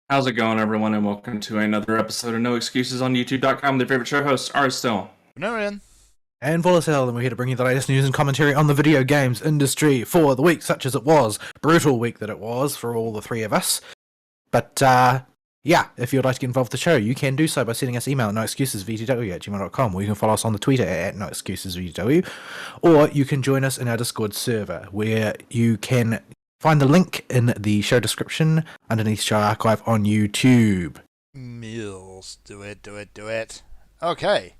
How's it going, everyone, and welcome to another episode of No Excuses on YouTube.com. Their favorite show hosts are still Norian. And Volatile, and we're here to bring you the latest news and commentary on the video games industry for the week, such as it was. Brutal week that it was for all the three of us. But, yeah, if you'd like to get involved with the show, you can do so by sending us email at noexcusesvtw@gmail.com, or you can follow us on the Twitter at noexcusesvtw, or you can join us in our Discord server, where you can find the link in the show description underneath show archive on YouTube. Mills, do it. Okay.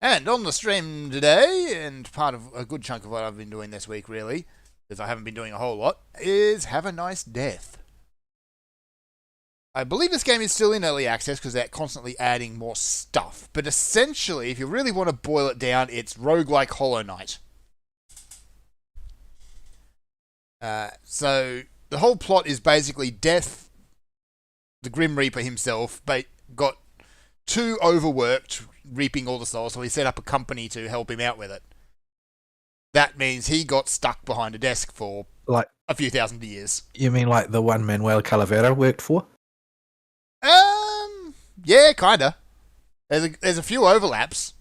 And on the stream today, and part of a good chunk of what I've been doing this week, really, because I haven't been doing a whole lot, is Have a Nice Death. I believe this game is still in early access because they're constantly adding more stuff. But essentially, if you really want to boil it down, it's roguelike Hollow Knight. So the whole plot is basically Death, the Grim Reaper himself, got too overworked reaping all the souls, so he set up a company to help him out with it. That means he got stuck behind a desk for Like, a few thousand years. you mean like the one Manuel Calavera worked for? Yeah, kinda. There's a few overlaps,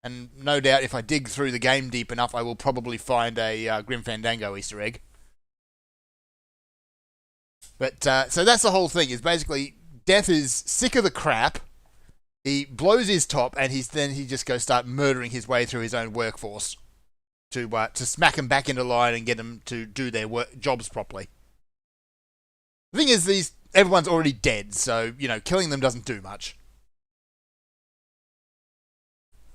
and no doubt if I dig through the game deep enough, I will probably find a Grim Fandango Easter egg. But so that's the whole thing. Is basically Death is sick of the crap. He blows his top, and he just goes start murdering his way through his own workforce to smack them back into line and get them to do their jobs properly. The thing is, everyone's already dead, so killing them doesn't do much.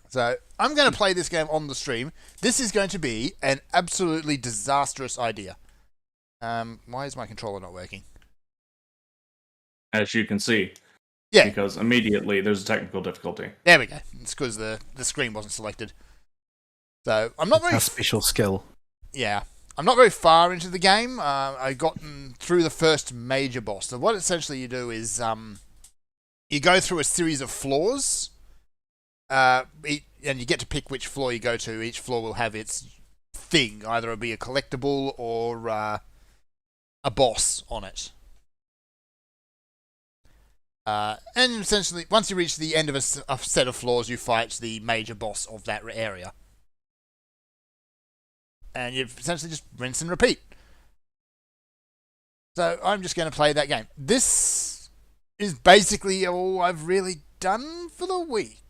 So I'm going to play this game on the stream. This is going to be an absolutely disastrous idea. Why is my controller not working? as you can see. Yeah. Because immediately there's a technical difficulty. There we go. It's because the screen wasn't selected. So I'm not very A special skill. Yeah. I'm not very far into the game. I've gotten through the first major boss. So what essentially you do is you go through a series of floors, and you get to pick which floor you go to. Each floor will have its thing. Either it'll be a collectible or a boss on it. And essentially, once you reach the end of a set of floors, you fight the major boss of that area. And you essentially just rinse and repeat. So I'm just going to play that game. This is basically all I've really done for the week.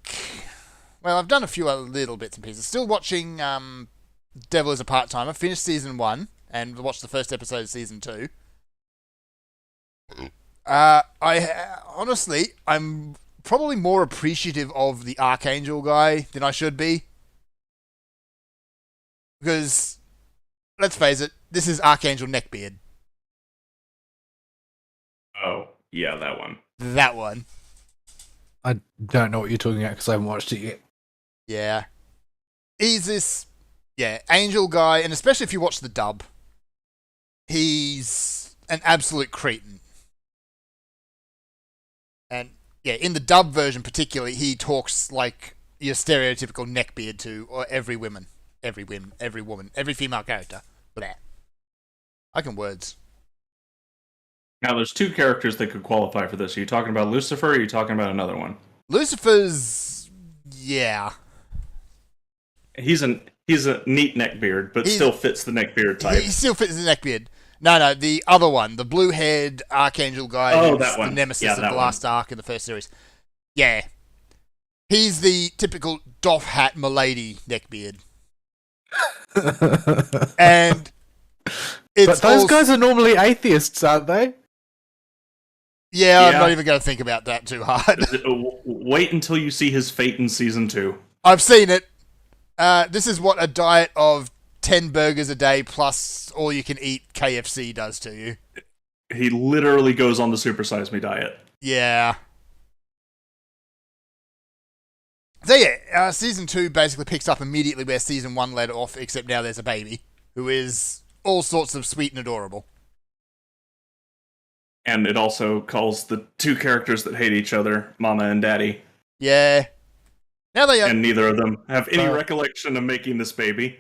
Well, I've done a few other little bits and pieces. Still watching Devil is a Part-Timer. Finished Season 1 and watched the first episode of Season 2. Honestly, I'm probably more appreciative of the Archangel guy than I should be. Because, let's face it, this is Archangel Neckbeard. Oh, yeah, that one. That one. I don't know what you're talking about because I haven't watched it yet. Yeah. He's this, angel guy, and especially if you watch the dub, he's an absolute cretin. And, in the dub version particularly, he talks like your stereotypical neckbeard to every woman. Every woman, every female character. Blah. I can words. Now, there's two characters that could qualify for this. Are you talking about Lucifer, or are you talking about another one? Lucifer's... yeah. He's a neat neckbeard, but still fits the neckbeard type. He still fits the neckbeard. No, the other one. The blue-haired Archangel guy. Oh, who's that one. The nemesis of that the last arc in the first series. Yeah. He's the typical doff hat milady neckbeard. And but those guys are normally atheists, aren't they? Yeah, I'm not even going to think about that too hard. Wait until you see his fate in Season 2. I've seen it. This is what a diet of 10 burgers a day plus all you can eat KFC does to you. He literally goes on the Super Size Me diet. Yeah. So Season 2 basically picks up immediately where Season 1 led off, except now there's a baby, who is all sorts of sweet and adorable. And it also calls the two characters that hate each other, Mama and Daddy. Yeah. Now they are... And neither of them have any recollection of making this baby.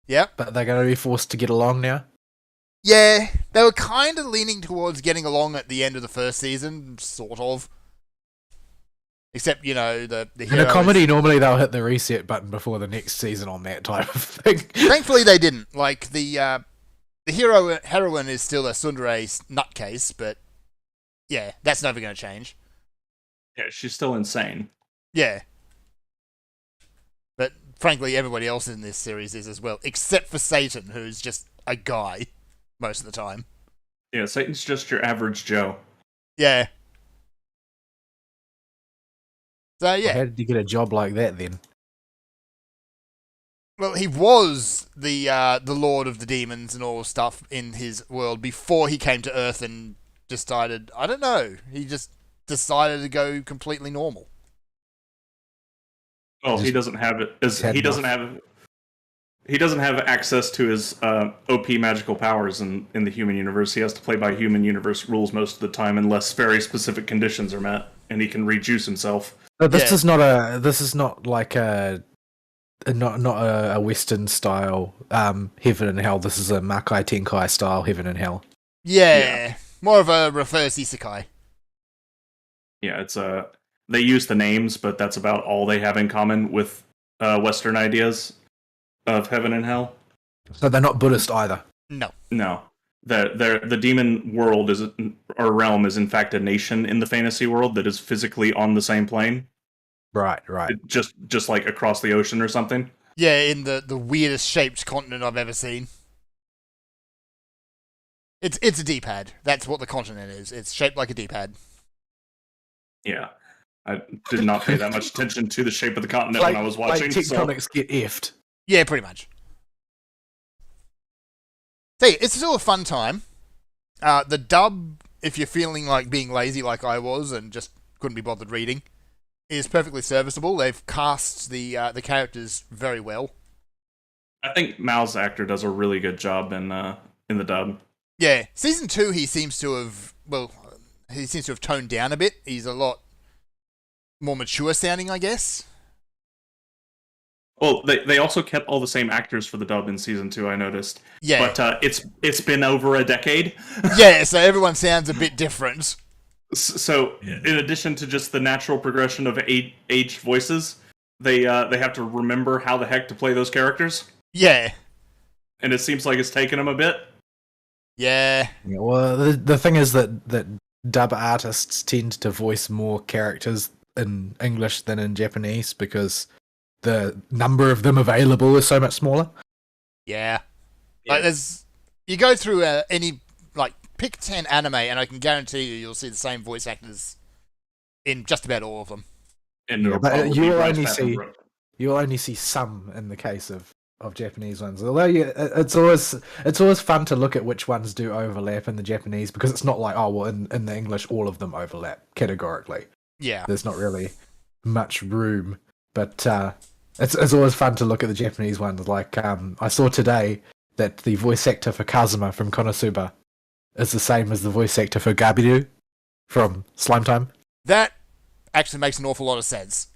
Yep. But they're going to be forced to get along now? Yeah, they were kind of leaning towards getting along at the end of the first season, sort of. Except, the In hero a comedy, normally they'll hit the reset button before the next season on that type of thing. Thankfully, they didn't. Like, the heroine is still a tsundere nutcase, but yeah, that's never going to change. Yeah, she's still insane. Yeah. But frankly, everybody else in this series is as well, except for Satan, who's just a guy most of the time. Yeah, Satan's just your average Joe. Yeah. So, yeah. How did you get a job like that then? Well, he was the Lord of the Demons and all stuff in his world before he came to Earth and decided, I don't know, he just decided to go completely normal. Well, he doesn't have it. He doesn't have access to his OP magical powers in the human universe. He has to play by human universe rules most of the time, unless very specific conditions are met, and he can rejuice himself. But this is not like a Western style Heaven and Hell. This is a Makai Tenkai style Heaven and Hell. Yeah. More of a reverse isekai. Yeah, it's they use the names, but that's about all they have in common with Western ideas of heaven and hell. So they're not Buddhist either. No. The demon world or realm is in fact a nation in the fantasy world that is physically on the same plane. Right. Just like across the ocean or something. Yeah, in the weirdest shaped continent I've ever seen. It's a D-pad. That's what the continent is. It's shaped like a D-pad. Yeah. I did not pay that much attention to the shape of the continent when I was watching. Like tectonics get effed. Yeah, pretty much. See, it's still a fun time. The dub, if you're feeling like being lazy like I was and just couldn't be bothered reading, is perfectly serviceable. They've cast the characters very well. I think Mao's actor does a really good job in the dub. Yeah, season 2 he seems to have toned down a bit. He's a lot more mature sounding, I guess. Well, they also kept all the same actors for the dub in season 2, I noticed. Yeah. But it's been over a decade. Yeah, so everyone sounds a bit different. So, in addition to just the natural progression of aged voices, they have to remember how the heck to play those characters. Yeah. And it seems like it's taken them a bit. Yeah. Well, the thing is that dub artists tend to voice more characters in English than in Japanese because the number of them available is so much smaller. Yeah. Like you go through any pick 10 anime and I can guarantee you'll see the same voice actors in just about all of them. And Yeah, but you'll only see some in the case of Japanese ones. Although it's always fun to look at which ones do overlap in the Japanese because it's not like in the English all of them overlap categorically. Yeah. There's not really much room, but it's always fun to look at the Japanese ones. Like I saw today that the voice actor for Kazuma from Konosuba is the same as the voice actor for Gabiru from Slime Time. That actually makes an awful lot of sense.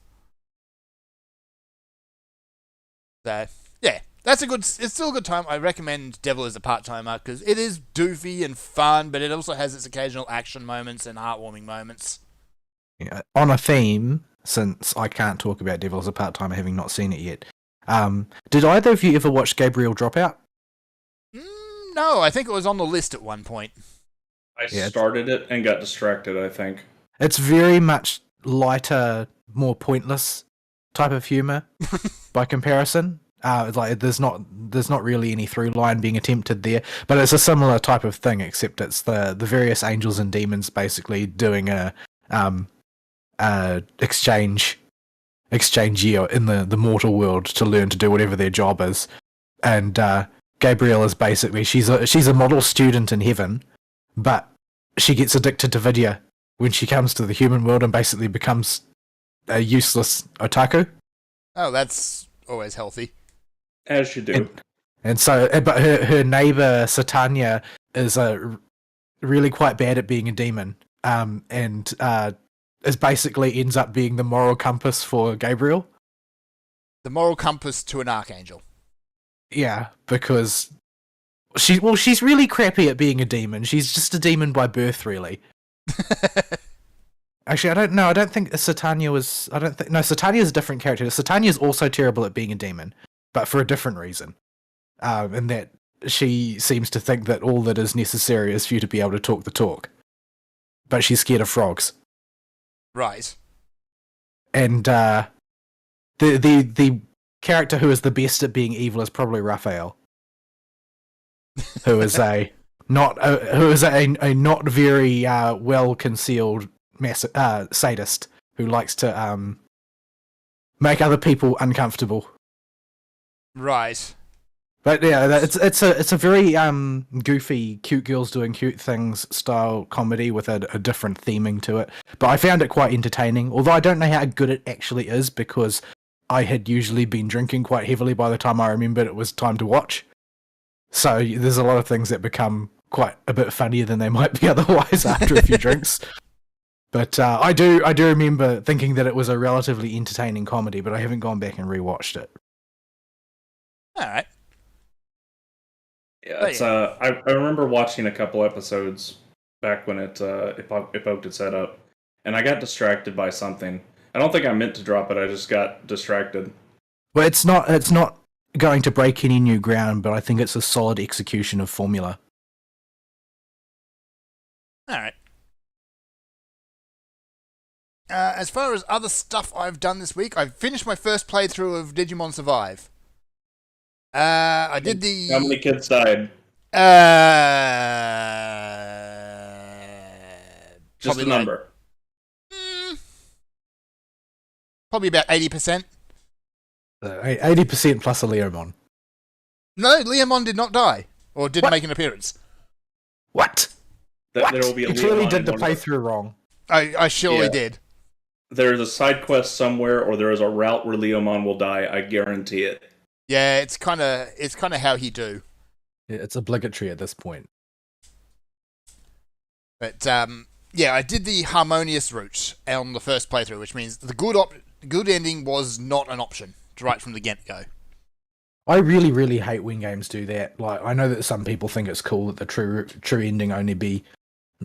So, yeah, it's still a good time. I recommend Devil as a Part-Timer because it is doofy and fun, but it also has its occasional action moments and heartwarming moments. Yeah. On a theme, since I can't talk about Devil as a Part-Timer having not seen it yet, did either of you ever watch Gabriel Dropout? No, I think it was on the list at one point. I started it and got distracted, I think. It's very much lighter, more pointless type of humor by comparison. It's like there's not really any through line being attempted there, but it's a similar type of thing, except it's the various angels and demons basically doing a exchange year in the mortal world to learn to do whatever their job is, and Gabrielle is basically she's a model student in heaven, but she gets addicted to video when she comes to the human world and basically becomes a useless otaku. Oh, that's always healthy. As you do. And so, but her neighbor Satanya is really quite bad at being a demon, and is basically ends up being the moral compass for Gabriel. The moral compass to an archangel. Yeah, because she's really crappy at being a demon. She's just a demon by birth, really. Actually, I don't know. I don't think Satania was. No, Satania's a different character. Satania's also terrible at being a demon, but for a different reason. In that she seems to think that all that is necessary is for you to be able to talk the talk. But she's scared of frogs. Right. And the character who is the best at being evil is probably Raphael, who is a not very well concealed sadist who likes to make other people uncomfortable. Right. But yeah, it's a very goofy, cute girls doing cute things style comedy with a different theming to it. But I found it quite entertaining, although I don't know how good it actually is because I had usually been drinking quite heavily by the time I remembered it was time to watch. So there's a lot of things that become quite a bit funnier than they might be otherwise after a few drinks. But I do remember thinking that it was a relatively entertaining comedy, but I haven't gone back and rewatched it. All right. Yeah, it's I remember watching a couple episodes back when it Evoked had set up, and I got distracted by something. I don't think I meant to drop it. I just got distracted. Well, it's not going to break any new ground, but I think it's a solid execution of formula. All right. As far as other stuff I've done this week, I've finished my first playthrough of Digimon Survive. I did the... How many kids died? Just a number. Probably about 80%. 80% plus a Leomon. No, Leomon did not die. Or didn't make an appearance. What? There will be a You clearly Leomon did the in one of playthrough wrong. I surely did. There's a side quest somewhere, or there is a route where Leomon will die. I guarantee it. Yeah, it's kind of how he do. Yeah, it's obligatory at this point. But yeah, I did the harmonious route on the first playthrough, which means the good ending was not an option right from the get-go. I really, really hate when games do that. Like, I know that some people think it's cool that the true ending only be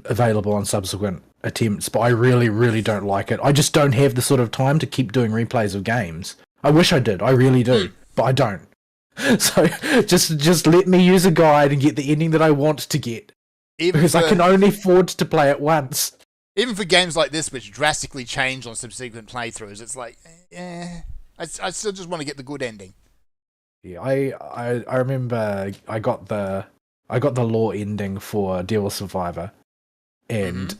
available on subsequent attempts, but I really, really don't like it. I just don't have the sort of time to keep doing replays of games. I wish I did. I really do. But I don't. So just let me use a guide and get the ending that I want to get. Because I can only afford to play it once. Even for games like this, which drastically change on subsequent playthroughs, it's like, I still just want to get the good ending. Yeah, I remember I got the lore ending for Devil Survivor, and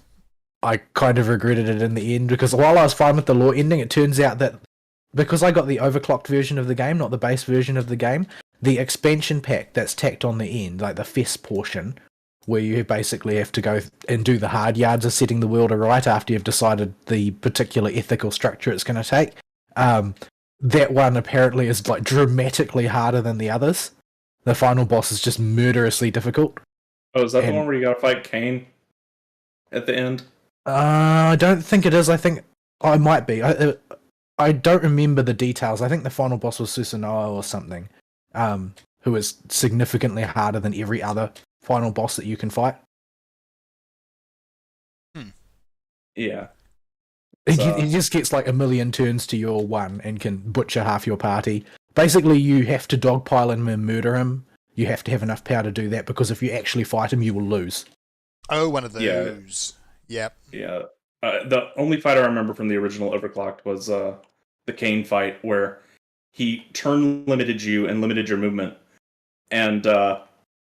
I kind of regretted it in the end because while I was fine with the lore ending, it turns out that because I got the overclocked version of the game, not the base version of the game, the expansion pack that's tacked on the end, like the fest portion, where you basically have to go and do the hard yards of setting the world aright after you've decided the particular ethical structure it's going to take. That one apparently is like dramatically harder than the others. The final boss is just murderously difficult. Oh, is that the one where you gotta fight Kane at the end? I don't think it is. I think I might be. I don't remember the details. I think the final boss was Susanoo or something, who is significantly harder than every other final boss that you can fight. Yeah. He just gets like a million turns to your one and can butcher half your party. Basically, you have to dogpile him and murder him. You have to have enough power to do that because if you actually fight him, you will lose. Oh, one of those. Yep. Yeah. The only fight I remember from the original Overclocked was the Kane fight where he turn limited you and limited your movement. And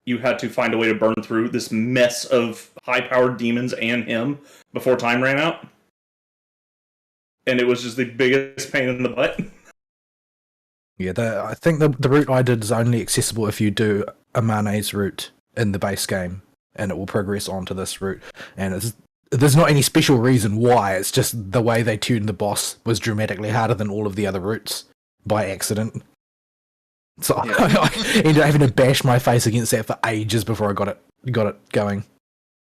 you had to find a way to burn through this mess of high-powered demons and him before time ran out. And it was just the biggest pain in the butt. Yeah, I think the route I did is only accessible if you do a Mane's route in the base game, and it will progress onto this route. And there's not any special reason why, it's just the way they tuned the boss was dramatically harder than all of the other routes by accident. So I ended up having to bash my face against that for ages before I got it going.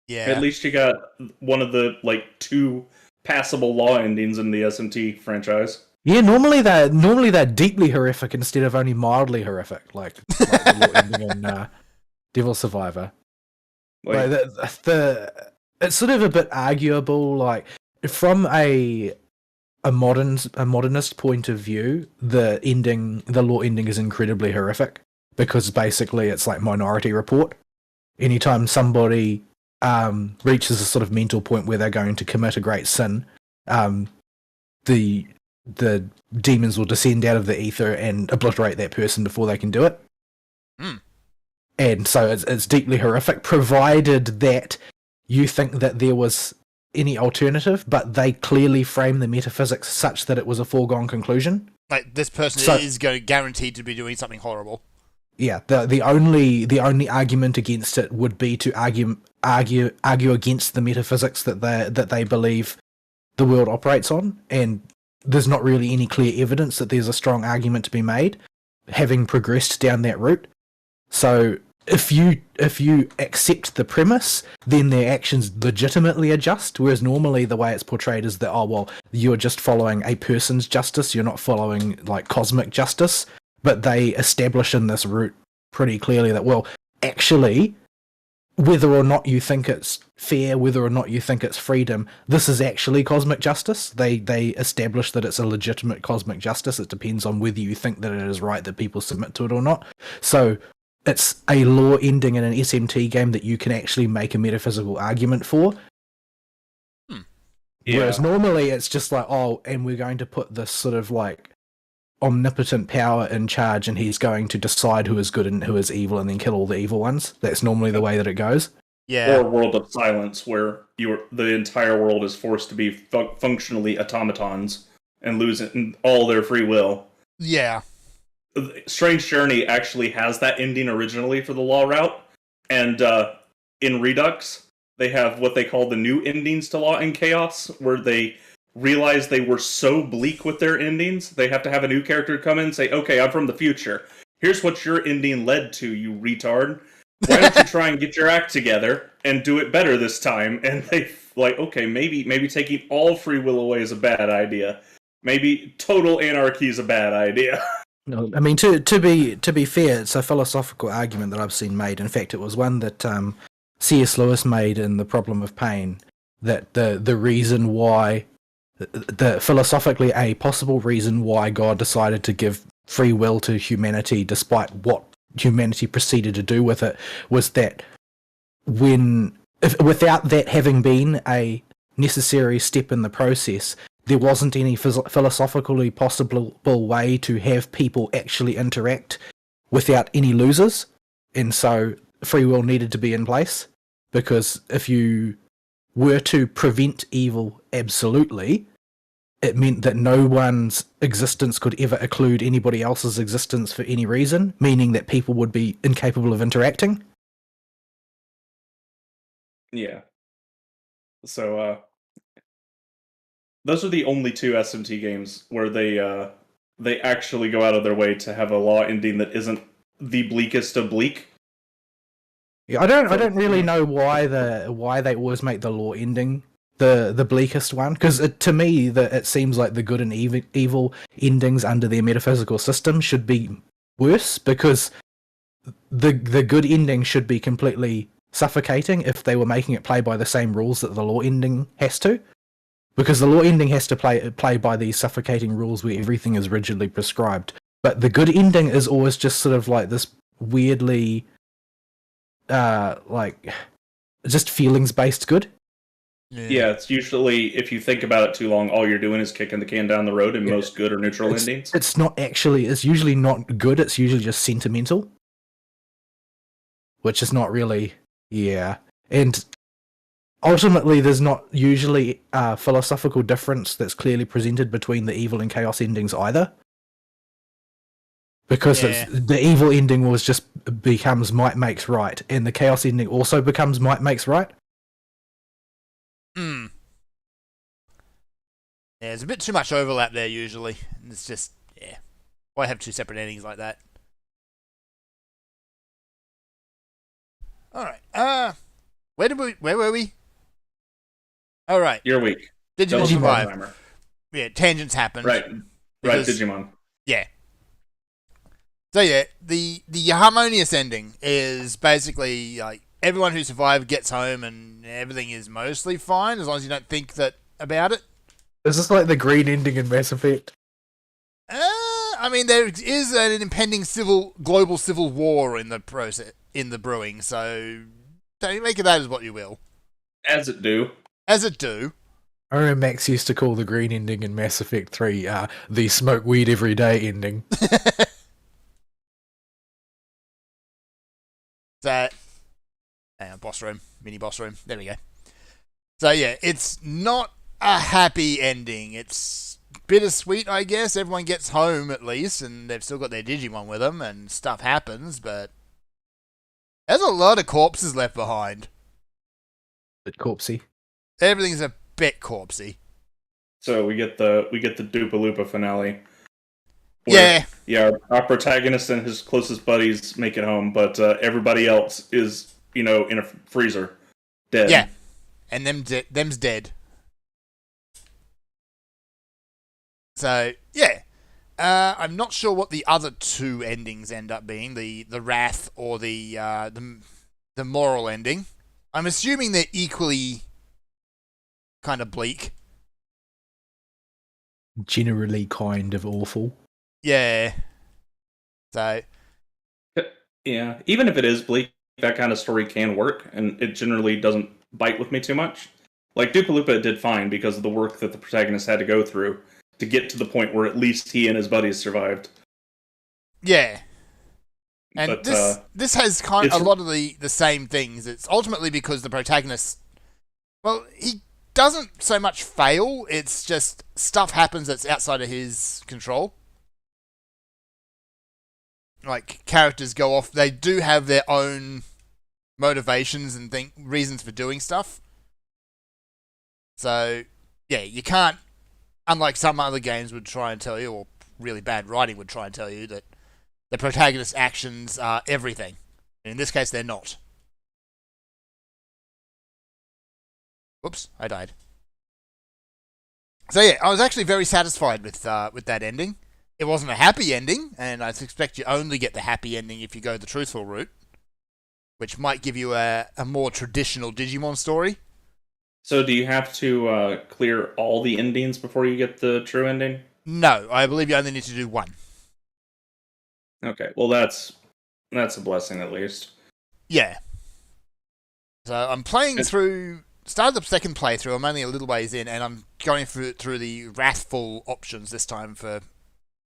Yeah. At least you got one of the two passable law endings in the SMT franchise. Yeah, normally they're deeply horrific instead of only mildly horrific, like the law ending Devil Survivor. Like, It's sort of a bit arguable, like from a modernist point of view, the lore ending is incredibly horrific because basically it's like Minority Report. Anytime somebody reaches a sort of mental point where they're going to commit a great sin, the demons will descend out of the ether and obliterate that person before they can do it. And so it's deeply horrific, provided that you think that there was any alternative, but they clearly frame the metaphysics such that it was a foregone conclusion. Like, this person is guaranteed to be doing something horrible. Yeah, the only argument against it would be to argue against the metaphysics that they believe the world operates on, and there's not really any clear evidence that there's a strong argument to be made, having progressed down that route. So if you accept the premise, then their actions legitimately adjust, whereas normally the way it's portrayed is that, oh, well, you're just following a person's justice, you're not following, like, cosmic justice. But they establish in this route pretty clearly that, well, actually, whether or not you think it's fair, whether or not you think it's freedom, this is actually cosmic justice. They establish that it's a legitimate cosmic justice. It depends on whether you think that it is right that people submit to it or not. So it's a lore ending in an SMT game that you can actually make a metaphysical argument for. Yeah. Whereas normally it's just like, oh, and we're going to put this sort of like omnipotent power in charge, and he's going to decide who is good and who is evil and then kill all the evil ones. That's normally the way that it goes. Yeah. Or World of Silence, where the entire world is forced to be functionally automatons and losing all their free will. Yeah. Strange Journey actually has that ending originally for the Law route, and in Redux, they have what they call the new endings to Law and Chaos, where they realize they were so bleak with their endings, they have to have a new character come in and say, okay, I'm from the future. Here's what your ending led to, you retard. Why don't you try and get your act together and do it better this time? And they like, okay, maybe taking all free will away is a bad idea. Maybe total anarchy is a bad idea. No, I mean, to be fair, it's a philosophical argument that I've seen made. In fact, it was one that C.S. Lewis made in The Problem of Pain, that the reason why, philosophically, a possible reason why God decided to give free will to humanity despite what humanity proceeded to do with it was that without that having been a necessary step in the process, there wasn't any philosophically possible way to have people actually interact without any losers. And so free will needed to be in place, because if you were to prevent evil absolutely, it meant that no one's existence could ever occlude anybody else's existence for any reason, meaning that people would be incapable of interacting. Yeah. So, those are the only two SMT games where they actually go out of their way to have a law ending that isn't the bleakest of bleak. Yeah, I don't really know why they always make the law ending the bleakest one, because to me it seems like the good and evil endings under their metaphysical system should be worse, because the good ending should be completely suffocating if they were making it play by the same rules that the law ending has to, because the law ending has to play by these suffocating rules where everything is rigidly prescribed, but the good ending is always just sort of like this weirdly like just feelings based good. Yeah, it's usually, if you think about it too long, all you're doing is kicking the can down the road in most good or neutral endings. It's usually not good, it's usually just sentimental. Which is not really, yeah. And ultimately, there's not usually a philosophical difference that's clearly presented between the evil and chaos endings either. Because the evil ending becomes might makes right, and the chaos ending also becomes might makes right. Yeah, there's a bit too much overlap there usually. It's just, yeah. Why have two separate endings like that? Alright, where were we? Alright. You're weak. Digimon Survive. Yeah, tangents happen. Right, Digimon. Yeah. So yeah, the harmonious ending is basically like everyone who survived gets home and everything is mostly fine as long as you don't think that about it. Is this like the green ending in Mass Effect? I mean, there is an impending global civil war in the brewing, so don't make of that as what you will. As it do. As it do. I remember Max used to call the green ending in Mass Effect 3 the smoke weed every day ending. So, boss room, mini boss room. There we go. So yeah, it's not a happy ending. It's bittersweet, I guess. Everyone gets home at least, and they've still got their Digimon with them, and stuff happens. But there's a lot of corpses left behind. Bit corpsey. Everything's a bit corpsey. So we get the Doopa Loopa finale. Yeah, our protagonist and his closest buddies make it home, but everybody else is, in a freezer, dead. Yeah, and them's dead. So yeah, I'm not sure what the other two endings end up being, the wrath or the moral ending. I'm assuming they're equally kind of bleak. Generally kind of awful. Yeah. So. Yeah, even if it is bleak, that kind of story can work, and it generally doesn't bite with me too much. Like, Doopa Loopa did fine because of the work that the protagonist had to go through to get to the point where at least he and his buddies survived. Yeah. And but, this has a lot of the same things. It's ultimately because the protagonist, well, he doesn't so much fail, it's just stuff happens that's outside of his control. Like, characters go off, they do have their own motivations and reasons for doing stuff. So, yeah, you can't, unlike some other games would try and tell you, or really bad writing would try and tell you, that the protagonist's actions are everything. And in this case, they're not. Whoops, I died. So yeah, I was actually very satisfied with that ending. It wasn't a happy ending, and I suspect you only get the happy ending if you go the truthful route, which might give you a more traditional Digimon story. So do you have to clear all the endings before you get the true ending? No, I believe you only need to do one. Okay, well that's a blessing at least. Yeah. So I'm playing through... Started the second playthrough, I'm only a little ways in, and I'm going through the wrathful options this time for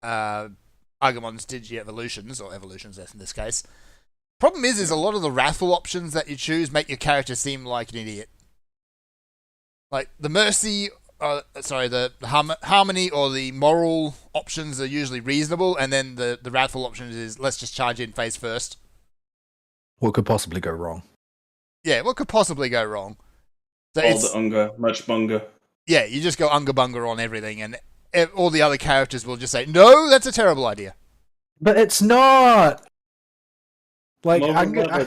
Agumon's Digi-Evolutions, or Evolutions in this case. Problem is a lot of the wrathful options that you choose make your character seem like an idiot. Like, the mercy... the harmony or the moral options are usually reasonable, and then the wrathful options is let's just charge in face first. What could possibly go wrong? Yeah, what could possibly go wrong? So all the unga, much bunga. Yeah, you just go unga bunga on everything, and all the other characters will just say, no, that's a terrible idea. But it's not! Like, Unga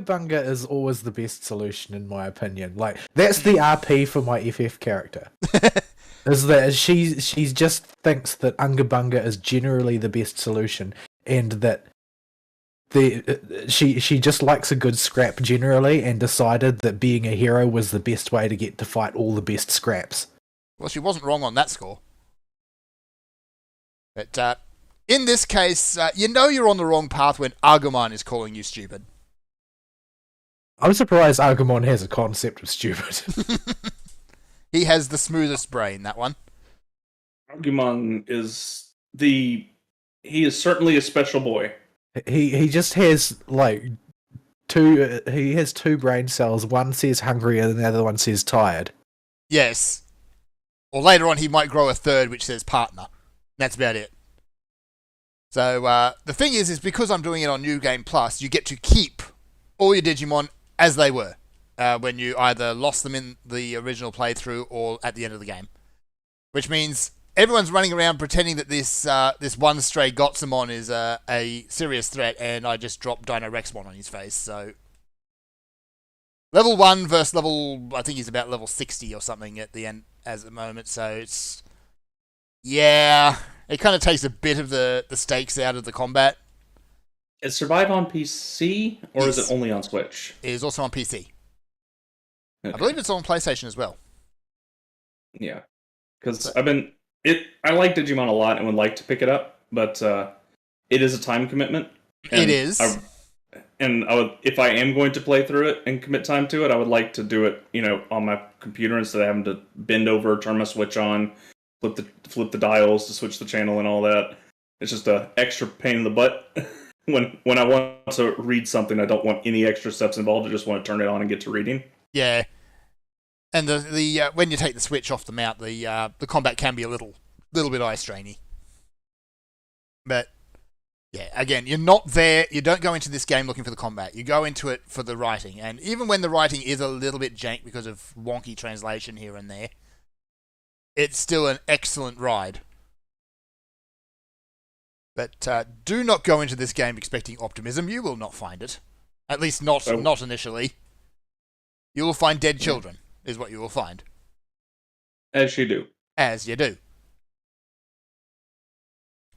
bunga is always the best solution in my opinion. Like, that's the RP for my FF character. Is that she just thinks that Unga bunga is generally the best solution, and that she just likes a good scrap generally, and decided that being a hero was the best way to get to fight all the best scraps. Well, she wasn't wrong on that score. But in this case, you're on the wrong path when Agumon is calling you stupid. I'm surprised Agumon has a concept of stupid. He has the smoothest brain, that one. Agumon is he is certainly a special boy. He just has like two brain cells. One says hungry and the other one says tired. Yes. Or later on he might grow a third which says partner. That's about it. So the thing is because I'm doing it on New Game Plus, you get to keep all your Digimon as they were when you either lost them in the original playthrough or at the end of the game. Which means everyone's running around pretending that this one stray Gotsumon is a serious threat, and I just dropped Dino Rexmon on his face. So level 1 versus level, I think he's about level 60 or something at the end as the moment. So it's Yeah, it kind of takes a bit of the stakes out of the combat. Is Survive on PC or is Yes. it only on Switch? It is also on PC. I Okay. believe it's on PlayStation as well. Yeah, because So- I like Digimon a lot and would like to pick it up, but it is a time commitment. It is. If I am going to play through it and commit time to it, I would like to do it, on my computer instead of having to bend over, turn my Switch on, flip the dials to switch the channel and all that. It's just a extra pain in the butt. When I want to read something, I don't want any extra steps involved. I just want to turn it on and get to reading. Yeah. And the when you take the Switch off the mount, the combat can be a little bit eye strainy. But yeah, again, you're not there. You don't go into this game looking for the combat. You go into it for the writing. And even when the writing is a little bit jank because of wonky translation here and there, it's still an excellent ride. But do not go into this game expecting optimism. You will not find it. At least not initially. You will find dead children, is what you will find. As you do. As you do.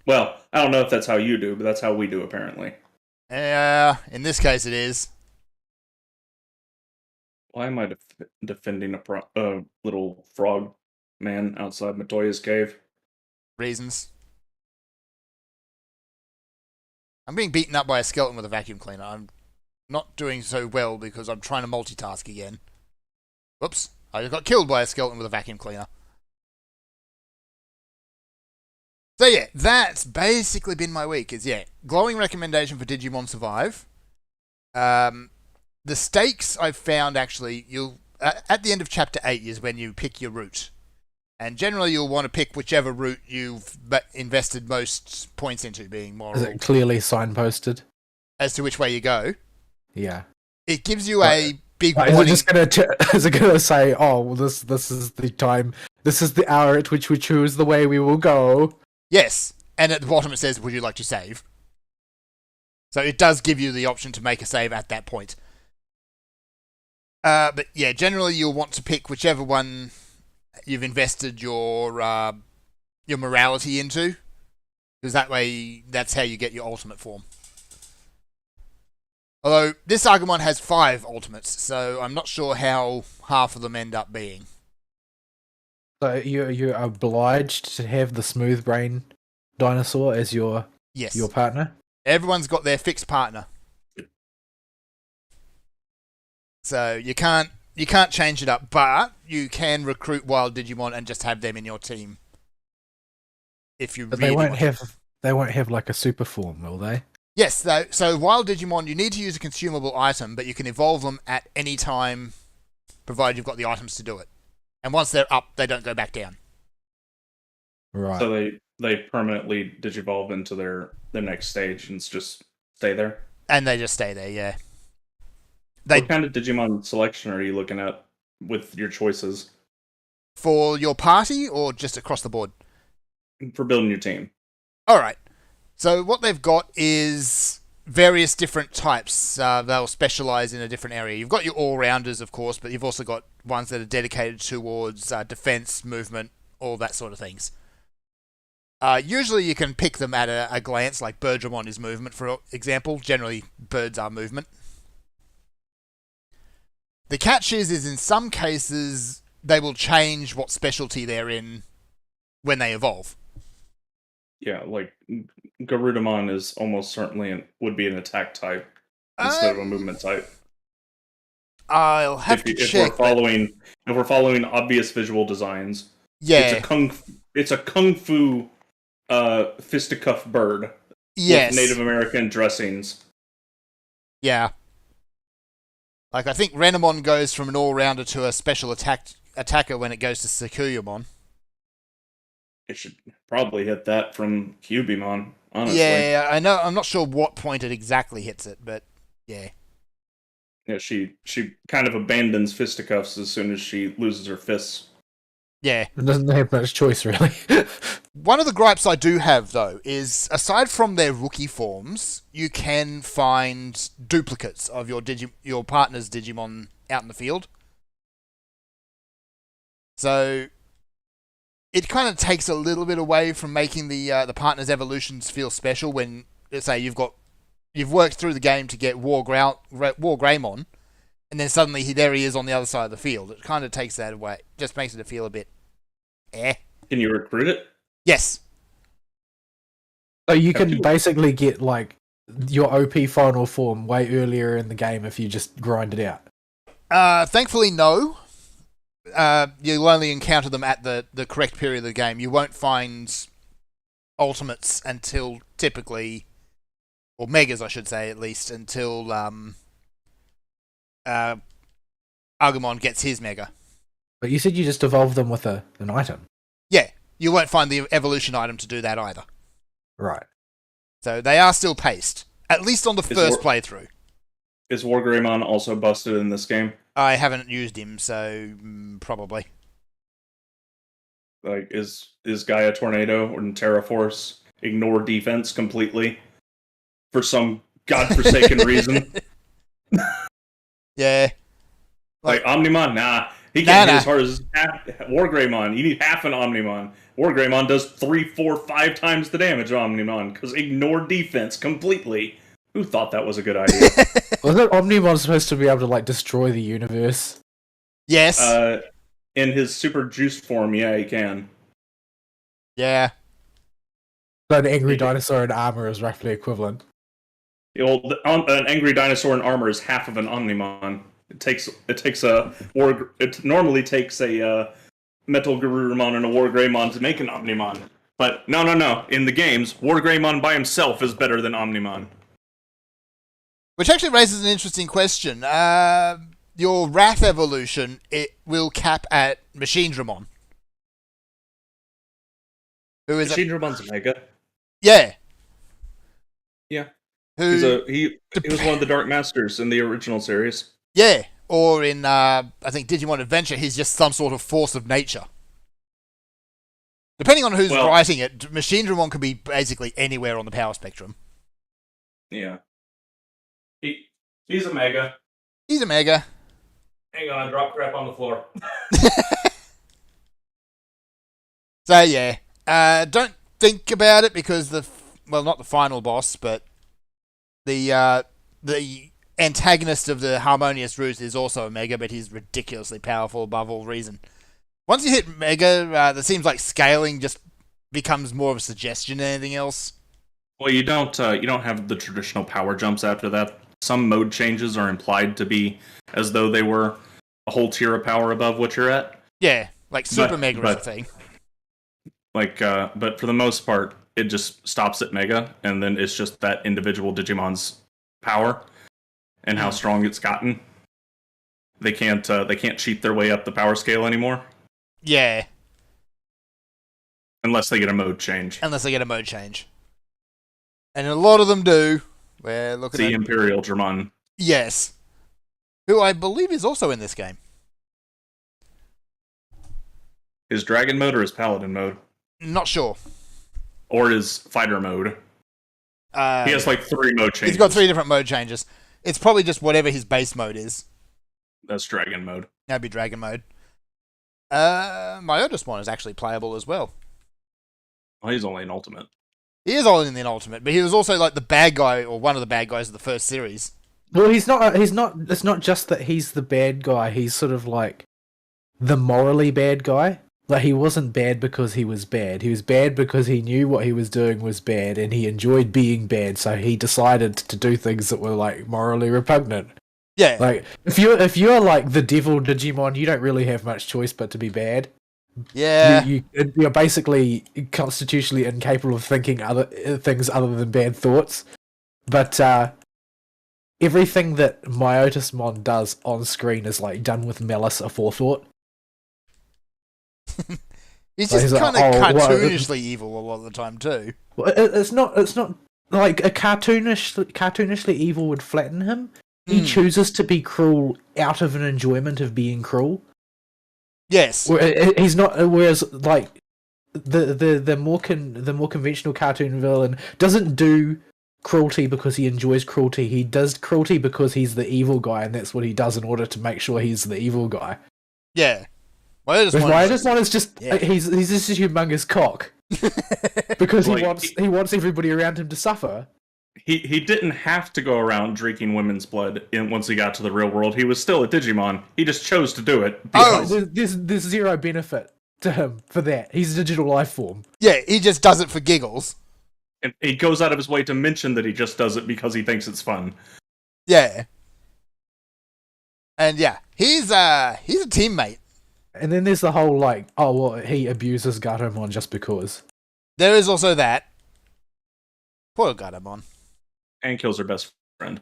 Well, I don't know if that's how you do, but that's how we do, apparently. In this case it is. Why am I defending a little frog man outside Matoya's cave? Reasons. I'm being beaten up by a skeleton with a vacuum cleaner. I'm not doing so well because I'm trying to multitask again. Whoops. I just got killed by a skeleton with a vacuum cleaner. So yeah, that's basically been my week. Glowing recommendation for Digimon Survive. The stakes I've found actually, you'll at the end of chapter 8 is when you pick your route. And generally you'll want to pick whichever route you've invested most points into, being Is moral, it clearly signposted? as to which way you go. Yeah. It gives you a big Is it warning. just gonna is it gonna say, oh, well, this is the time, this is the hour at which we choose the way we will go? Yes, and at the bottom it says, would you like to save? So it does give you the option to make a save at that point. But yeah, generally you'll want to pick whichever one you've invested your morality into, because that way, that's how you get your ultimate form. Although, this Agumon has 5 ultimates, so I'm not sure how half of them end up being. So you're obliged to have the smooth brain dinosaur as your Yes. partner? Everyone's got their fixed partner. So you can't change it up, but you can recruit wild Digimon and just have them in your team. If you But really they won't want. have like a super form, will they? Yes, so wild Digimon, you need to use a consumable item, but you can evolve them at any time, provided you've got the items to do it. And once they're up, they don't go back down. Right. So they permanently digivolve into their next stage and just stay there? And they just stay there, yeah. What kind of Digimon selection are you looking at with your choices For your party, or just across the board? for building your team? Alright. So what they've got is various different types. They'll specialize in a different area. You've got your all-rounders, of course, but you've also got ones that are dedicated towards defense, movement, all that sort of things. Usually you can pick them at a glance, like Birdramon is movement, for example. Generally, birds are movement. The catch is in some cases, they will change what specialty they're in when they evolve. Yeah, like Garudamon is almost certainly would be an attack type instead of a movement type. I'll have to check. If we're following obvious visual designs, Yeah. it's a kung fu fisticuff bird Yes. with Native American dressings. Yeah. Like, I think Renamon goes from an all-rounder to a special attacker when it goes to Sakuyamon. It should probably hit that from Cubimon, honestly. Yeah, I know. I'm not sure what point it exactly hits it, but yeah. Yeah, she kind of abandons fisticuffs as soon as she loses her fists. Yeah. It doesn't have much choice, really. One of the gripes I do have, though, is aside from their rookie forms, you can find duplicates of your partner's Digimon out in the field. So, it kind of takes a little bit away from making the partner's evolutions feel special when, let's say, you've worked through the game to get War Greymon, and then suddenly there he is on the other side of the field. It kind of takes that away. Just makes it feel a bit eh. Can you recruit it? Yes. So you can basically get like your OP final form way earlier in the game if you just grind it out. Thankfully, no. You'll only encounter them at the correct period of the game. You won't find ultimates until typically, or megas, I should say, at least, until Agumon gets his mega. But you said you just evolved them with an item. Yeah, you won't find the evolution item to do that either. Right. So they are still paced, at least on the first playthrough. Is War Greymon also busted in this game? I haven't used him, so probably. Like, is Gaia Tornado and Terra Force ignore defense completely for some godforsaken reason? Yeah. Like Omnimon, nah. He can't hit as hard as War Greymon. You need half an Omnimon. War Greymon does 3, 4, 5 times the damage of Omnimon, because ignore defense completely. Who thought that was a good idea? Wasn't Omnimon supposed to be able to like destroy the universe? Yes. In his super juiced form, yeah, he can. Yeah. So an angry dinosaur in armor is roughly equivalent. An angry dinosaur in armor is half of an Omnimon. It normally takes a Metal Garurumon and a War Greymon to make an Omnimon. But no. In the games, War Greymon by himself is better than Omnimon. Which actually raises an interesting question. Your Wrath evolution, it will cap at Machinedramon. Who is Machinedramon's a Mega. Yeah. Yeah. He was one of the Dark Masters in the original series. Yeah. Or in, I think, Digimon Adventure, he's just some sort of force of nature. Depending on who's writing it, Machinedramon could be basically anywhere on the power spectrum. Yeah. He's a Mega. He's a Mega. Hang on, I dropped crap on the floor. So, yeah. Don't think about it because not the final boss, but the antagonist of the Harmonious Roost is also a Mega, but he's ridiculously powerful above all reason. Once you hit Mega, it seems like scaling just becomes more of a suggestion than anything else. Well, you don't have the traditional power jumps after that. Some mode changes are implied to be as though they were a whole tier of power above what you're at. Yeah, like Super Mega is a thing. But for the most part, it just stops at Mega, and then it's just that individual Digimon's power and how strong it's gotten. They can't cheat their way up the power scale anymore. Yeah. Unless they get a mode change. And a lot of them do. We're looking at Imperial Dramon. Yes. Who I believe is also in this game. Is Dragon mode or is Paladin mode? Not sure. Or is Fighter mode? He has like 3 mode changes. He's got 3 different mode changes. It's probably just whatever his base mode is. That's Dragon mode. That'd be Dragon mode. Myotismon is actually playable as well. Well, he's only an Ultimate. He is only in the Ultimate, but he was also like the bad guy, or one of the bad guys of the first series. Well, he's not. It's not just that he's the bad guy. He's sort of like the morally bad guy. Like, he wasn't bad because he was bad. He was bad because he knew what he was doing was bad, and he enjoyed being bad. So he decided to do things that were like morally repugnant. Yeah. Like, if you're like the devil Digimon, you don't really have much choice but to be bad. Yeah. You're basically constitutionally incapable of thinking things other than bad thoughts. But everything that Myotismon does on screen is like done with malice aforethought. He's just kind of cartoonishly evil a lot of the time too. Well, it's not like a cartoonishly evil would flatten him. He chooses to be cruel out of an enjoyment of being cruel. Yes, he's not. Whereas, like the more conventional cartoon villain doesn't do cruelty because he enjoys cruelty. He does cruelty because he's the evil guy, and that's what he does in order to make sure he's the evil guy. Yeah. Why is just Yeah. he's just a humongous cock because Like, he wants everybody around him to suffer. He didn't have to go around drinking women's blood once he got to the real world. He was still a Digimon. He just chose to do it. Oh. There's zero benefit to him for that. He's a digital life form. Yeah, he just does it for giggles. And he goes out of his way to mention that he just does it because he thinks it's fun. Yeah. And yeah, he's a teammate. And then there's the whole like, oh well, he abuses Gatomon just because. There is also that. Poor Gatomon. And kills her best friend.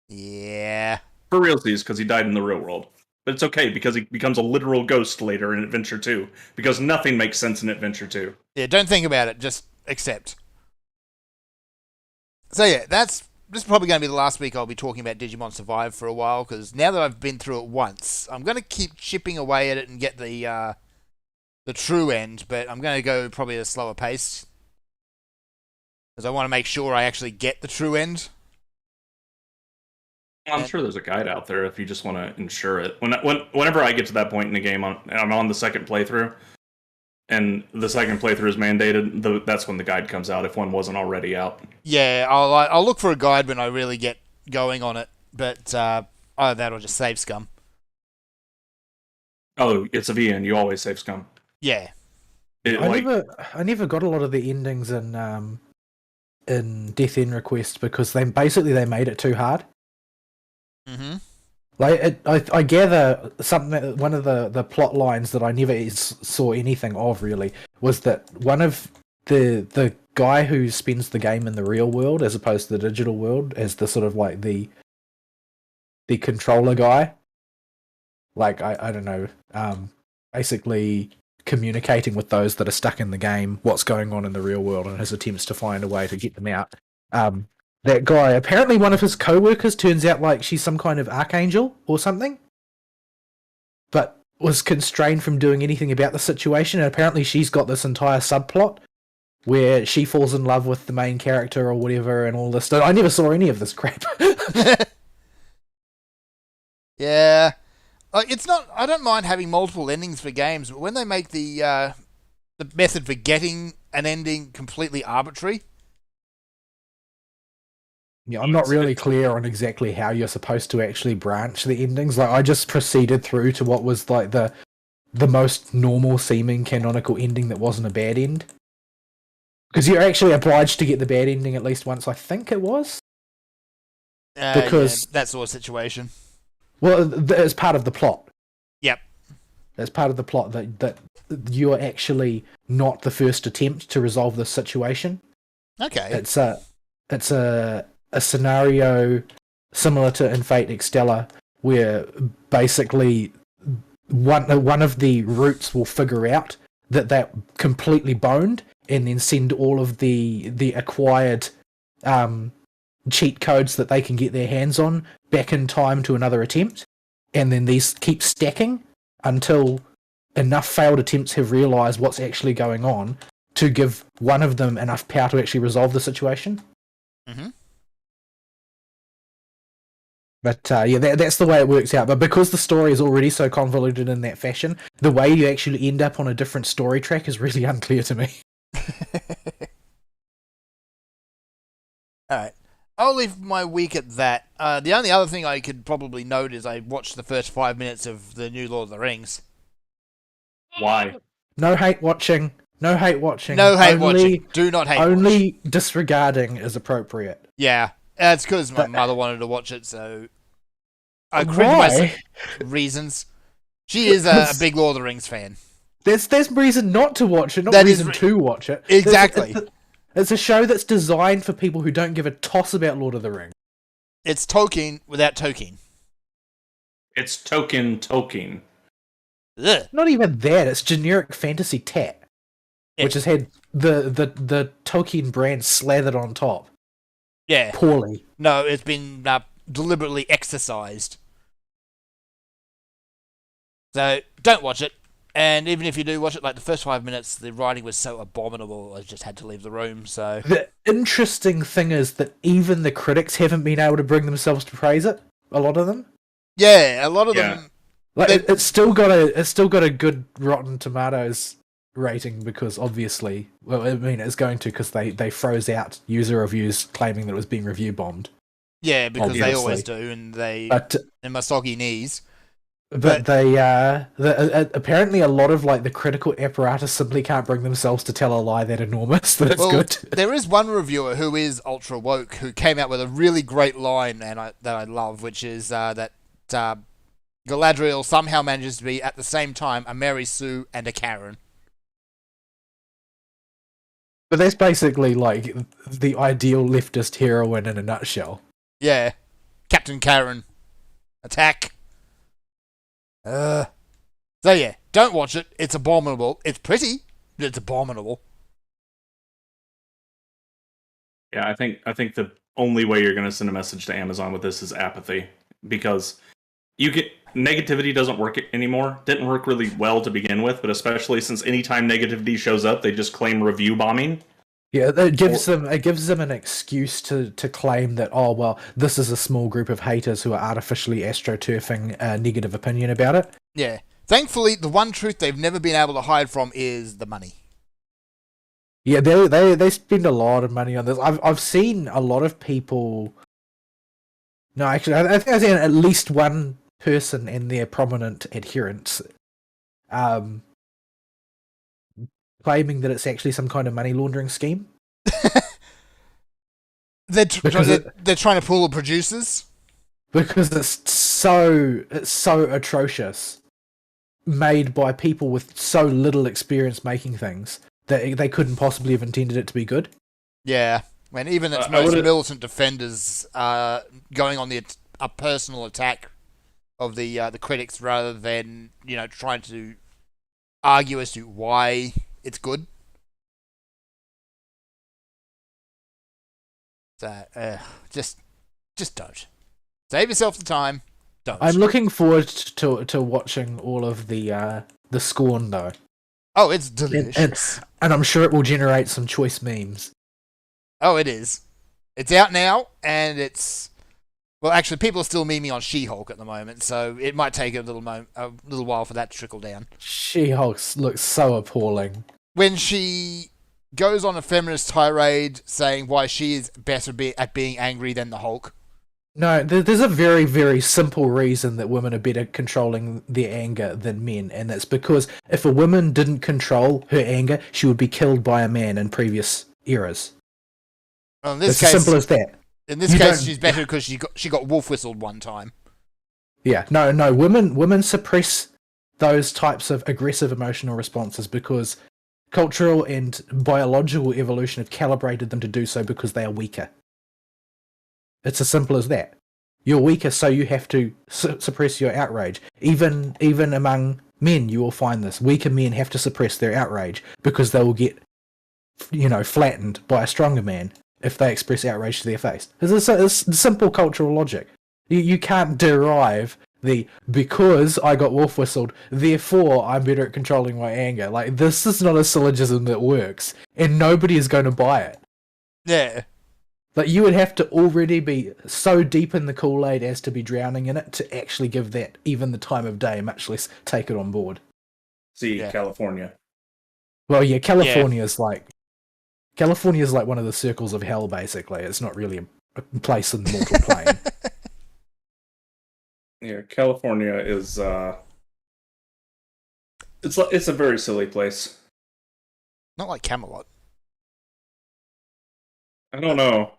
Yeah. For realsies, because he died in the real world. But it's okay, because he becomes a literal ghost later in Adventure 2. Because nothing makes sense in Adventure 2. Yeah, don't think about it, just accept. So yeah, this is probably going to be the last week I'll be talking about Digimon Survive for a while, because now that I've been through it once, I'm going to keep chipping away at it and get the true end, but I'm going to go probably at a slower pace. Because I want to make sure I actually get the true end. I'm sure there's a guide out there if you just want to ensure it. Whenever I get to that point in the game, I'm on the second playthrough, and the second playthrough is mandated, that's when the guide comes out, if one wasn't already out. Yeah, I'll look for a guide when I really get going on it, but either that or just save scum. Oh, it's a VN, you always save scum. Yeah. I never got a lot of the endings in Death End Request because they made it too hard. Mm-hmm. Like I gather something. One of the plot lines that I never saw anything of really was that one of the guy who spends the game in the real world as opposed to the digital world as the sort of like the controller guy. Like I don't know. Basically communicating with those that are stuck in the game, what's going on in the real world, and his attempts to find a way to get them out. That guy, apparently one of his co-workers turns out like she's some kind of archangel or something, but was constrained from doing anything about the situation, and apparently she's got this entire subplot where she falls in love with the main character or whatever and all this stuff. I never saw any of this crap. Yeah. It's not. I don't mind having multiple endings for games, but when they make the method for getting an ending completely arbitrary. Yeah, I'm not really clear on exactly how you're supposed to actually branch the endings. Like, I just proceeded through to what was like the most normal seeming canonical ending that wasn't a bad end. Because you're actually obliged to get the bad ending at least once, I think it was. Because that sort of situation. Well, it's part of the plot. Yep. It's part of the plot that you're actually not the first attempt to resolve this situation. Okay. It's a scenario similar to in Fate Extella, where basically one of the roots will figure out that they're completely boned, and then send all of the acquired cheat codes that they can get their hands on back in time to another attempt, and then these keep stacking until enough failed attempts have realised what's actually going on to give one of them enough power to actually resolve the situation. Mm-hmm. But that's the way it works out. But because the story is already so convoluted in that fashion, the way you actually end up on a different story track is really unclear to me. Alright. I'll leave my week at that. The only other thing I could probably note is I watched the first 5 minutes of the new Lord of the Rings. Why? No hate watching. No hate watching. No hate watching. Do not hate Only disregarding is appropriate. Yeah. It's because my mother wanted to watch it, so... I Why? Reasons. She is a big Lord of the Rings fan. There's reason not to watch it, not that reason to watch it. Exactly. It's a show that's designed for people who don't give a toss about Lord of the Rings. It's Tolkien without Tolkien. It's Tolkien. Ugh. Not even that. It's generic fantasy tat, which has had the Tolkien brand slathered on top. Yeah. Poorly. No, it's been deliberately exercised. So don't watch it. And even if you do watch it, like the first 5 minutes, the writing was so abominable, I just had to leave the room. So the interesting thing is that even the critics haven't been able to bring themselves to praise it. A lot of them. Yeah, a lot of them. Like it's still got a good Rotten Tomatoes rating because obviously, well, I mean, it's going to because they froze out user reviews claiming that it was being review bombed. Yeah, because they Obviously. always do, and they must soggy knees. But they apparently a lot of like the critical apparatus simply can't bring themselves to tell a lie that enormous that it's good. There is one reviewer who is ultra woke who came out with a really great line that I love, which is that Galadriel somehow manages to be at the same time a Mary Sue and a Karen. But that's basically like the ideal leftist heroine in a nutshell. Yeah, Captain Karen, attack. So yeah, don't watch it. It's abominable. It's pretty, but it's abominable. Yeah, I think the only way you're going to send a message to Amazon with this is apathy, because negativity doesn't work anymore. Didn't work really well to begin with, but especially since anytime negativity shows up, they just claim review bombing. Yeah, it gives them an excuse to claim that, oh well, this is a small group of haters who are artificially astroturfing a negative opinion about it. Yeah. Thankfully, the one truth they've never been able to hide from is the money. Yeah, they spend a lot of money on this. I've seen a lot of people. No, actually, I think I've seen at least one person and their prominent adherents, claiming that it's actually some kind of money laundering scheme. They're trying to pull the producers because it's so atrocious, made by people with so little experience making things that they couldn't possibly have intended it to be good. Yeah, when even its most militant defenders going on a personal attack of the critics rather than trying to argue as to why it's good. So, just don't. Save yourself the time. Don't. I'm looking forward to watching all of the Scorn though. Oh, it's delicious. And I'm sure it will generate some choice memes. Oh, it is. It's out now, and it's... Well, actually, people are still memeing on She-Hulk at the moment, so it might take a little while for that to trickle down. She-Hulk looks so appalling. When she goes on a feminist tirade saying why she is better at being angry than the Hulk. No, there's a very, very simple reason that women are better controlling their anger than men, and that's because if a woman didn't control her anger, she would be killed by a man in previous eras. Well, in this it's case, as simple as that. In this case, she's better because she got wolf whistled one time. Yeah, no, women suppress those types of aggressive emotional responses because cultural and biological evolution have calibrated them to do so because they are weaker. It's as simple as that. You're weaker, so you have to suppress your outrage. Even among men, you will find this. Weaker men have to suppress their outrage because they will get, flattened by a stronger man if they express outrage to their face. It's simple cultural logic. You can't derive because I got wolf whistled, therefore I'm better at controlling my anger. Like, this is not a syllogism that works, and nobody is going to buy it. Yeah. Like, you would have to already be so deep in the Kool-Aid as to be drowning in it to actually give that even the time of day, much less take it on board. California. Well, yeah, California's like one of the circles of hell, basically. It's not really a place in the mortal plane. Yeah, California is it's a very silly place. Not like Camelot. I don't know.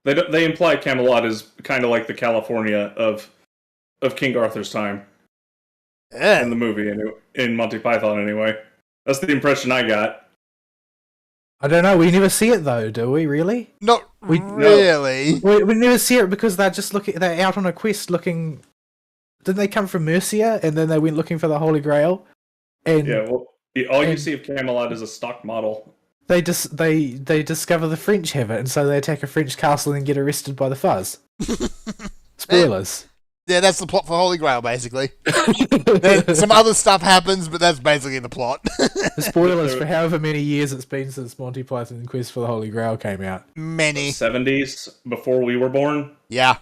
They imply Camelot is kind of like the California of King Arthur's time. Yeah. In the movie, in Monty Python, anyway. That's the impression I got. I don't know. We never see it though, do we? Really? Not really. No. We never see it because they're just they're out on a quest looking. Didn't they come from Mercia and then they went looking for the Holy Grail? And you see of Camelot is a stock model. They discover the French have it, and so they attack a French castle and get arrested by the Fuzz. Spoilers. Yeah, that's the plot for Holy Grail, basically. Some other stuff happens, but that's basically the plot. Spoilers for however many years it's been since Monty Python and Quest for the Holy Grail came out. Many. 70s, before we were born? Yeah.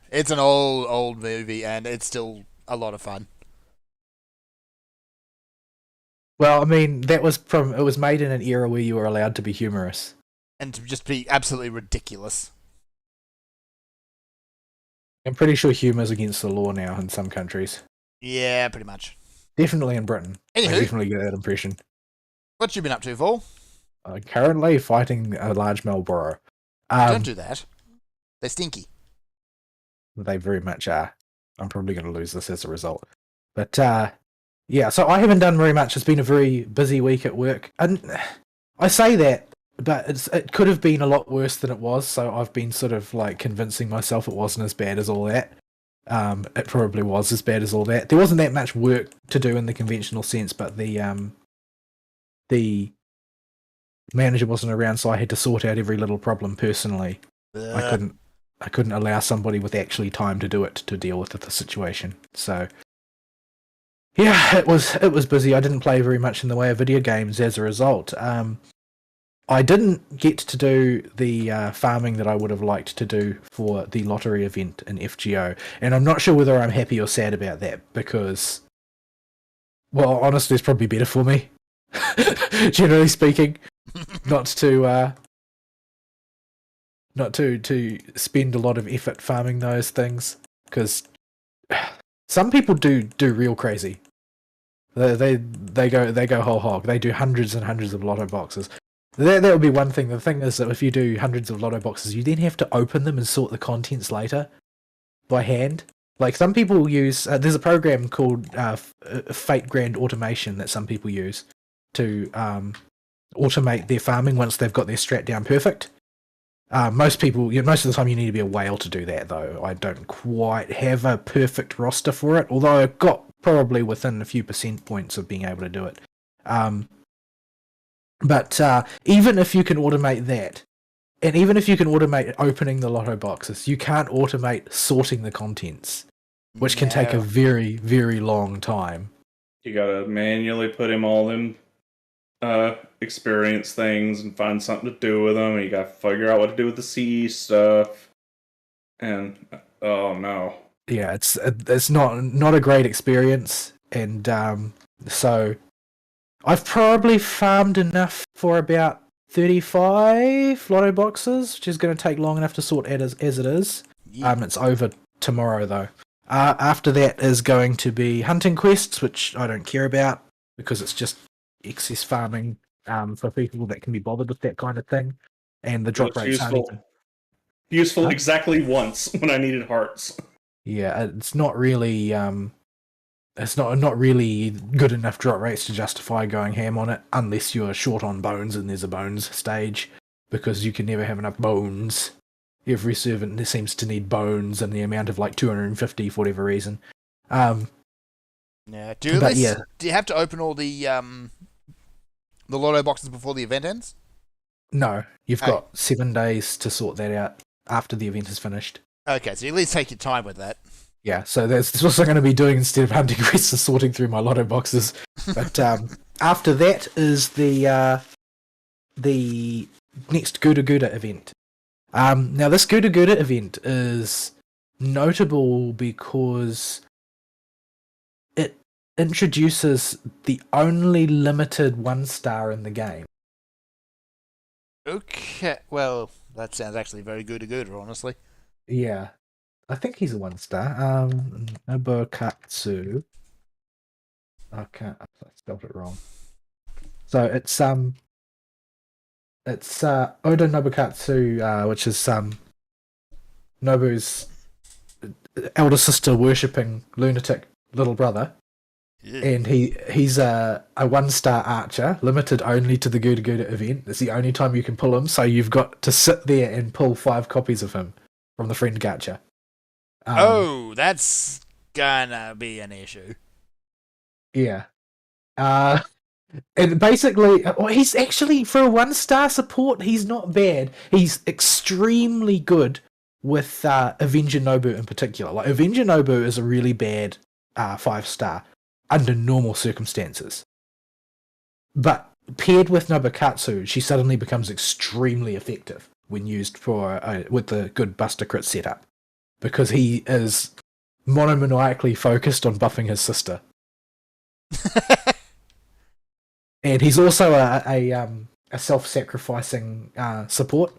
It's an old movie, and it's still a lot of fun. Well, I mean, it was made in an era where you were allowed to be humorous. And to just be absolutely ridiculous. I'm pretty sure humor's against the law now in some countries. Yeah, pretty much. Definitely in Britain. I Anywho, definitely get that impression. what you been up to, Vol? Currently fighting a large Marlboro. Don't do that. They're stinky. They very much are. I'm probably going to lose this as a result. But, yeah, so I haven't done very much. It's been a very busy week at work. And I say that, but it could have been a lot worse than it was, so I've been sort of, like, convincing myself it wasn't as bad as all that. It probably was as bad as all that. There wasn't that much work to do in the conventional sense, but the manager wasn't around, so I had to sort out every little problem personally. I couldn't allow somebody with actually time to do it to deal with the situation. So yeah, it was busy. I didn't play very much in the way of video games as a result. I didn't get to do the farming that I would have liked to do for the lottery event in FGO, and I'm not sure whether I'm happy or sad about that because, well, honestly, it's probably better for me, generally speaking, not to spend a lot of effort farming those things, because some people do real crazy. They go whole hog. They do hundreds and hundreds of lotto boxes. That would be one thing. The thing is that if you do hundreds of lotto boxes, you then have to open them and sort the contents later by hand. Like some people use, there's a program called Fate Grand Automation that some people use to automate their farming once they've got their strat down perfect. Most of the time you need to be a whale to do that, though. I don't quite have a perfect roster for it, although I got probably within a few percent points of being able to do it. But even if you can automate that, and even if you can automate opening the lotto boxes, you can't automate sorting the contents, which can take a very, very long time. You gotta manually put in all them experience things and find something to do with them, and you gotta figure out what to do with the CE stuff. And oh no. Yeah, it's not a great experience, and so I've probably farmed enough for about 35 lotto boxes, which is going to take long enough to sort as it is. Yeah. It's over tomorrow, though. After that is going to be hunting quests, which I don't care about, because it's just excess farming for people that can be bothered with that kind of thing. And the drop rates aren't even... Useful exactly once when I needed hearts. Yeah, it's not really... It's not really good enough drop rates to justify going ham on it, unless you're short on bones and there's a bones stage, because you can never have enough bones. Every servant seems to need bones, and the amount of like 250 for whatever reason. Yeah. Do you have to open all the lotto boxes before the event ends? No, you've got 7 days to sort that out after the event is finished. Okay, so you at least take your time with that. Yeah, so that's what I'm going to be doing instead of hunting quests and sorting through my lotto boxes. But after that is the next Gouda Gouda event. Now, this Gouda Gouda event is notable because it introduces the only limited 1-star in the game. Okay, well, that sounds actually very Gouda Gouda, honestly. Yeah. I think he's a 1-star. Nobukatsu. Okay, I spelled it wrong. So it's Oda Nobukatsu, which is Nobu's elder sister worshipping lunatic little brother. Yeah. And he's a 1-star archer, limited only to the Gouda Gouda event. It's the only time you can pull him, so you've got to sit there and pull 5 copies of him from the friend gacha. That's gonna be an issue. Yeah. And basically, he's actually, for a 1-star support, he's not bad. He's extremely good with Avenger Nobu in particular. Like, Avenger Nobu is a really bad 5-star under normal circumstances. But paired with Nobukatsu, she suddenly becomes extremely effective when used with the good Buster Crit setup. Because he is monomaniacally focused on buffing his sister. and he's also a self-sacrificing support.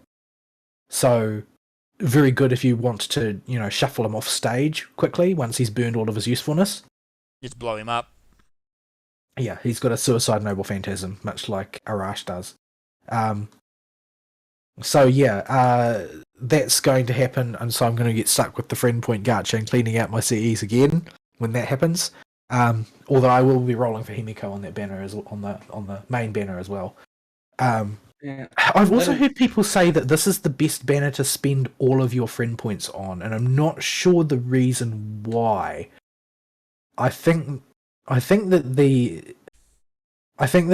So very good if you want to, shuffle him off stage quickly once he's burned all of his usefulness. Just blow him up. Yeah, he's got a suicide noble phantasm, much like Arash does. So yeah, that's going to happen, and so I'm going to get stuck with the friend point gacha and cleaning out my CEs again when that happens. Although I will be rolling for Himiko on that banner as on the main banner as well. Yeah. I've also heard people say that this is the best banner to spend all of your friend points on, and I'm not sure the reason why. I think that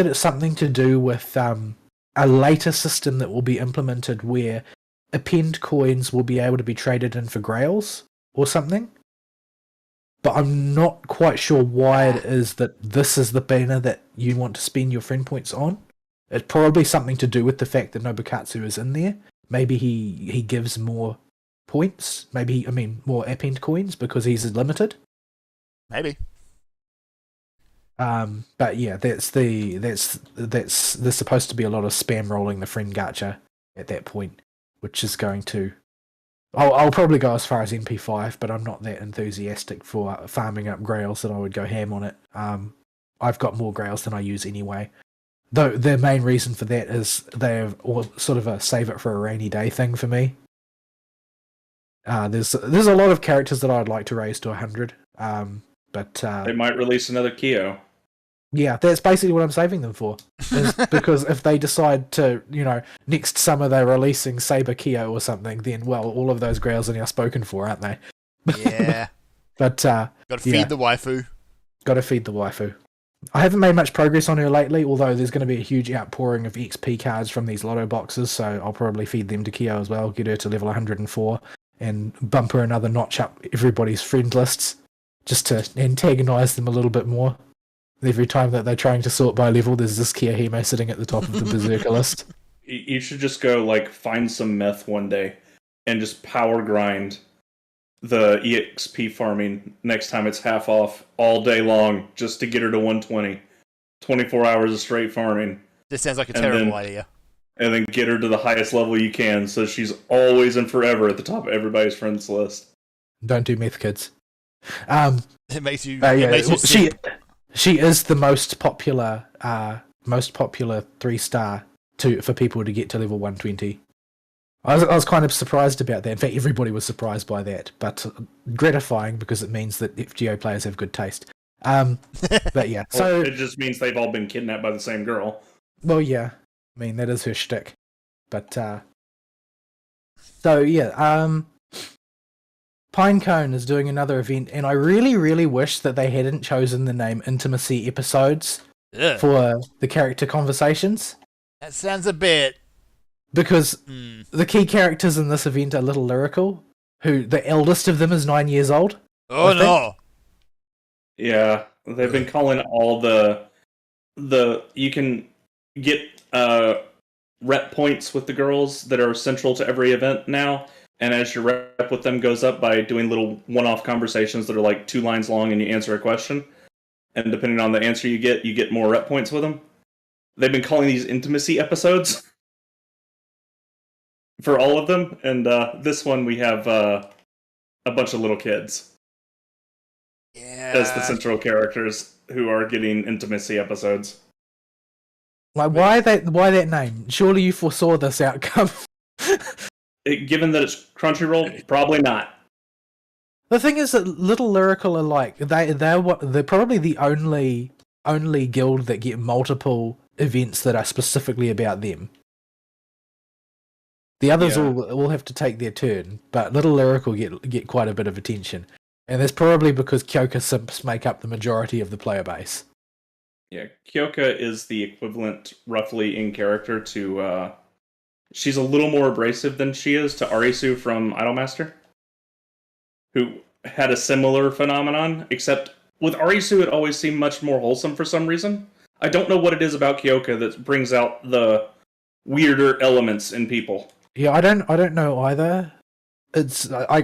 it's something to do with a later system that will be implemented where append coins will be able to be traded in for grails or something. But I'm not quite sure why it is that this is the banner that you want to spend your friend points on. It's probably something to do with the fact that Nobukatsu is in there. Maybe he gives more points. More append coins because he's limited. Maybe. But yeah, there's supposed to be a lot of spam rolling the friend gacha at that point, which is going to. I'll probably go as far as MP5, but I'm not that enthusiastic for farming up grails that I would go ham on it. I've got more grails than I use anyway. Though the main reason for that is they're all sort of a save it for a rainy day thing for me. There's a lot of characters that I'd like to raise to 100, but they might release another Kyo. Yeah, that's basically what I'm saving them for. Is because if they decide to, next summer they're releasing Saber Kyo or something, then all of those grails are now spoken for, aren't they? Yeah. But got to feed the waifu. Got to feed the waifu. I haven't made much progress on her lately, although there's going to be a huge outpouring of XP cards from these lotto boxes, so I'll probably feed them to Kyo as well, get her to level 104, and bump her another notch up everybody's friend lists, just to antagonise them a little bit more. Every time that they're trying to sort by level, there's this Kiyohime sitting at the top of the Berserker list. You should just go, find some meth one day, and just power grind the EXP farming next time it's half off all day long just to get her to 120. 24 hours of straight farming. This sounds like a terrible idea. And then get her to the highest level you can so she's always and forever at the top of everybody's friends list. Don't do meth, kids. It makes you... She is the most popular 3-star for people to get to level 120. I was kind of surprised about that. In fact, everybody was surprised by that, but gratifying because it means that FGO players have good taste. But yeah, so it just means they've all been kidnapped by the same girl. Well, yeah, I mean that is her shtick. But so yeah, Pinecone is doing another event, and I really, really wish that they hadn't chosen the name Intimacy Episodes for the character conversations. That sounds a bit... Because the key characters in this event are Little Lyrical, who the eldest of them is 9 years old. Oh no! Yeah, they've been calling all the you can get rep points with the girls that are central to every event now, and as your rep with them goes up by doing little one-off conversations that are 2 lines long and you answer a question, and depending on the answer you get more rep points with them. They've been calling these intimacy episodes for all of them, and this one we have a bunch of little kids as the central characters who are getting intimacy episodes. Why that name? Surely you foresaw this outcome. Given that it's Crunchyroll, probably not. The thing is that Little Lyrical are they're probably the only guild that get multiple events that are specifically about them. The others will have to take their turn, but Little Lyrical get quite a bit of attention. And that's probably because Kyoka simps make up the majority of the player base. Yeah, Kyoka is the equivalent, roughly, in character to... she's a little more abrasive than she is to Arisu from Idolmaster, who had a similar phenomenon, except with Arisu it always seemed much more wholesome for some reason. I don't know what it is about Kyoka that brings out the weirder elements in people. Yeah, I don't know either. It's I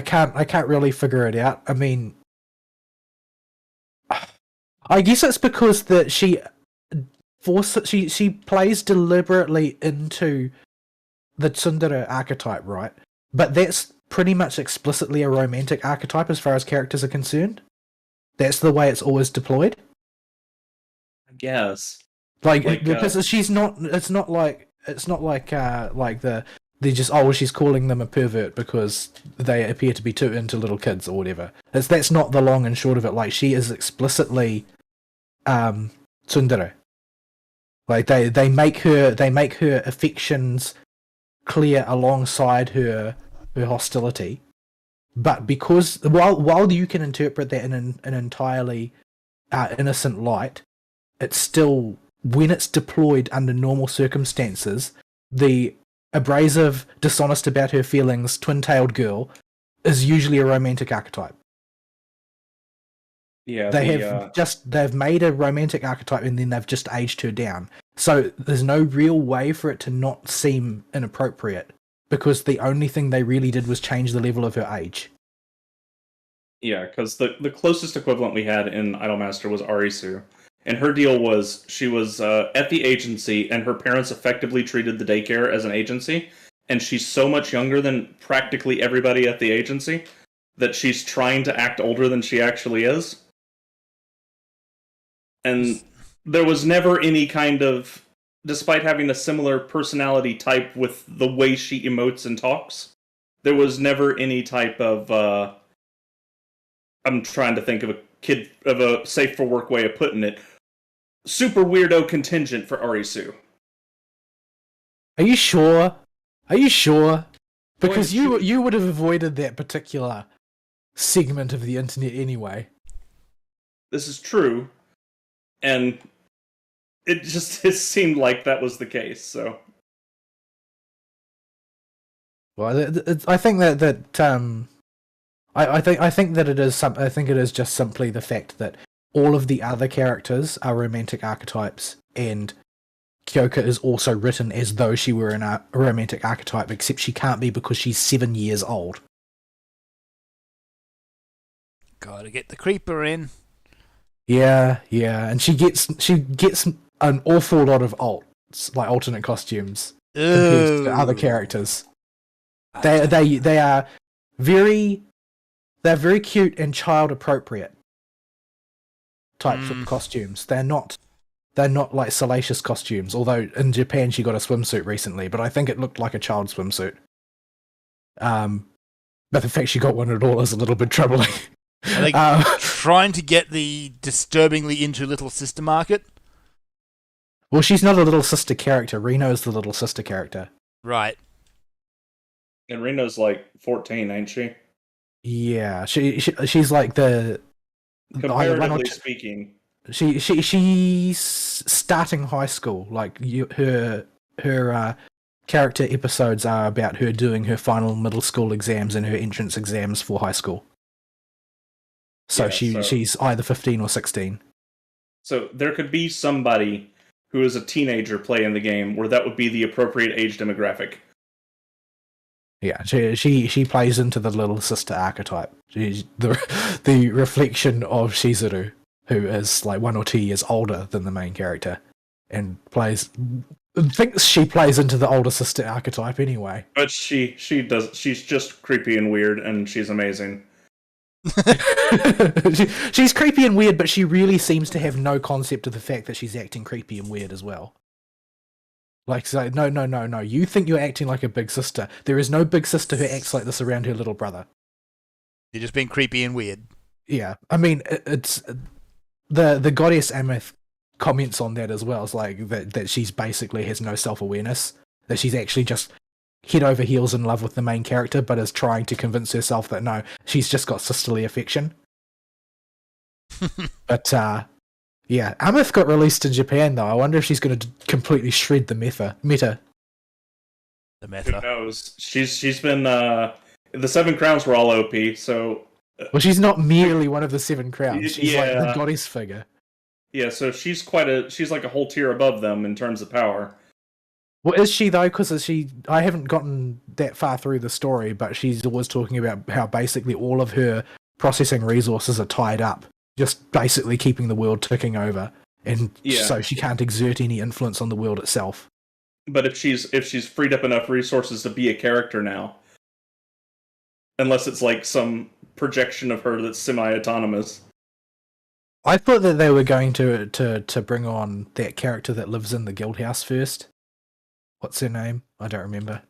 can't really figure it out. I mean, I guess it's because that she she plays deliberately into the tsundere archetype, right? But that's pretty much explicitly a romantic archetype as far as characters are concerned. That's the way it's always deployed. I guess. Because she's not. It's not like they're just she's calling them a pervert because they appear to be too into little kids or whatever. That's not the long and short of it. Like, she is explicitly tsundere. Like, they make her affections clear alongside her hostility, but because while you can interpret that in an entirely innocent light, it's still, when it's deployed under normal circumstances, the abrasive, dishonest about her feelings, twin-tailed girl is usually a romantic archetype. Yeah, they've made a romantic archetype and then they've just aged her down. So there's no real way for it to not seem inappropriate, because the only thing they really did was change the level of her age. Yeah, because the closest equivalent we had in Idolmaster was Arisu. And her deal was, she was at the agency, and her parents effectively treated the daycare as an agency, and she's so much younger than practically everybody at the agency that she's trying to act older than she actually is. And there was never any kind of, despite having a similar personality type with the way she emotes and talks, there was never any type of, I'm trying to think of a safe for work way of putting it, super weirdo contingent for Arisu. Are you sure? Because you would have avoided that particular segment of the internet anyway. This is true, and it seemed like that was the case. So, well, I think I think that it is I think it is just simply the fact that all of the other characters are romantic archetypes, and Kyoka is also written as though she were a romantic archetype, except she can't be because she's 7 years old. Gotta get the creeper in. Yeah, and she gets an awful lot of alternate costumes compared to other characters. They are very cute and child appropriate types of costumes. They're not like salacious costumes, although in Japan she got a swimsuit recently, but I think it looked like a child swimsuit. But the fact she got one at all is a little bit troubling. Are they trying to get the disturbingly into little sister market? Well, she's not a little sister character. Reno's the little sister character. Right. And Reno's like 14, ain't she? Yeah, she's like the... Comparatively speaking. She's starting high school. Like, her character episodes are about her doing her final middle school exams and her entrance exams for high school. So she's either 15 or 16. So there could be somebody who is a teenager playing the game where that would be the appropriate age demographic. Yeah, she plays into the little sister archetype. She's the reflection of Shizuru, who is like 1 or 2 years older than the main character, and thinks she plays into the older sister archetype anyway. But she does. She's just creepy and weird, and she's amazing. She's creepy and weird, but she really seems to have no concept of the fact that she's acting creepy and weird as well. Like, so, no. You think you're acting like a big sister. There is no big sister who acts like this around her little brother. You're just being creepy and weird. Yeah, I mean, it's the goddess Ameth comments on that as well. It's like that she's basically has no self-awareness. That she's actually just head over heels in love with the main character, but is trying to convince herself that no, she's just got sisterly affection. But yeah, Ameth got released in Japan though. I wonder if she's going to completely shred the meta. The meta. Who knows? She's been the 7 crowns were all OP, so. Well, she's not merely one of the 7 crowns. She's like yeah. the goddess figure. Yeah, so she's like a whole tier above them in terms of power. Well, is she though? Because I haven't gotten that far through the story, but she's always talking about how basically all of her processing resources are tied up, just basically keeping the world ticking over. and Yeah. so she can't exert any influence on the world itself. But if she's freed up enough resources to be a character now, unless it's like some projection of her that's semi-autonomous. I thought that they were going to bring on that character that lives in the guild house first. What's her name? I don't remember.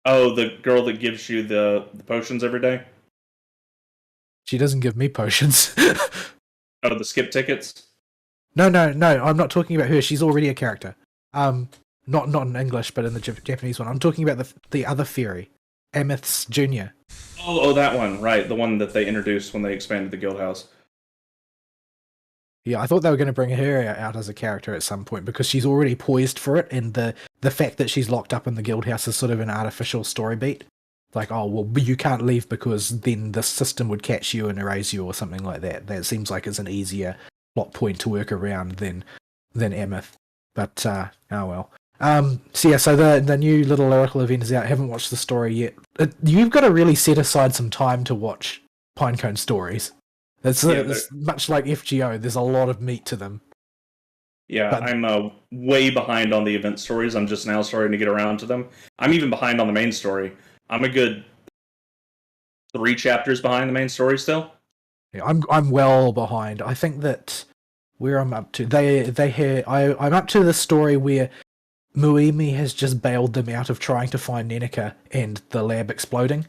Oh, the girl that gives you the potions every day? She doesn't give me potions. Oh, the skip tickets? No, I'm not talking about her. She's already a character. Not in English, but in the Japanese one. I'm talking about the other fairy, Ameth's Junior. Oh, that one, right. The one that they introduced when they expanded the guild house. Yeah, I thought they were going to bring her out as a character at some point because she's already poised for it, and the fact that she's locked up in the guild house is sort of an artificial story beat. Like, oh, well, you can't leave because then the system would catch you and erase you or something like that. That seems like it's an easier plot point to work around than Ameth. But, oh well. So the new little lyrical event is out. I haven't watched the story yet. You've got to really set aside some time to watch Pinecone stories. It's much like FGO. There's a lot of meat to them. Yeah, But- I'm way behind on the event stories. I'm just now starting to get around to them. I'm even behind on the main story. I'm a good 3 chapters behind the main story still. Yeah, I'm well behind. I think that where I'm up to, I'm up to the story where Muimi has just bailed them out of trying to find Nenica and the lab exploding,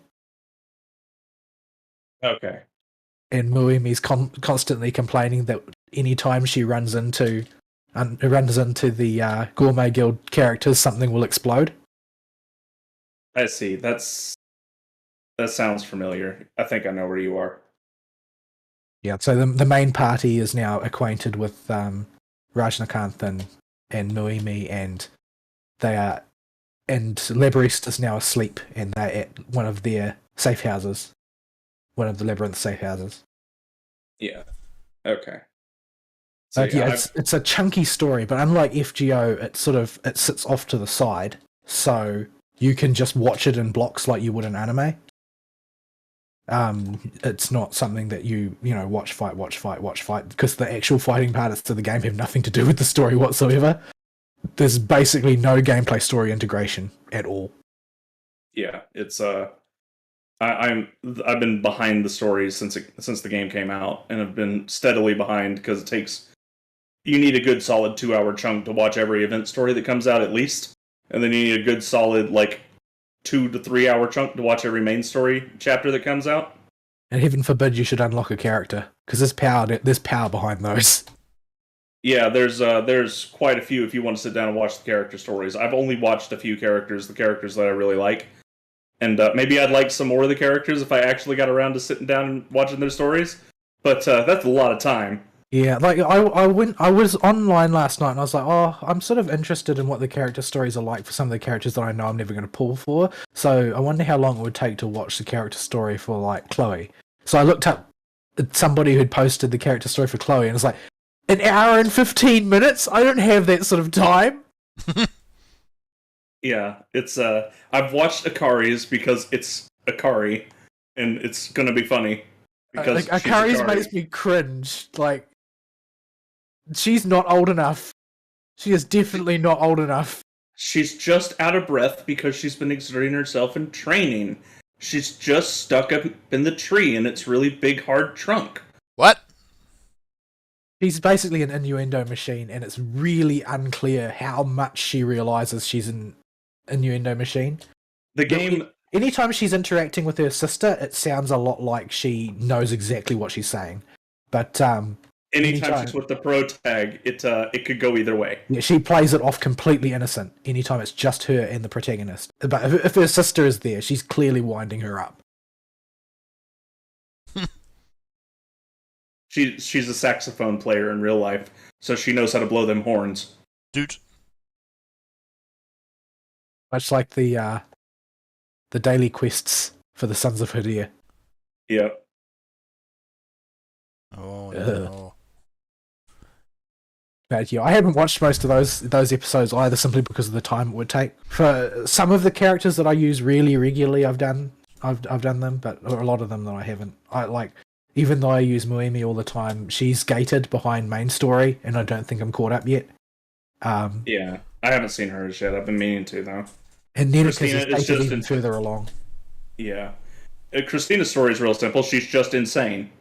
Okay. and Muimi's constantly complaining that any time she runs into the Gourmet Guild characters, something will explode. I see. That sounds familiar. I think I know where you are. Yeah, so the main party is now acquainted with Rajnikant and Muimi, and Labyrinth is now asleep, and they're at one of their safe houses, one of the Labyrinth safe houses. Yeah. Okay. So But yeah, it's a chunky story, but unlike FGO, it sits off to the side, so you can just watch it in blocks like you would an anime. It's not something that you watch fight, because the actual fighting parts to the game have nothing to do with the story whatsoever. There's basically no gameplay story integration at all. Yeah, it's I've been behind the stories since the game came out, and have been steadily behind because you need a good solid 2-hour chunk to watch every event story that comes out at least, and then you need a good solid 2 to 3 hour chunk to watch every main story chapter that comes out. And heaven forbid you should unlock a character, because there's power behind those. Yeah, there's quite a few if you want to sit down and watch the character stories. I've only watched a few characters, the characters that I really like. And maybe I'd like some more of the characters if I actually got around to sitting down and watching their stories. But that's a lot of time. Yeah, I was online last night and I was like, oh, I'm sort of interested in what the character stories are like for some of the characters that I know I'm never going to pull for. So I wonder how long it would take to watch the character story for Chloe. So I looked up somebody who'd posted the character story for Chloe, and it's like, an hour and 15 minutes? I don't have that sort of time. Yeah, it's I've watched Akari's because it's Akari, and it's gonna be funny. Because Akari's makes me cringe. She's not old enough. She is definitely not old enough. She's just out of breath because she's been exerting herself in training. She's just stuck up in the tree in its really big, hard trunk. What? She's basically an innuendo machine, and it's really unclear how much she realizes she's an innuendo machine. The game... Anytime she's interacting with her sister, it sounds a lot like she knows exactly what she's saying. But anytime she's with the pro tag, it could go either way. Yeah, she plays it off completely innocent anytime it's just her and the protagonist. But if her sister is there, she's clearly winding her up. She's a saxophone player in real life, so she knows how to blow them horns. Dude. Much like the daily quests for the Sons of Hydia. Yep. Oh no. But yeah, I haven't watched most of those episodes either, simply because of the time it would take. For some of the characters that I use really regularly, I've done them, but a lot of them that I haven't. Even though I use Muimi all the time, she's gated behind main story, and I don't think I'm caught up yet. Yeah, I haven't seen hers yet. I've been meaning to though. And Nedicus Christina is is gated just even further along. Yeah, Christina's story is real simple. She's just insane.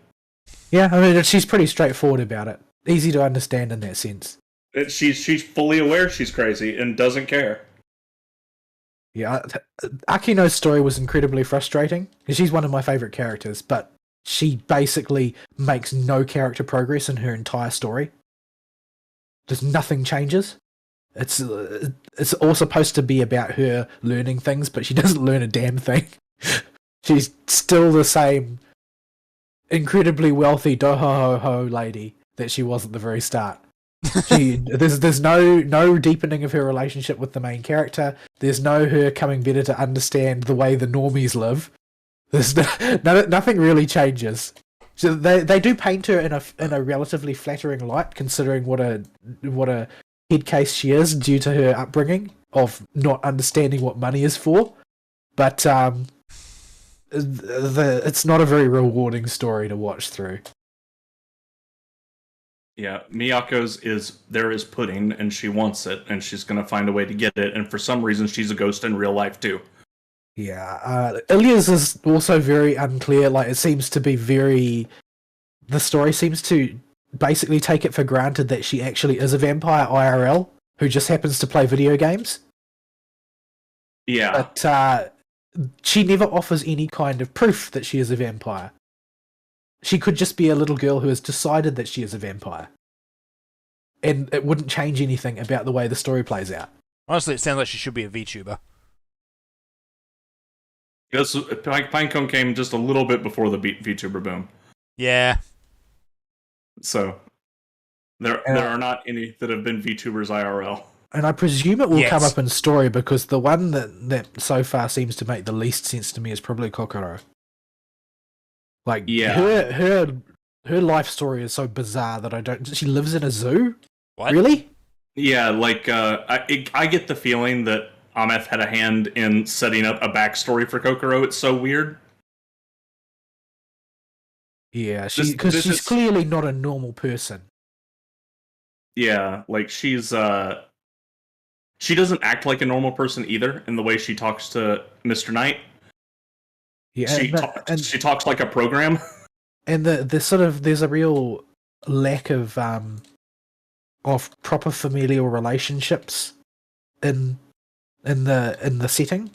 Yeah, I mean, she's pretty straightforward about it. Easy to understand in that sense. She's fully aware she's crazy and doesn't care. Yeah, Akino's story was incredibly frustrating. She's one of my favorite characters, but she basically makes no character progress in her entire story. Just nothing changes. It's all supposed to be about her learning things, but she doesn't learn a damn thing. She's still the same incredibly wealthy doho-ho-ho lady that she was at the very start. There's no deepening of her relationship with the main character. There's no her coming better to understand the way the normies live. There's nothing really changes. So they do paint her in a relatively flattering light, considering what a head case she is due to her upbringing of not understanding what money is for. But it's not a very rewarding story to watch through. Yeah, Miyako's there is pudding, and she wants it, and she's gonna find a way to get it. And for some reason, she's a ghost in real life too. Yeah, Ilya's is also very unclear. Like, it seems to be the story seems to basically take it for granted that she actually is a vampire IRL who just happens to play video games. Yeah, but she never offers any kind of proof that she is a vampire. She could just be a little girl who has decided that she is a vampire. And it wouldn't change anything about the way the story plays out. Honestly, it sounds like she should be a VTuber. because Pinecone came just a little bit before the VTuber boom. Yeah. So there are not any that have been VTubers IRL. And I presume it will Yes. come up in story, because the one that so far seems to make the least sense to me is probably Kokoro. Like, Yeah. her life story is so bizarre that I don't... She lives in a zoo? What? Really? Yeah, like I get the feeling that Ameth had a hand in setting up a backstory for Kokoro. It's so weird. Yeah, This because she's is- clearly not a normal person. Yeah, like she doesn't act like a normal person either in the way she talks to Mr. Knight. Yeah, She talks like a program. And the sort of, there's a real lack of proper familial relationships in the setting.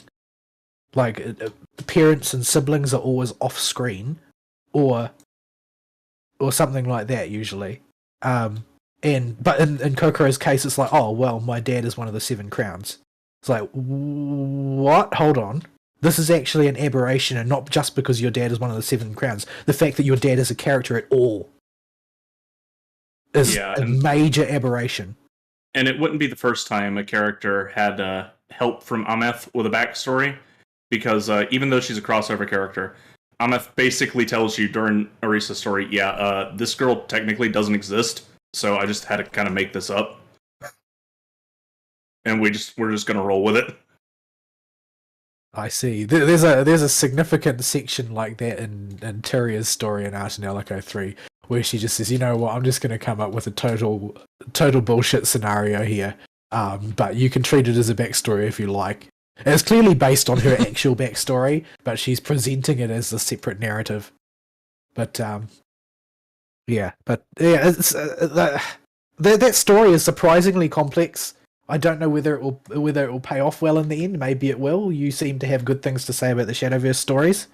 Like, parents and siblings are always off screen, or something like that usually. But in Kokoro's case, it's like, oh well, my dad is one of the Seven Crowns. It's like, what? Hold on. This is actually an aberration, and not just because your dad is one of the Seven Crowns. The fact that your dad is a character at all is a major aberration. And it wouldn't be the first time a character had help from Ameth with a backstory, because even though she's a crossover character, Ameth basically tells you during Arisa's story, this girl technically doesn't exist, so I just had to kind of make this up. And we're just going to roll with it. I see. There's a significant section like that in Tyria's story in Art and Alico 3, where she just says, you know what, I'm just going to come up with a total bullshit scenario here, but you can treat it as a backstory if you like. And it's clearly based on her actual backstory, but she's presenting it as a separate narrative. But it's that story is surprisingly complex. I don't know whether it will pay off well in the end. Maybe it will. You seem to have good things to say about the Shadowverse stories,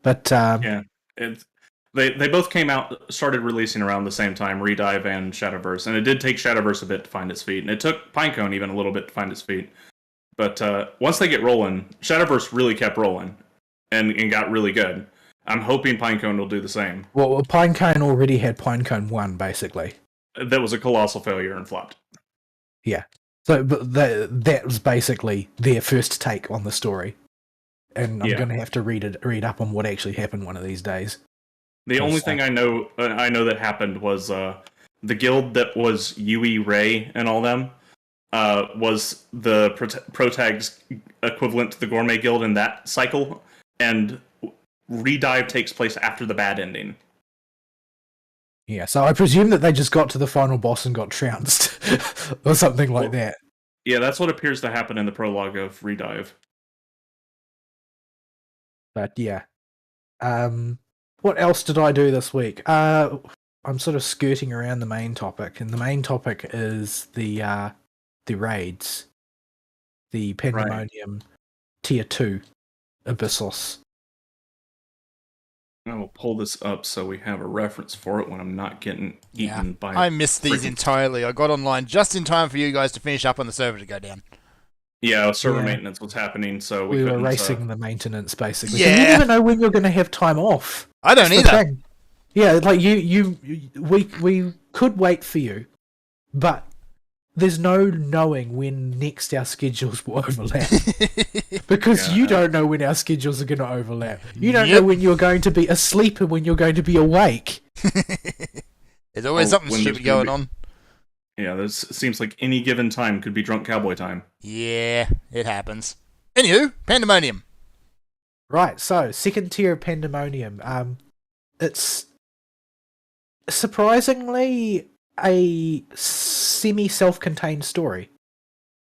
but they both came out, started releasing around the same time, Redive and Shadowverse, and it did take Shadowverse a bit to find its feet, and it took Pinecone even a little bit to find its feet. But once they get rolling, Shadowverse really kept rolling and got really good. I'm hoping Pinecone will do the same. Well, Pinecone already had Pinecone 1, basically. That was a colossal failure and flopped. Yeah. So, but that was basically their first take on the story, and I'm going to have to read up on what actually happened one of these days. The only thing I know that happened was the guild that was Yui, Ray, and all them was the Protag's equivalent to the Gourmet Guild in that cycle, and Redive takes place after the bad ending. Yeah, so I presume that they just got to the final boss and got trounced, or something like that. Yeah, that's what appears to happen in the prologue of Redive. But yeah. What else did I do this week? I'm sort of skirting around the main topic, and the main topic is the raids. The Pandemonium Tier 2 Abyssos. I will pull this up so we have a reference for it when I'm not getting eaten by... I missed these entirely. I got online just in time for you guys to finish up on the server to go down. Yeah, server maintenance was happening, so we were racing the maintenance, basically. Yeah. You never know when you're going to have time off. I don't either. Yeah, like we could wait for you, but there's no knowing when next our schedules will overlap. Because you don't know when our schedules are going to overlap. You don't know when you're going to be asleep and when you're going to be awake. There's always something stupid going on. Yeah, it seems like any given time could be drunk cowboy time. Yeah, it happens. Anywho, Pandemonium. Right, so second tier of Pandemonium. It's surprisingly a semi-self-contained story,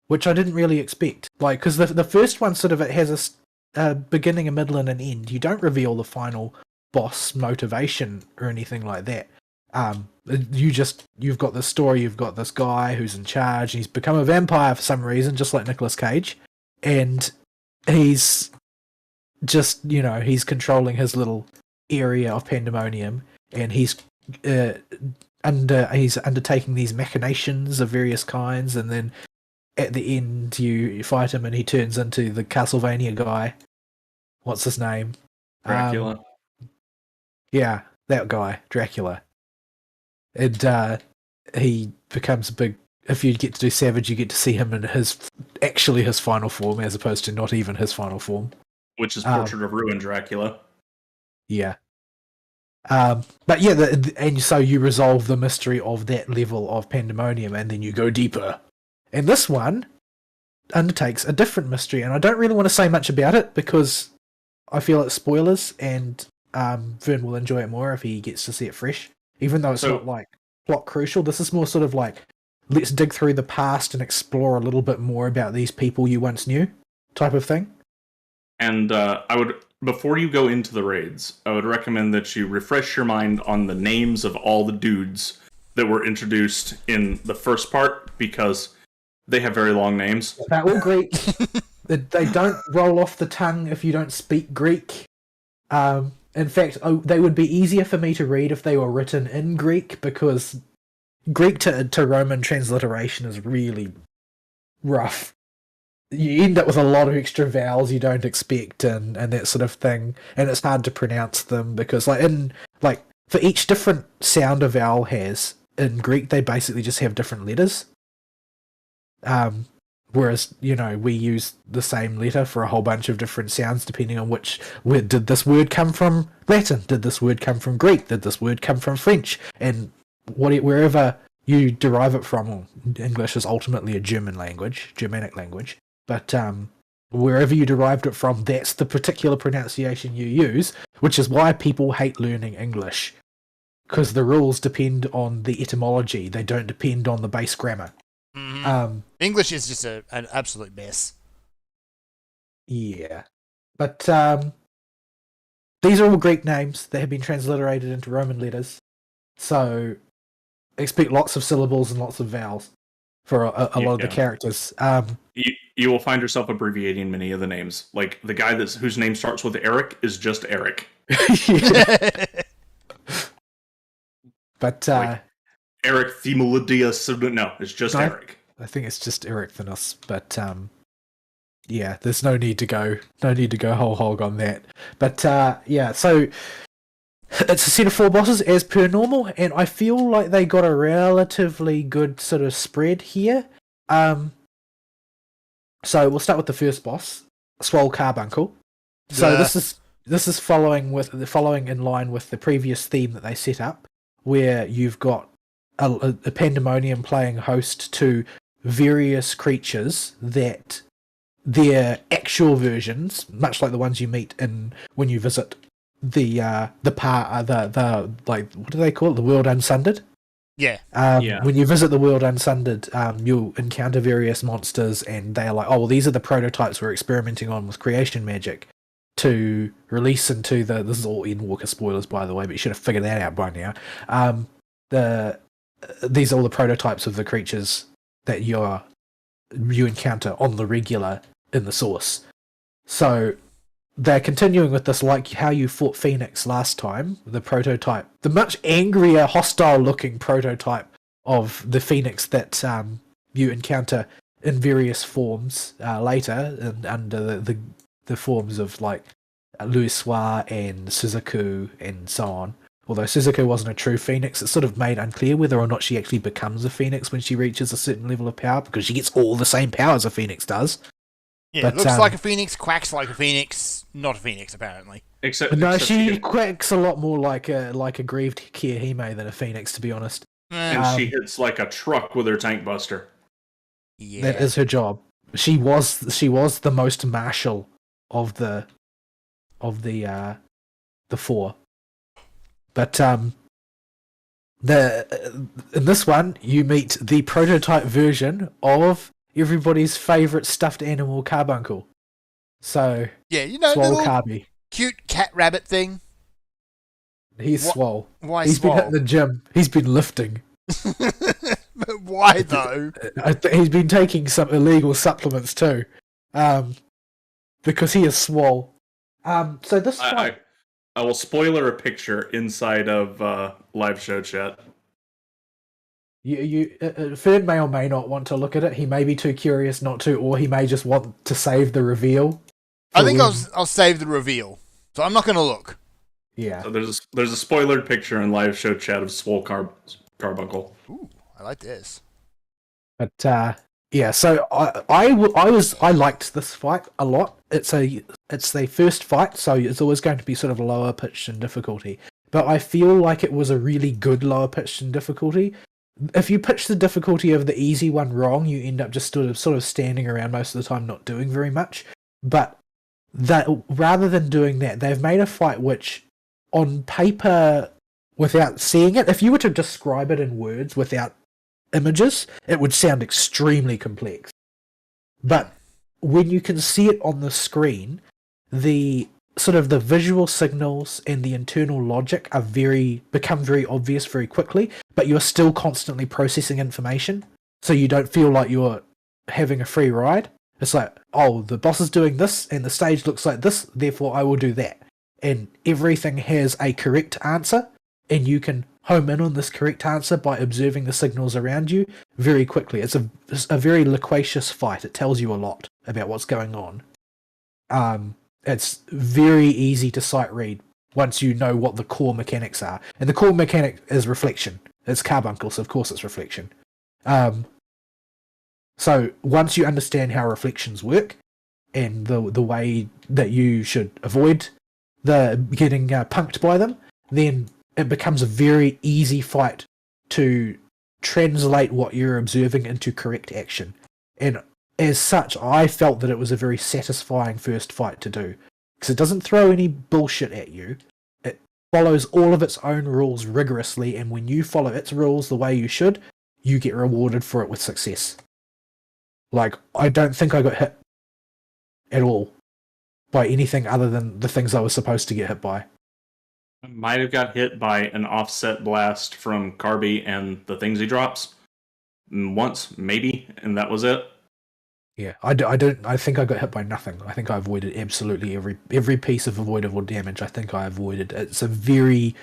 which I didn't really expect. Like, because the first one sort of it has a beginning, a middle, and an end. You don't reveal the final boss motivation or anything like that. You've got this story. You've got this guy who's in charge. And he's become a vampire for some reason, just like Nicolas Cage, and he's just he's controlling his little area of Pandemonium, and he's undertaking these machinations of various kinds, and then at the end you fight him and he turns into the Castlevania guy. What's his name? Dracula. Yeah, that guy, Dracula. And he becomes a big... If you get to do Savage, you get to see him in his final form, as opposed to not even his final form. Which is Portrait of Ruin Dracula. Yeah. But yeah, and so you resolve the mystery of that level of Pandemonium, and then you go deeper. And this one undertakes a different mystery, and I don't really want to say much about it because I feel it's spoilers, and Vern will enjoy it more if he gets to see it fresh. Even though it's not like plot crucial, this is more sort of like, let's dig through the past and explore a little bit more about these people you once knew, type of thing. And before you go into the raids, I would recommend that you refresh your mind on the names of all the dudes that were introduced in the first part, because they have very long names. They're all Greek. They don't roll off the tongue if you don't speak Greek. In fact, they would be easier for me to read if they were written in Greek, because Greek to Roman transliteration is really rough. You end up with a lot of extra vowels you don't expect and that sort of thing, and it's hard to pronounce them because for each different sound a vowel has in Greek, they basically just have different letters. Whereas, we use the same letter for a whole bunch of different sounds depending on where did this word come from Latin? Did this word come from Greek? Did this word come from French? And wherever you derive it from, English is ultimately a Germanic language. But wherever you derived it from, that's the particular pronunciation you use, which is why people hate learning English. Because the rules depend on the etymology, they don't depend on the base grammar. Mm-hmm. English is just an absolute mess. Yeah. But these are all Greek names that have been transliterated into Roman letters. So expect lots of syllables and lots of vowels for a lot of the characters. You will find yourself abbreviating many of the names. Like the guy whose name starts with Eric is just Eric. But Eric Themolidius. No, it's just Eric. I think it's just Eric Thanos. But yeah, there's no need to go whole hog on that. But yeah, so it's a set of 4 bosses as per normal, and I feel like they got a relatively good sort of spread here. So we'll start with the first boss, Swole Carbuncle. So this is following in line with the previous theme that they set up, where you've got a Pandemonium playing host to various creatures that their actual versions, much like the ones you meet when you visit the like, what do they call it? The World Unsundered. Yeah. When you visit the World Unsundered, you'll encounter various monsters, and they are like, oh, well, these are the prototypes we're experimenting on with creation magic to release into the. This is all Endwalker spoilers, by the way, but you should have figured that out by now. These are all the prototypes of the creatures that you encounter on the regular in the source. So they're continuing with this, like how you fought Phoenix last time, the prototype, the much angrier, hostile-looking prototype of the Phoenix that you encounter in various forms later, and under the forms of like Louisoix and Suzaku and so on. Although Suzaku wasn't a true Phoenix, it's sort of made unclear whether or not she actually becomes a Phoenix when she reaches a certain level of power, because she gets all the same powers a Phoenix does. Yeah, but, looks like a Phoenix, quacks like a Phoenix, not a Phoenix apparently. Except she quacks a lot more like a grieved Kirihime than a Phoenix, to be honest. And she hits like a truck with her tank buster. Yeah, that is her job. She was the most martial of the four. But in this one, you meet the prototype version of everybody's favourite stuffed animal, Carbuncle. So yeah, you know, Swole little Carby. cute cat rabbit thing. He's swole. Why He's swole? been hitting the gym. He's been lifting. But why though? He's been taking some illegal supplements too, because he is swole. So this fight. I will spoiler a picture inside of live show chat. Fern may or may not want to look at it. He may be too curious not to, or he may just want to save the reveal. I think I'll save the reveal, so I'm not going to look. Yeah. So there's a spoilered picture in live show chat of Swole Carbuncle. Ooh, I like this. But yeah, so I liked this fight a lot. It's the first fight, so it's always going to be sort of lower pitched in difficulty. But I feel like it was a really good lower pitched in difficulty. If you pitch the difficulty of the easy one wrong, you end up just sort of standing around most of the time, not doing very much. But that rather than doing that, they've made a fight which, on paper, without seeing it, if you were to describe it in words without images, it would sound extremely complex. But when you can see it on the screen, the sort of the visual signals and the internal logic become very obvious very quickly, but you're still constantly processing information, so you don't feel like you're having a free ride. It's like, oh, the boss is doing this and the stage looks like this, therefore I will do that. And everything has a correct answer, and you can home in on this correct answer by observing the signals around you very quickly. It's a very loquacious fight. It tells you a lot about what's going on. It's very easy to sight read once you know what the core mechanics are. And the core mechanic is reflection. It's Carbuncle, so of course it's reflection. So once you understand how reflections work and the way that you should avoid getting punked by them, then it becomes a very easy fight to translate what you're observing into correct action. And as such, I felt that it was a very satisfying first fight to do. Because it doesn't throw any bullshit at you. It follows all of its own rules rigorously, and when you follow its rules the way you should, you get rewarded for it with success. Like, I don't think I got hit at all by anything other than the things I was supposed to get hit by. Might have got hit by an offset blast from Carby and the things he drops. Once, maybe, and that was it. Yeah, I think I got hit by nothing. I think I avoided absolutely every piece of avoidable damage. I think I avoided. It's a very,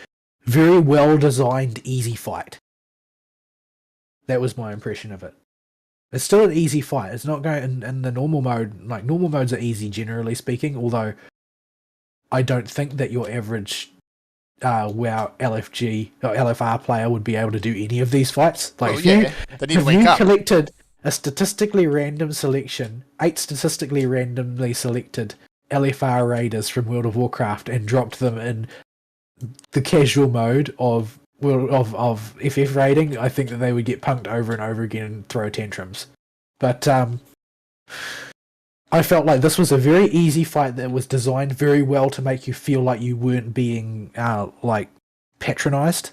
very well designed, easy fight. That was my impression of it. It's still an easy fight. It's not going in the normal mode. Like, normal modes are easy, generally speaking, although I don't think that your average WoW LFG or LFR player would be able to do any of these fights. Like, they need to wake up. Collected a statistically random selection, 8 statistically randomly selected LFR raiders from World of Warcraft, and dropped them in the casual mode of FF raiding, I think that they would get punked over and over again and throw tantrums. But I felt like this was a very easy fight that was designed very well to make you feel like you weren't being like patronized.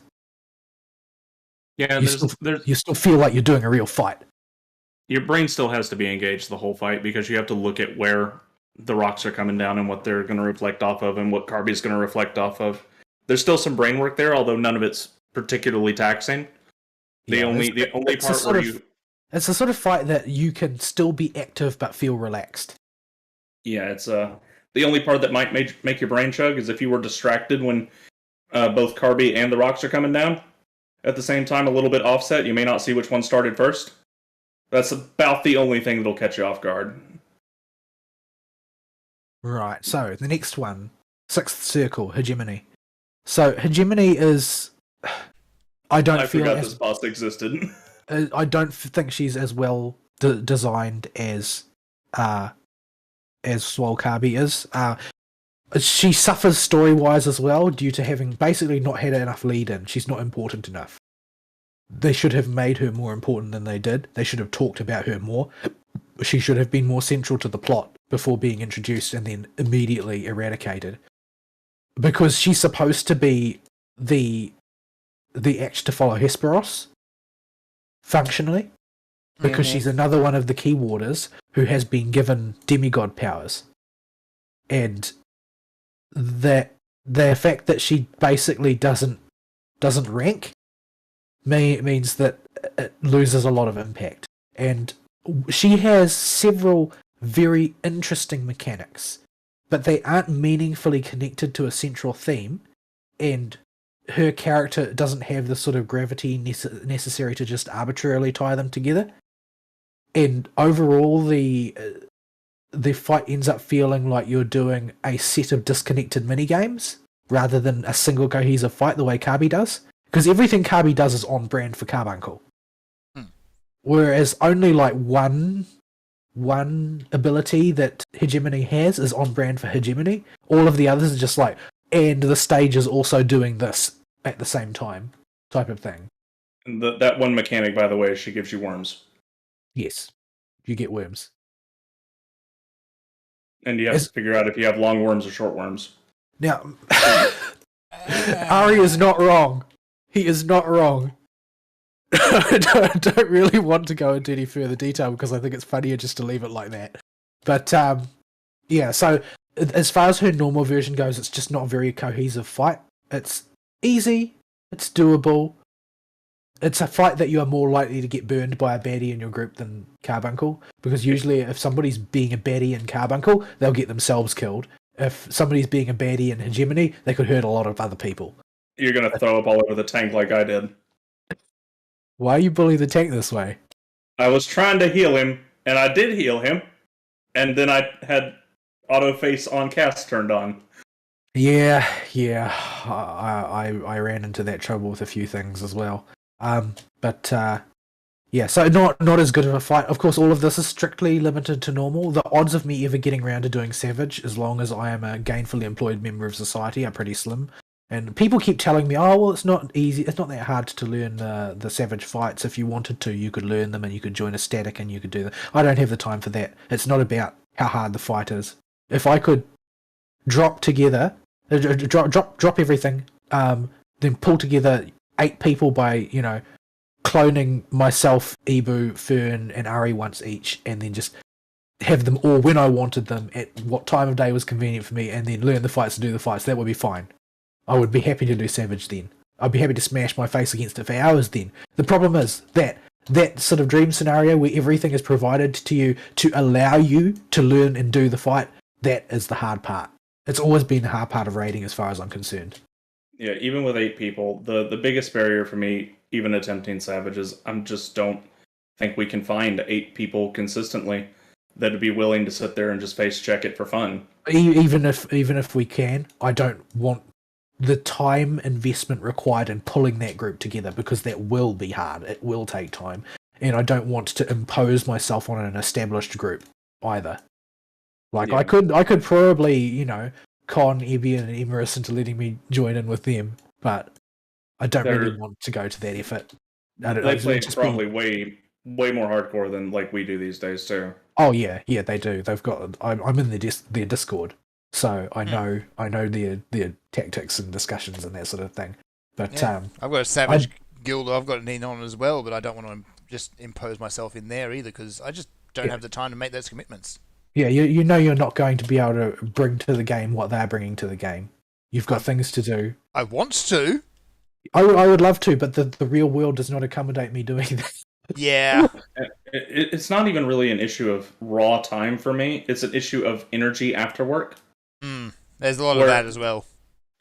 Yeah, You still feel like you're doing a real fight. Your brain still has to be engaged the whole fight because you have to look at where the rocks are coming down and what they're going to reflect off of and what Kirby's going to reflect off of. There's still some brain work there, although none of it's particularly taxing. The only part where you... It's a sort of fight that you can still be active but feel relaxed. Yeah, it's the only part that might make your brain chug is if you were distracted when both Kirby and the rocks are coming down at the same time, a little bit offset. You may not see which one started first. That's about the only thing that'll catch you off guard. Right, so the next one, Sixth Circle, Hegemony. So Hegemony is... I forgot this boss existed. I don't think she's as well designed as Swole Kirby is. She suffers story-wise as well due to having basically not had enough lead-in. She's not important enough. They should have made her more important than they did. They should have talked about her more. She should have been more central to the plot before being introduced and then immediately eradicated. Because she's supposed to be the act to follow Hesperos, functionally. Because she's another one of the Key Warders who has been given demigod powers. And the fact that she basically doesn't rank means that it loses a lot of impact. And she has several very interesting mechanics, but they aren't meaningfully connected to a central theme, and her character doesn't have the sort of gravity necessary to just arbitrarily tie them together. And overall, the fight ends up feeling like you're doing a set of disconnected minigames rather than a single cohesive fight the way Kirby does. Because everything Kirby does is on brand for Carbuncle. Whereas only like one ability that Hegemony has is on brand for Hegemony. All of the others are just like, and the stage is also doing this at the same time type of thing. And that one mechanic, by the way, she gives you worms. Yes, you get worms. And you have to figure out if you have long worms or short worms. Now, Ari is not wrong. He is not wrong. I don't really want to go into any further detail because I think it's funnier just to leave it like that. But, yeah, so as far as her normal version goes, it's just not a very cohesive fight. It's easy, it's doable. It's a fight that you are more likely to get burned by a baddie in your group than Carbuncle, because usually if somebody's being a baddie in Carbuncle, they'll get themselves killed. If somebody's being a baddie in Hegemony, they could hurt a lot of other people. You're going to throw up all over the tank like I did. Why are you bullying the tank this way? I was trying to heal him, and I did heal him, and then I had auto face on cast turned on. Yeah, I ran into that trouble with a few things as well. Yeah, so not as good of a fight. Of course, all of this is strictly limited to normal. The odds of me ever getting around to doing Savage, as long as I am a gainfully employed member of society, are pretty slim. And people keep telling me, oh, well, it's not easy, it's not that hard to learn the Savage fights. If you wanted to, you could learn them and you could join a static and you could do them. I don't have the time for that. It's not about how hard the fight is. If I could drop together, drop everything, then pull together 8 people by, cloning myself, Ibu, Fern, and Ari once each, and then just have them all when I wanted them, at what time of day was convenient for me, and then learn the fights and do the fights, that would be fine. I would be happy to do Savage then. I'd be happy to smash my face against it for hours then. The problem is that sort of dream scenario where everything is provided to you to allow you to learn and do the fight, that is the hard part. It's always been the hard part of raiding as far as I'm concerned. Yeah, even with 8 people, the biggest barrier for me, even attempting Savage, is I just don't think we can find 8 people consistently that would be willing to sit there and just face check it for fun. Even if we can, I don't want the time investment required in pulling that group together, because that will be hard. It will take time. And I don't want to impose myself on an established group either. Like, yeah. I could probably, con Ebian and Emerus into letting me join in with them, but I don't really want to go to that effort. They play probably way more hardcore than like we do these days too. Oh yeah, they do. They've got. I'm in their Discord, so I know their tactics and discussions and that sort of thing. But Yeah. I've got a Savage guild I've got an in on as well, but I don't want to just impose myself in there either because I just don't have the time to make those commitments. Yeah, you know you're not going to be able to bring to the game what they're bringing to the game. You've got things to do. I want to. I would love to, but the real world does not accommodate me doing that. Yeah. It's not even really an issue of raw time for me. It's an issue of energy after work. There's a lot of that as well.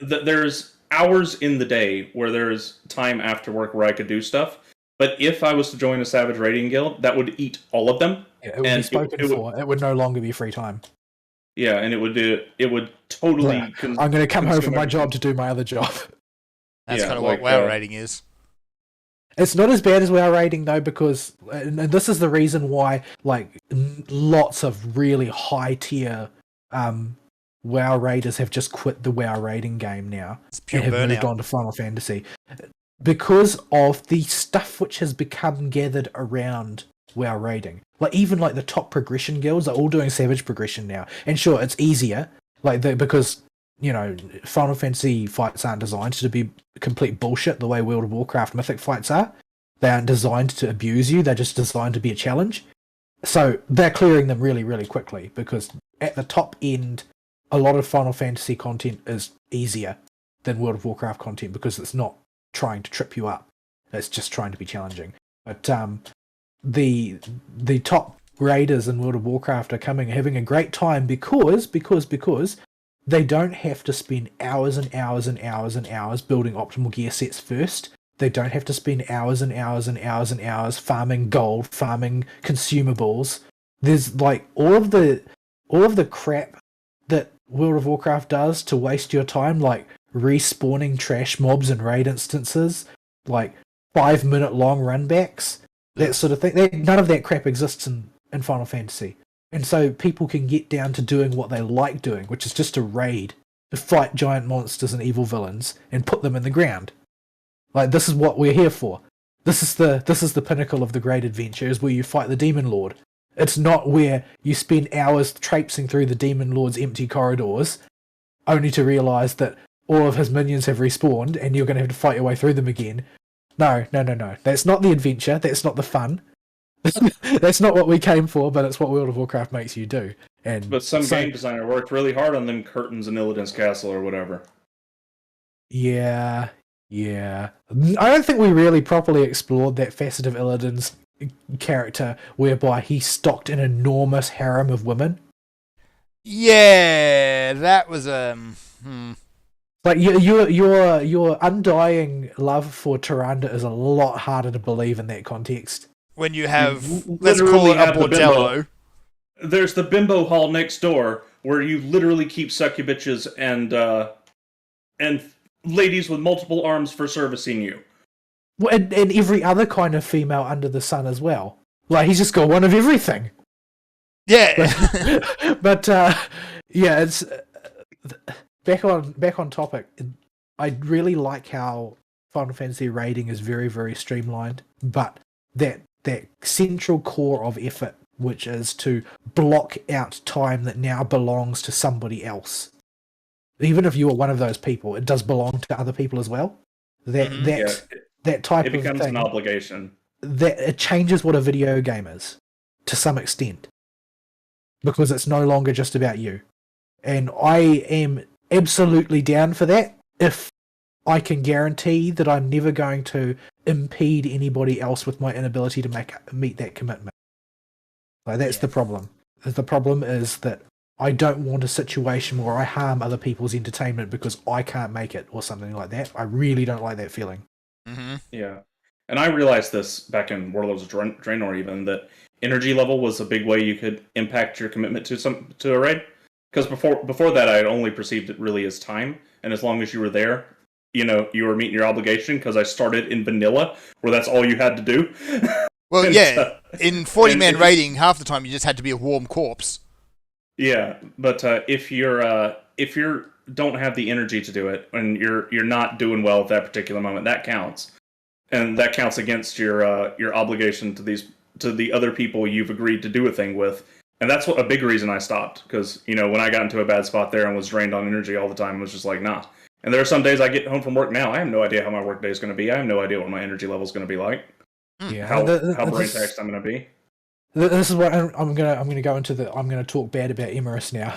There's hours in the day where there's time after work where I could do stuff. But if I was to join a Savage Raiding Guild, that would eat all of them. Yeah, it would be spoken for. It would no longer be free time. Yeah, and it would totally... Yeah. I'm going to come home from my job to do my other job. That's kind of what WoW raiding is. It's not as bad as WoW raiding though, because and this is the reason why like lots of really high tier WoW raiders have just quit the WoW raiding game now and have moved on to Final Fantasy because of the stuff which has become gathered around WoW raiding. Like even like the top progression guilds are all doing Savage progression now, and sure it's easier because you know Final Fantasy fights aren't designed to be complete bullshit the way World of Warcraft Mythic fights are. They aren't designed to abuse you, they're just designed to be a challenge. So they're clearing them really, really quickly because at the top end, a lot of Final Fantasy content is easier than World of Warcraft content because it's not trying to trip you up. It's just trying to be challenging. But the top raiders in World of Warcraft are having a great time because they don't have to spend hours and hours and hours and hours building optimal gear sets first. They don't have to spend hours and hours and hours and hours farming gold, farming consumables. There's like all of the crap that World of Warcraft does to waste your time, like respawning trash mobs in raid instances, like 5-minute long runbacks, that sort of thing. None of that crap exists in Final Fantasy. And so people can get down to doing what they like doing, which is just to raid, to fight giant monsters and evil villains, and put them in the ground. Like, this is what we're here for. This is the pinnacle of the great adventure, is where you fight the Demon Lord. It's not where you spend hours traipsing through the Demon Lord's empty corridors, only to realise that all of his minions have respawned, and you're going to have to fight your way through them again. No. That's not the adventure, that's not the fun. That's not what we came for, but it's what World of Warcraft makes you do. But some game designer worked really hard on them curtains in Illidan's castle or whatever. Yeah. I don't think we really properly explored that facet of Illidan's character whereby he stocked an enormous harem of women. Yeah, that was Like your undying love for Tyrande is a lot harder to believe in that context. When you have, let's call it a bordello. There's the bimbo hall next door where you literally keep succubitches and ladies with multiple arms for servicing you. Well, and every other kind of female under the sun as well. Like, he's just got one of everything. Yeah. But yeah, it's back on topic. I really like how Final Fantasy raiding is very, very streamlined, but that central core of effort, which is to block out time that now belongs to somebody else. Even if you are one of those people, it does belong to other people as well. That type of thing. It becomes an obligation. That it changes what a video game is to some extent, because it's no longer just about you. And I am absolutely down for that if I can guarantee that I'm never going to impede anybody else with my inability to meet that commitment. Like, that's the problem. The problem is that I don't want a situation where I harm other people's entertainment because I can't make it or something like that. I really don't like that feeling. Mm-hmm. Yeah. And I realized this back in Warlords of Draenor even, that energy level was a big way you could impact your commitment to a raid. Because before that, I had only perceived it really as time. And as long as you were there, you know, you were meeting your obligation, because I started in vanilla, where that's all you had to do. Well, in 40-man raiding, half the time you just had to be a warm corpse. Yeah, but if you don't have the energy to do it, and you're not doing well at that particular moment, that counts, and that counts against your obligation to the other people you've agreed to do a thing with, And that's a big reason I stopped, because, when I got into a bad spot there and was drained on energy all the time, it was just like, nah. And there are some days I get home from work now, I have no idea how my work day is going to be. I have no idea what my energy level is going to be like. Yeah, How brain taxed I'm going to be. This is what I'm gonna go into. I'm gonna talk bad about Emerus now.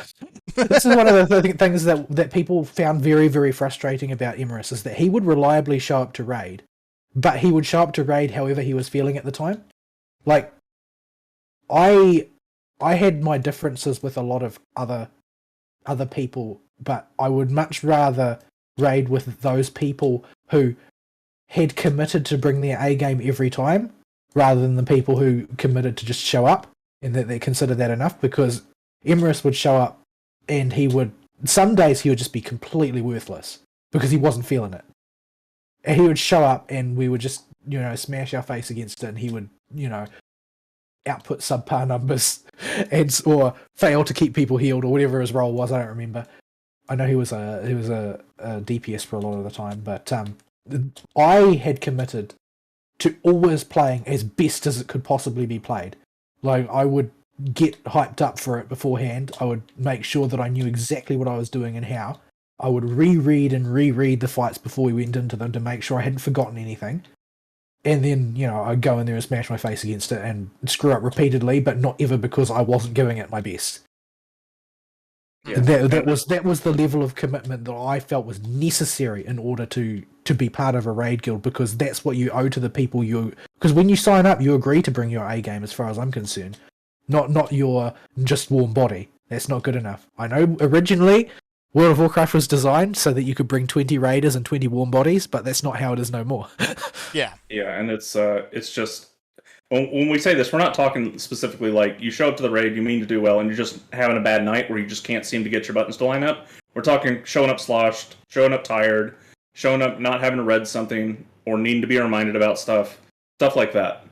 This is one of the things that people found very, very frustrating about Emerus, is that he would reliably show up to raid, but he would show up to raid however he was feeling at the time. Like, I had my differences with a lot of other people, but I would much rather raid with those people who had committed to bring their A game every time, rather than the people who committed to just show up and that they consider that enough. Because Emerus would show up and some days he would just be completely worthless because he wasn't feeling it. And he would show up and we would just, smash our face against it, and he would, output subpar numbers or fail to keep people healed or whatever his role was. I don't remember. I know he was a DPS for a lot of the time, but I had committed to always playing as best as it could possibly be played. Like, I would get hyped up for it beforehand. I would make sure that I knew exactly what I was doing and how. I would reread the fights before we went into them to make sure I hadn't forgotten anything. And then, I'd go in there and smash my face against it and screw up repeatedly, but not ever because I wasn't giving it my best. Yeah. That was the level of commitment that I felt was necessary in order to be part of a raid guild, because that's what you owe to the people because when you sign up, you agree to bring your A game, as far as I'm concerned, not your just warm body. That's not good enough. I know originally World of Warcraft was designed so that you could bring 20 raiders and 20 warm bodies, but that's not how it is no more. Yeah, and it's just, when we say this, we're not talking specifically like you show up to the raid, you mean to do well, and you're just having a bad night where you just can't seem to get your buttons to line up. We're talking showing up sloshed, showing up tired, showing up not having read something, or needing to be reminded about stuff like that.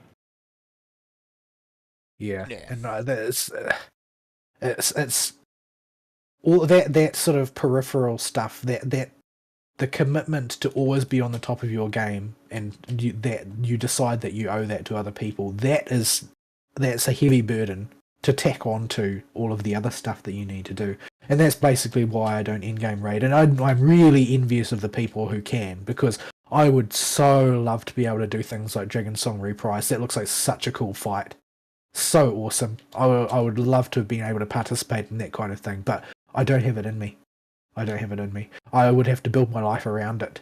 Yeah. And it's all that sort of peripheral stuff, that the commitment to always be on the top of your game, and you decide that you owe that to other people. That's a heavy burden to tack on to all of the other stuff that you need to do. And that's basically why I don't in-game raid. And I'm really envious of the people who can, because I would so love to be able to do things like Dragon Song Reprise. That looks like such a cool fight. So awesome. I would love to have been able to participate in that kind of thing, but I don't have it in me. I would have to build my life around it.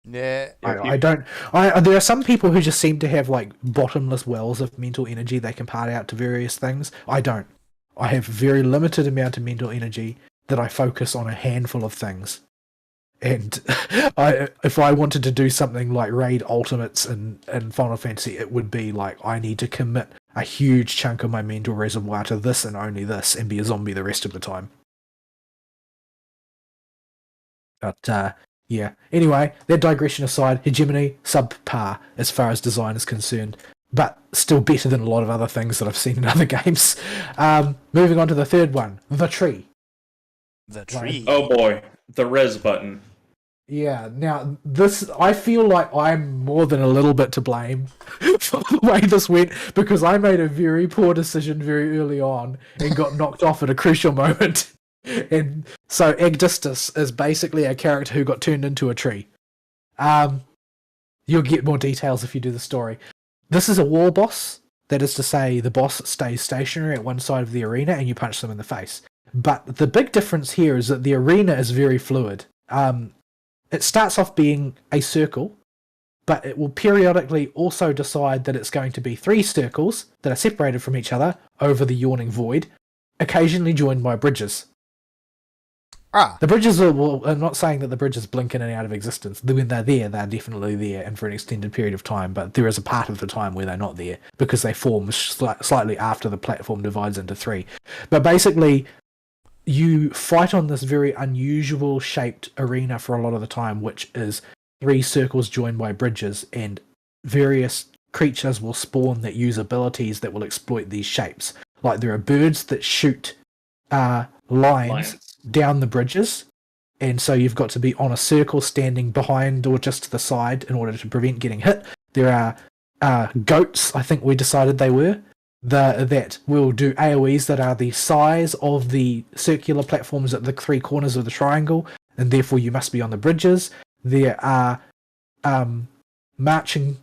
Yeah. There are some people who just seem to have like bottomless wells of mental energy they can part out to various things. I don't. I have very limited amount of mental energy that I focus on a handful of things. And if I wanted to do something like raid ultimates in Final Fantasy, it would be like I need to commit a huge chunk of my mental reservoir to this and only this, and be a zombie the rest of the time. But yeah. Anyway, that digression aside, Hegemony subpar as far as design is concerned, but still better than a lot of other things that I've seen in other games. Moving on to the third one, the tree. The tree. Oh boy, the res button. Yeah, now this, I feel like I'm more than a little bit to blame for the way this went, because I made a very poor decision very early on and got knocked off at a crucial moment. And so Agdistis is basically a character who got turned into a tree. You'll get more details if you do the story. This is a war boss. That is to say, the boss stays stationary at one side of the arena and you punch them in the face. But the big difference here is that the arena is very fluid. It starts off being a circle, but it will periodically also decide that it's going to be 3 circles that are separated from each other over the yawning void, occasionally joined by bridges. The bridges I'm not saying that the bridges blink in and out of existence. When they're there, they're definitely there and for an extended period of time, but there is a part of the time where they're not there because they form slightly after the platform divides into 3. But basically, you fight on this very unusual shaped arena for a lot of the time, which is 3 circles joined by bridges, and various creatures will spawn that use abilities that will exploit these shapes. Like there are birds that shoot lines down the bridges, and so you've got to be on a circle standing behind or just to the side in order to prevent getting hit. There are goats, I think we decided they were, that will do AoEs that are the size of the circular platforms at the three corners of the triangle, and therefore you must be on the bridges. There are marching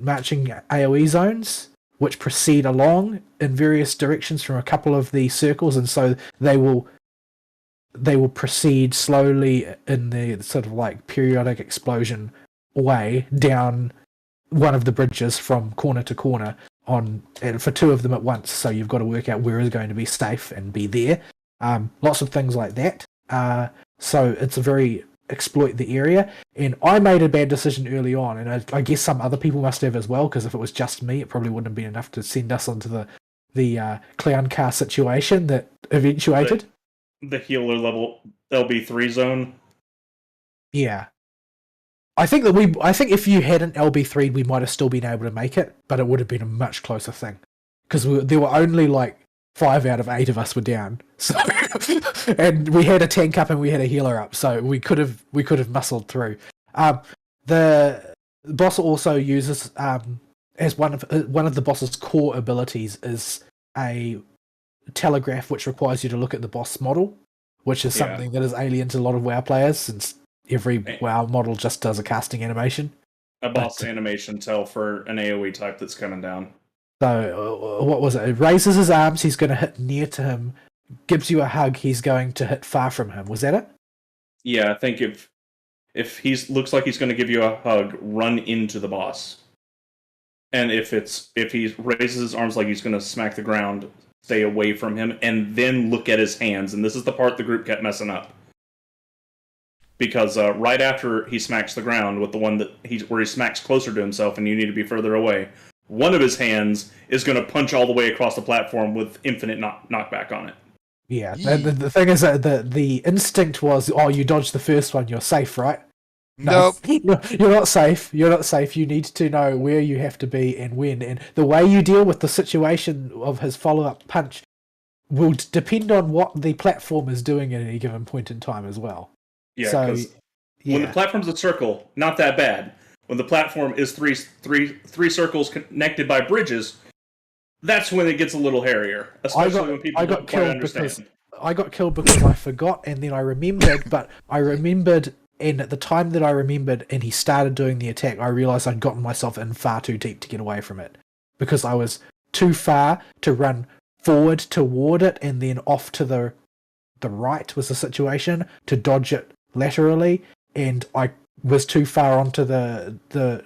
AoE zones which proceed along in various directions from a couple of the circles, and so they will proceed slowly in the sort of like periodic explosion way down one of the bridges from corner to corner and for two of them at once. So you've got to work out where is going to be safe and be there. Lots of things like that. So it's a very exploit the area. And I made a bad decision early on, and I guess some other people must have as well, because if it was just me, it probably wouldn't have been enough to send us onto the clown car situation that eventuated. The healer level LB3 zone. Yeah. I think if you had an LB3, we might have still been able to make it, but it would have been a much closer thing. Because there were only like 5 out of 8 of us were down. So and we had a tank up and we had a healer up, so we could have muscled through. The boss also uses as one of the boss's core abilities is a telegraph, which requires you to look at the boss model, which is something that is alien to a lot of WoW players, since every WoW model just does a casting animation. A boss animation tell for an AoE type that's coming down. So, what was it? It raises his arms, he's going to hit near to him, gives you a hug, he's going to hit far from him. Was that it? Yeah, I think if he looks like he's going to give you a hug, run into the boss. And if he raises his arms like he's going to smack the ground, stay away from him, and then look at his hands. And this is the part the group kept messing up. Because right after he smacks the ground with the one where he smacks closer to himself and you need to be further away, one of his hands is going to punch all the way across the platform with infinite knockback on it. Yeah, the thing is that the instinct was, oh, you dodged the first one, you're safe, right? Nope. You're not safe. You're not safe. You need to know where you have to be and when. And the way you deal with the situation of his follow-up punch will depend on what the platform is doing at any given point in time as well. Yeah, because when the platform's a circle, not that bad. When the platform is three circles connected by bridges, that's when it gets a little hairier. Especially when people don't quite understand. I got killed because I forgot, and then I remembered, but I remembered, and at the time that I remembered and he started doing the attack, I realised I'd gotten myself in far too deep to get away from it. Because I was too far to run forward toward it and then off to the right was the situation to dodge it laterally, and I was too far onto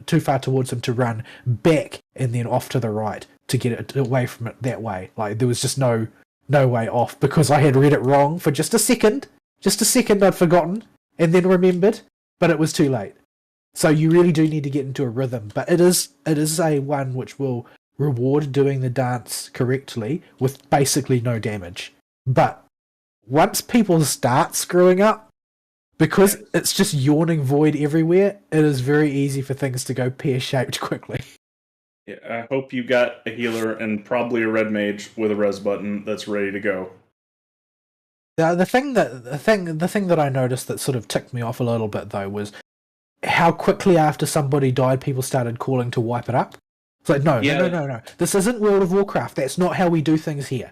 too far towards him to run back and then off to the right to get it away from it that way. Like there was just no way off because I had read it wrong for just a second. Just a second I'd forgotten and then remembered, but it was too late. So you really do need to get into a rhythm, but it is a one which will reward doing the dance correctly with basically no damage. But once people start screwing up, because it's just yawning void everywhere, it is very easy for things to go pear-shaped quickly. Yeah, I hope you got a healer and probably a red mage with a res button that's ready to go. The thing that I noticed that sort of ticked me off a little bit though was how quickly after somebody died, people started calling to wipe it up. It's like no. This isn't World of Warcraft. That's not how we do things here.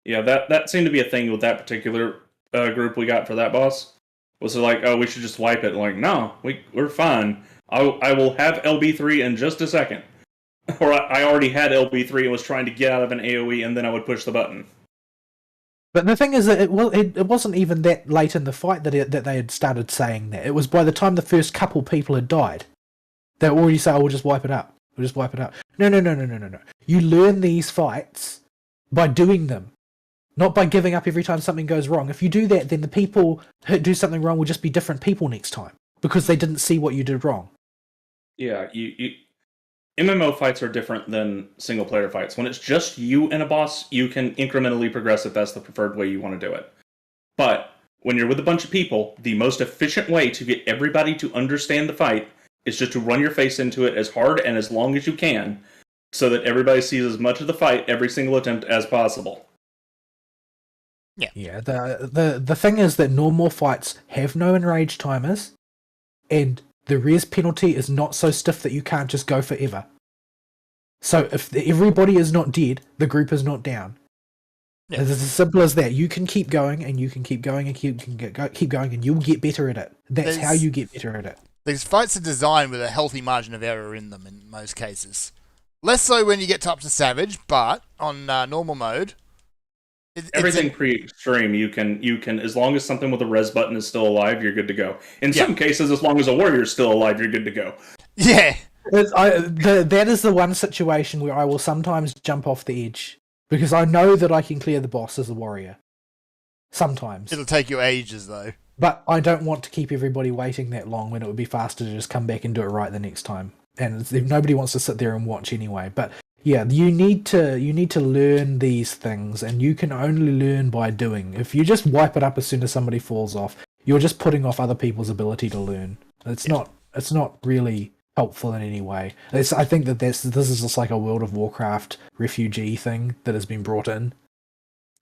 Yeah, that seemed to be a thing with that particular group we got for that boss. Was it like, oh, we should just wipe it? Like, no, we're fine. I will have LB3 in just a second. Or I already had LB3 and was trying to get out of an AoE, and then I would push the button. But the thing is that it wasn't even that late in the fight that they had started saying that. It was by the time the first couple people had died. They already say, oh, we'll just wipe it up. We'll just wipe it up. No. You learn these fights by doing them. Not by giving up every time something goes wrong. If you do that, then the people who do something wrong will just be different people next time. Because they didn't see what you did wrong. Yeah, MMO fights are different than single-player fights. When it's just you and a boss, you can incrementally progress if that's the preferred way you want to do it. But when you're with a bunch of people, the most efficient way to get everybody to understand the fight is just to run your face into it as hard and as long as you can, so that everybody sees as much of the fight, every single attempt, as possible. Yeah. The thing is that normal fights have no enrage timers, and the res penalty is not so stiff that you can't just go forever. So if everybody is not dead, the group is not down. Yeah. It's as simple as that. You can keep going, and you can keep going, and keep going, and you'll get better at it. That's how you get better at it. These fights are designed with a healthy margin of error in them in most cases. Less so when you get up to Savage, but on normal mode, Everything pre-stream, you can as long as something with a res button is still alive, you're good to go. In some cases, as long as a warrior's still alive, you're good to go. Yeah. That is the one situation where I will sometimes jump off the edge because I know that I can clear the boss as a warrior. Sometimes. It'll take you ages, though. But I don't want to keep everybody waiting that long when it would be faster to just come back and do it right the next time. And nobody wants to sit there and watch anyway. But yeah, you need to learn these things, and you can only learn by doing. If you just wipe it up as soon as somebody falls off, you're just putting off other people's ability to learn. It's not really helpful in any way. I think that this is just like a World of Warcraft refugee thing that has been brought in.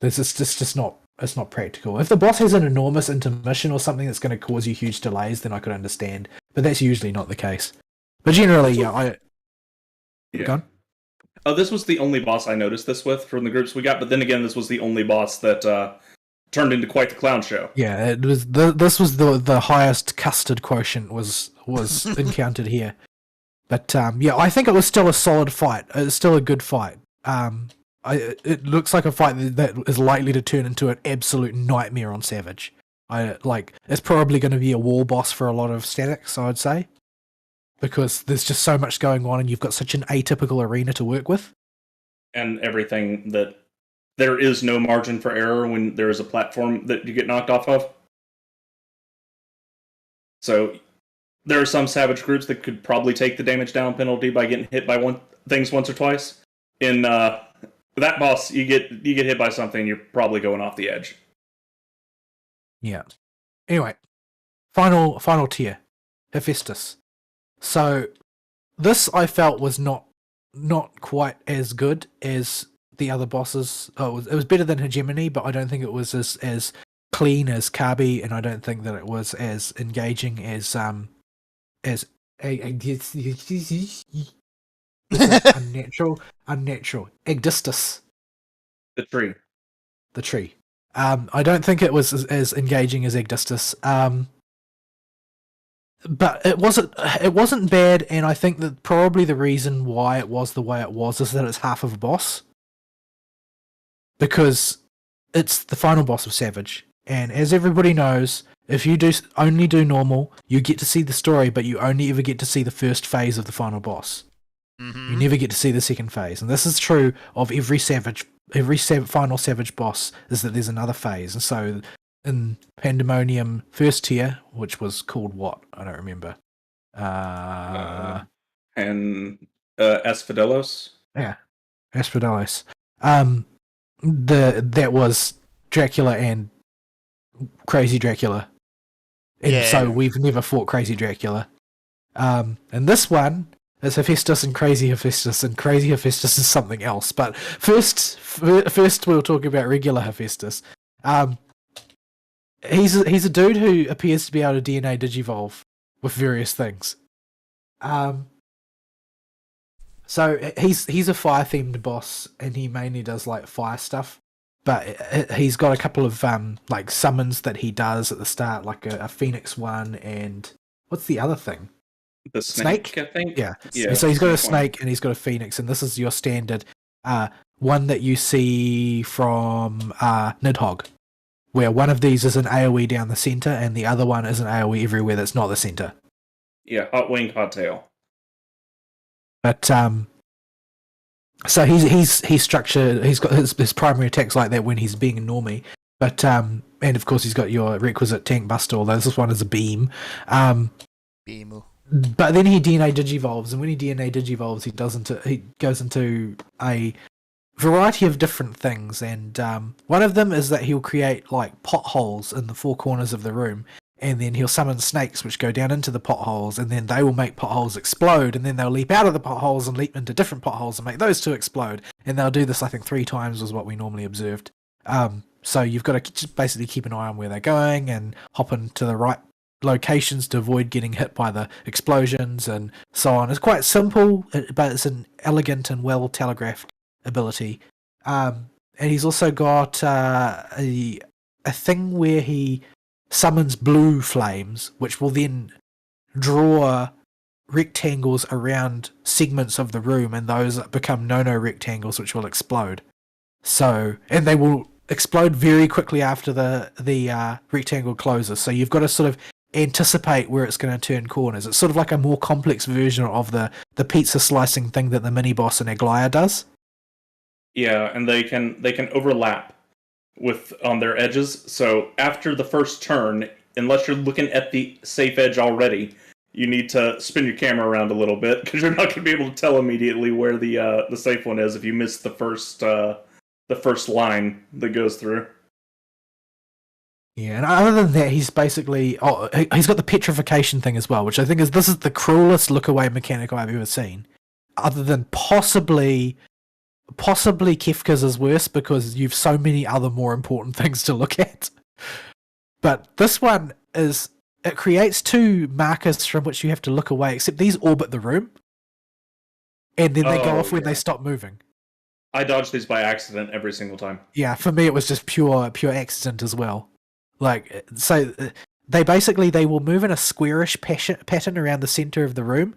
It's just not. It's not practical. If the boss has an enormous intermission or something that's going to cause you huge delays, then I could understand. But that's usually not the case. But generally, Gone? This was the only boss I noticed this with from the groups we got. But then again, this was the only boss that turned into quite the clown show. Yeah, it was. This was the highest custard quotient was encountered here. But yeah, I think it was still a solid fight. It's still a good fight. It looks like a fight that is likely to turn into an absolute nightmare on Savage. It's probably going to be a wall boss for a lot of statics, I would say, because there's just so much going on, and you've got such an atypical arena to work with, and everything that there is no margin for error when there is a platform that you get knocked off of. So there are some Savage groups that could probably take the damage down penalty by getting hit by things once or twice. In that boss, you get hit by something, you're probably going off the edge. Yeah. Anyway, final tier, Hephaestus. So this I felt was not quite as good as the other bosses. It was better than Hegemony, but I don't think it was as clean as Kabi, and I don't think that it was as engaging as unnatural Aegdistus. The tree. I don't think it was as engaging as Aegdistus. But it wasn't bad, and I think that probably the reason why it was the way it was is that it's half of a boss. Because it's the final boss of Savage. And as everybody knows, if you only do normal, you get to see the story, but you only ever get to see the first phase of the final boss. Mm-hmm. You never get to see the second phase. And this is true of every final Savage boss, is that there's another phase. And so in Pandemonium first tier, which was called what? I don't remember. Asphodelos? Yeah, Asphodelos. That was Dracula and Crazy Dracula. And so we've never fought Crazy Dracula. And this one is Hephaestus and Crazy Hephaestus is something else. But first we'll talk about regular Hephaestus. He's a dude who appears to be able to DNA digivolve with various things. So he's a fire themed boss, and he mainly does like fire stuff. But he's got a couple of like summons that he does at the start, like a phoenix one, and what's the other thing? The snake, I think. Yeah. So he's got a snake and he's got a phoenix, and this is your standard one that you see from Nidhogg, where one of these is an AoE down the center, and the other one is an AoE everywhere that's not the center. Yeah, hot wing, hot tail. But so he's structured. He's got his primary attacks like that when he's being a normie. But and of course he's got your requisite tank buster. Although this one is a beam. Beam. But then he DNA digivolves, and when he DNA digivolves, he goes into a variety of different things. And one of them is that he'll create like potholes in the four corners of the room. And then he'll summon snakes which go down into the potholes, and then they will make potholes explode, and then they'll leap out of the potholes and leap into different potholes and make those two explode. And they'll do this, I think, 3 times was what we normally observed. So you've got to just basically keep an eye on where they're going and hop into the right locations to avoid getting hit by the explosions and so on. It's quite simple, but it's an elegant and well telegraphed ability. And he's also got a thing where he summons blue flames, which will then draw rectangles around segments of the room, and those become no rectangles, which will explode. So, and they will explode very quickly after the rectangle closes. So you've got to sort of anticipate where it's going to turn corners. It's sort of like a more complex version of the pizza slicing thing that the mini boss in Aglaia does. Yeah, and they can overlap on their edges. So after the first turn, unless you're looking at the safe edge already, you need to spin your camera around a little bit because you're not going to be able to tell immediately where the safe one is if you miss the first line that goes through. Yeah, and other than that, he's basically he's got the petrification thing as well, which I think is the cruelest look away mechanic I've ever seen. Other than possibly Kefka's is worse because you've so many other more important things to look at. But this one it creates two markers from which you have to look away, except these orbit the room. And then they go off when they stop moving. I dodge these by accident every single time. Yeah, for me it was just pure accident as well. Like, so they will move in a squarish pattern around the center of the room.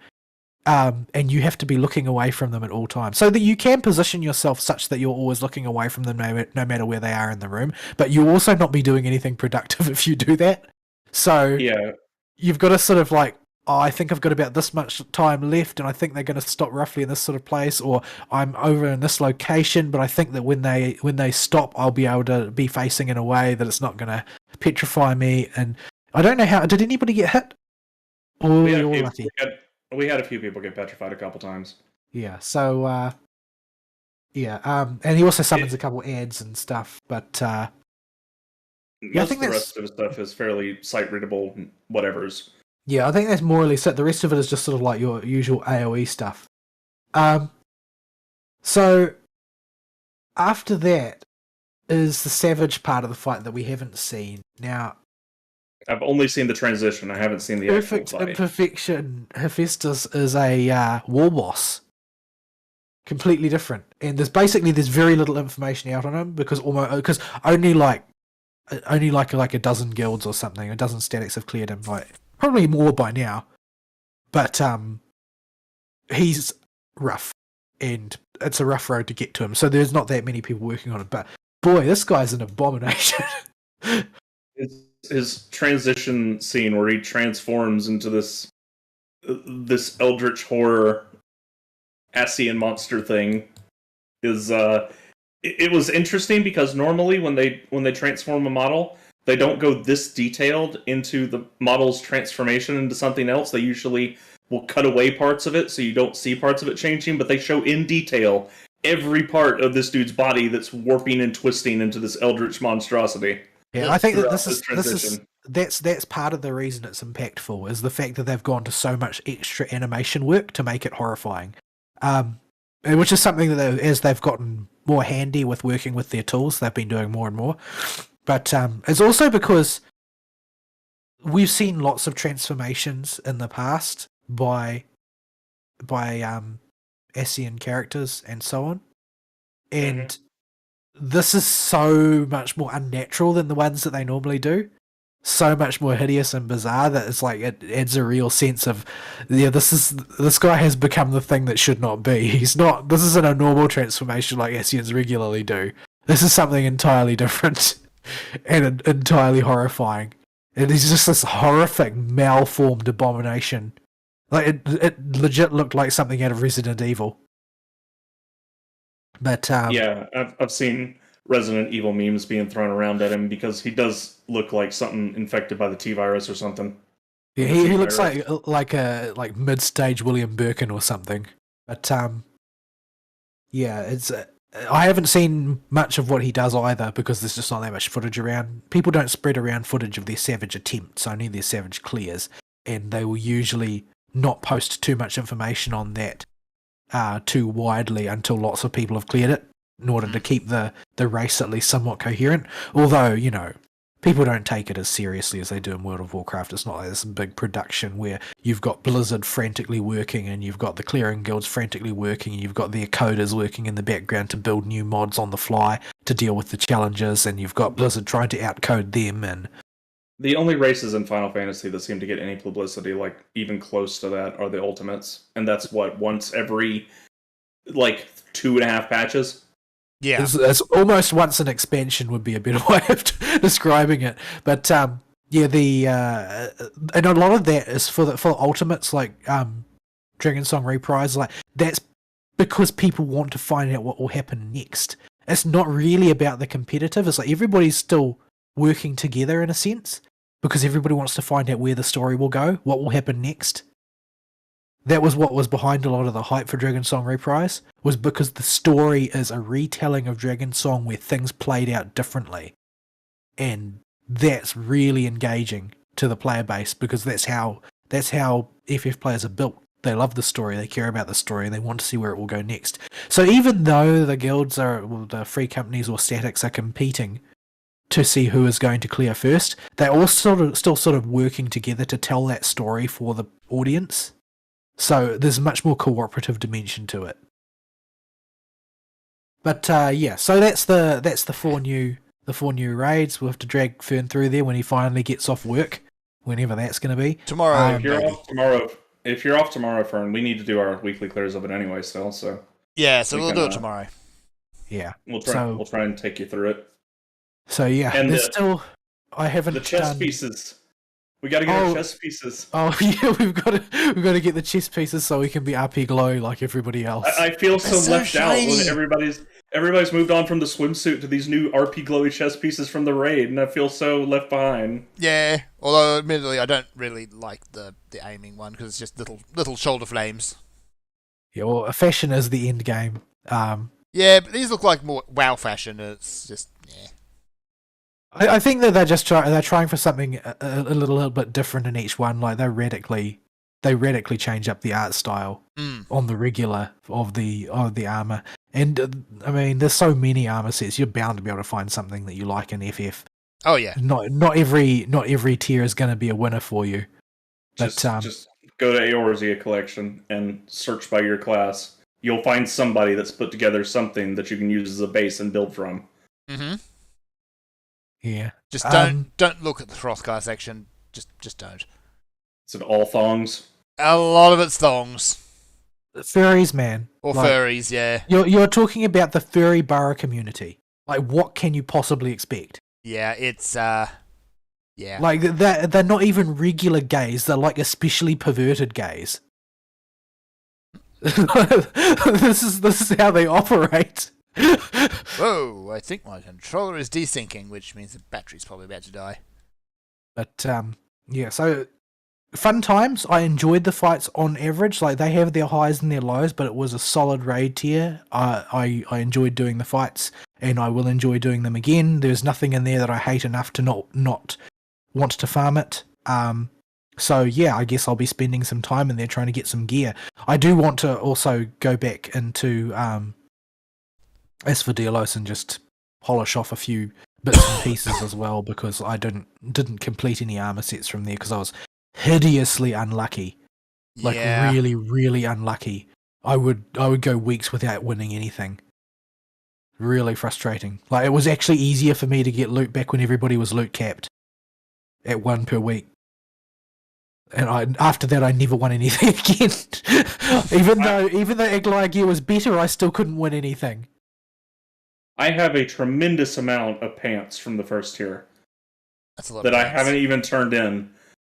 And you have to be looking away from them at all times. So that you can position yourself such that you're always looking away from them no matter where they are in the room. But you'll also not be doing anything productive if you do that. So yeah, you've got to sort of like, I think I've got about this much time left and I think they're going to stop roughly in this sort of place, or I'm over in this location, but I think that when they stop, I'll be able to be facing in a way that it's not going to petrify me. And I don't know how, did anybody get hit? Or you're lucky? We had a few people get petrified a couple times. Yeah, so, and he also summons a couple ads and stuff, but, most of the rest of the stuff is fairly sight-readable whatevers. Yeah, I think that's more or less it. The rest of it is just sort of like your usual AoE stuff. So, after that is the Savage part of the fight that we haven't seen. Now, I've only seen the transition. I haven't seen the Perfect actual fight. Imperfection Hephaestus is a war boss. Completely different. And there's very little information out on him because only like a dozen guilds or something, a dozen statics have cleared him, like probably more by now. But he's rough and it's a rough road to get to him. So there's not that many people working on it. But boy, this guy's an abomination. His transition scene where he transforms into this eldritch horror Asian monster thing is it was interesting because normally when they transform a model, they don't go this detailed into the model's transformation into something else. They usually will cut away parts of it so you don't see parts of it changing, but they show in detail every part of this dude's body that's warping and twisting into this eldritch monstrosity. Yeah, I think that that's part of the reason it's impactful is the fact that they've gone to so much extra animation work to make it horrifying, which is something that as they've gotten more handy with working with their tools, they've been doing more and more. But it's also because we've seen lots of transformations in the past by Asian characters and so on, and this is so much more unnatural than the ones that they normally do. So much more hideous and bizarre that it's like it adds a real sense of, yeah, this guy has become the thing that should not be. He's not. This isn't a normal transformation like Asians regularly do. This is something entirely different and entirely horrifying. And he's just this horrific, malformed abomination. Like it legit looked like something out of Resident Evil. But yeah, I've seen Resident Evil memes being thrown around at him because he does look like something infected by the T-virus or something. Yeah, he looks like a mid-stage William Birkin or something. But yeah, it's I haven't seen much of what he does either because there's just not that much footage around. People don't spread around footage of their Savage attempts, only their Savage clears, and they will usually not post too much information on that too widely until lots of people have cleared it in order to keep the race at least somewhat coherent. Although, you know, people don't take it as seriously as they do in World of Warcraft. It's not like this big production where you've got Blizzard frantically working and you've got the clearing guilds frantically working and you've got their coders working in the background to build new mods on the fly to deal with the challenges, and you've got Blizzard trying to outcode them. And the only races in Final Fantasy that seem to get any publicity, like even close to that, are the Ultimates, and that's what, once every like 2.5 patches. Yeah. It's almost once an expansion would be a better way of describing it. But yeah, and a lot of that is for Ultimates, like Dragonsong Reprise. Like, that's because people want to find out what will happen next. It's not really about the competitive. It's like everybody's still working together in a sense because everybody wants to find out where the story will go, what will happen next. That was what was behind a lot of the hype for Dragonsong Reprise, was because the story is a retelling of Dragonsong where things played out differently. And that's really engaging to the player base because that's how FF players are built. They love the story, they care about the story, and they want to see where it will go next. So even though the guilds the free companies or statics are competing to see who is going to clear first, they're all still sort of working together to tell that story for the audience. So there's a much more cooperative dimension to it. But yeah, so that's the four new raids. We'll have to drag Fern through there when he finally gets off work, whenever that's going to be. Tomorrow. If you're off tomorrow, Fern, we need to do our weekly clears of it anyway still, so... Yeah, so we'll do it tomorrow. Yeah. We'll try and take you through it. So yeah, and I haven't... The chess pieces. We gotta get our chess pieces. Oh yeah, we've got to get the chess pieces so we can be RP glow like everybody else. I feel so left shiny. out when everybody's moved on from the swimsuit to these new RP glowy chess pieces from the raid, and I feel so left behind. Yeah, although admittedly I don't really like the aiming one because it's just little shoulder flames. Yeah, well, fashion is the end game. Yeah, but these look like more WoW fashion. It's just yeah. I think that they're trying for something a little bit different in each one. Like they radically change up the art style on the regular of the armor. And I mean, there's so many armor sets. You're bound to be able to find something that you like in FF. Oh yeah. Not every tier is going to be a winner for you. But just go to Eorzea collection and search by your class. You'll find somebody that's put together something that you can use as a base and build from. Mm-hmm. Yeah. Just don't look at the Hrothgar section. Just don't. Is it all thongs? A lot of it's thongs. Furries, man. Or furries, yeah. You're talking about the furry borough community. Like, what can you possibly expect? Yeah, it's yeah. Like they're not even regular gays. They're like especially perverted gays. This is how they operate. Whoa, I think my controller is desyncing, which means the battery's probably about to die. But, yeah, so fun times. I enjoyed the fights on average. Like, they have their highs and their lows, but it was a solid raid tier. I enjoyed doing the fights, and I will enjoy doing them again. There's nothing in there that I hate enough to not want to farm it. So, yeah, I guess I'll be spending some time in there trying to get some gear. I do want to also go back into... Asphodelos and just polish off a few bits and pieces as well because I didn't complete any armor sets from there because I was hideously unlucky, like really, really unlucky. I would go weeks without winning anything. Really frustrating. Like it was actually easier for me to get loot back when everybody was loot capped at 1 per week. And after that I never won anything again. even though Aglaya gear was better, I still couldn't win anything. I have a tremendous amount of pants from the first tier. That's a lot that of I pants. haven't even turned in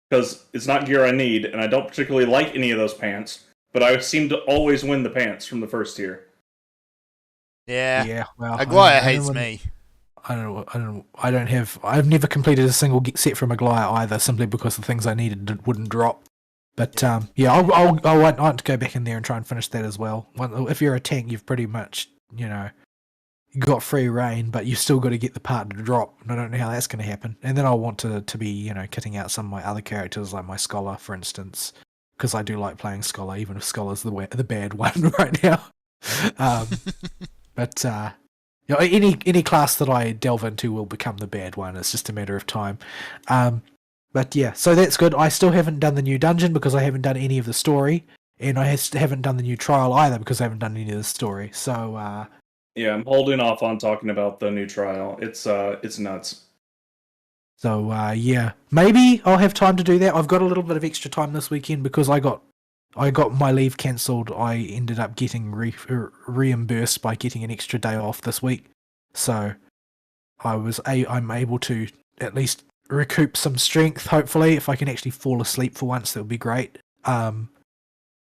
because it's not gear I need, and I don't particularly like any of those pants. But I seem to always win the pants from the first tier. Yeah. Well, Aglaya hates me. I've never completed a single set from Aglaya either, simply because the things I needed wouldn't drop. But yeah, I want to go back in there and try and finish that as well. If you're a tank, you've pretty much got free reign, but you've still got to get the part to drop, and I don't know how that's going to happen. And then I want to be, kitting out some of my other characters, like my Scholar, for instance, because I do like playing Scholar, even if Scholar's the bad one right now. But You know, any class that I delve into will become the bad one. It's just a matter of time. But yeah, so that's good. I still haven't done the new dungeon because I haven't done any of the story, and I haven't done the new trial either because I haven't done any of the story. So Yeah, I'm holding off on talking about the new trial. It's nuts. So yeah, maybe I'll have time to do that. I've got a little bit of extra time this weekend because I got my leave cancelled. I ended up getting reimbursed by getting an extra day off this week, so I'm able to at least recoup some strength. Hopefully, if I can actually fall asleep for once, that would be great.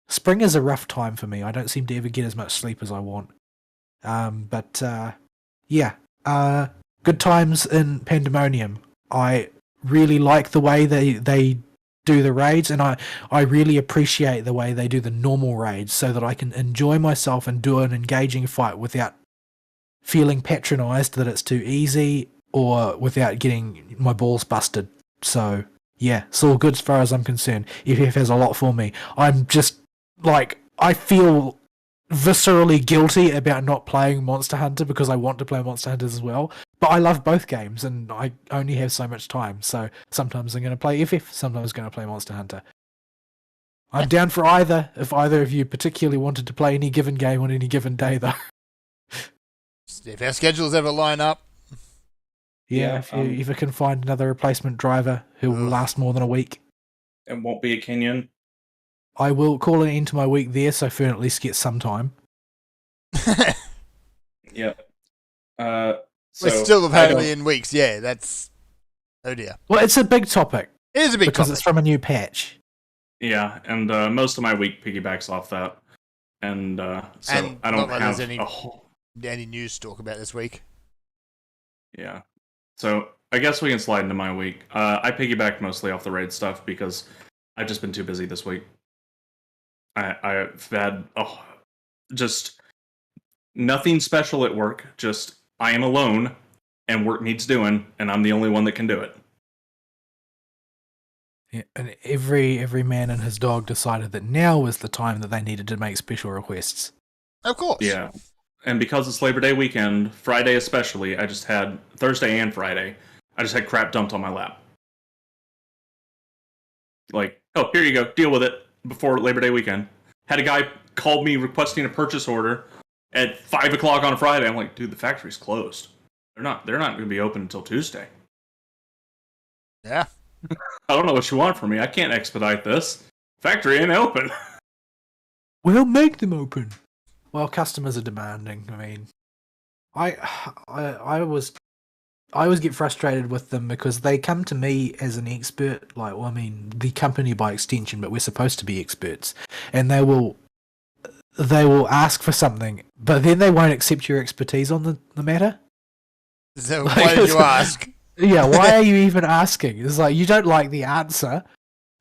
Spring is a rough time for me. I don't seem to ever get as much sleep as I want. But yeah, good times in Pandemonium. I really like the way they do the raids, and I really appreciate the way they do the normal raids so that I can enjoy myself and do an engaging fight without feeling patronized that it's too easy or without getting my balls busted. So yeah, it's all good as far as I'm concerned. FF has a lot for me. I'm just like, I feel viscerally guilty about not playing Monster Hunter because I want to play Monster Hunter as well. But I love both games and I only have so much time. So sometimes I'm going to play FF, sometimes I'm going to play Monster Hunter. I'm down for either, if either of you particularly wanted to play any given game on any given day, though. If our schedules ever line up. Yeah, if you ever can find another replacement driver who will last more than a week. It won't be a Kenyan. I will call an end to my week there so Fern at least gets some time. Yep. We're still apparently in weeks, yeah, that's... Oh dear. Well, it's a big topic. It is a big because topic. it's from a new patch. Yeah, and most of my week piggybacks off that. And so And I don't not like have there's a whole... any news to talk about this week. Yeah. So I guess we can slide into my week. I piggybacked mostly off the raid stuff because I've just been too busy this week. I've had just nothing special at work. Just I am alone and work needs doing, and I'm the only one that can do it. Yeah, and every man and his dog decided that now was the time that they needed to make special requests. Of course. Yeah. And because it's Labor Day weekend, Friday especially, I just had Thursday and Friday, I just had crap dumped on my lap. Like, oh, here you go, deal with it before Labor Day weekend. Had a guy called me requesting a purchase order at 5 o'clock on a Friday. I'm like, dude, the factory's closed. They're not going to be open until Tuesday. Yeah. I don't know what you want from me. I can't expedite this. Factory ain't open. We'll make them open. Well, customers are demanding. I mean, I always get frustrated with them because they come to me as an expert, like, well, I mean, the company by extension, but we're supposed to be experts, and they will ask for something, but then they won't accept your expertise on the matter. So why did you ask? Yeah, why are you even asking? It's like, you don't like the answer,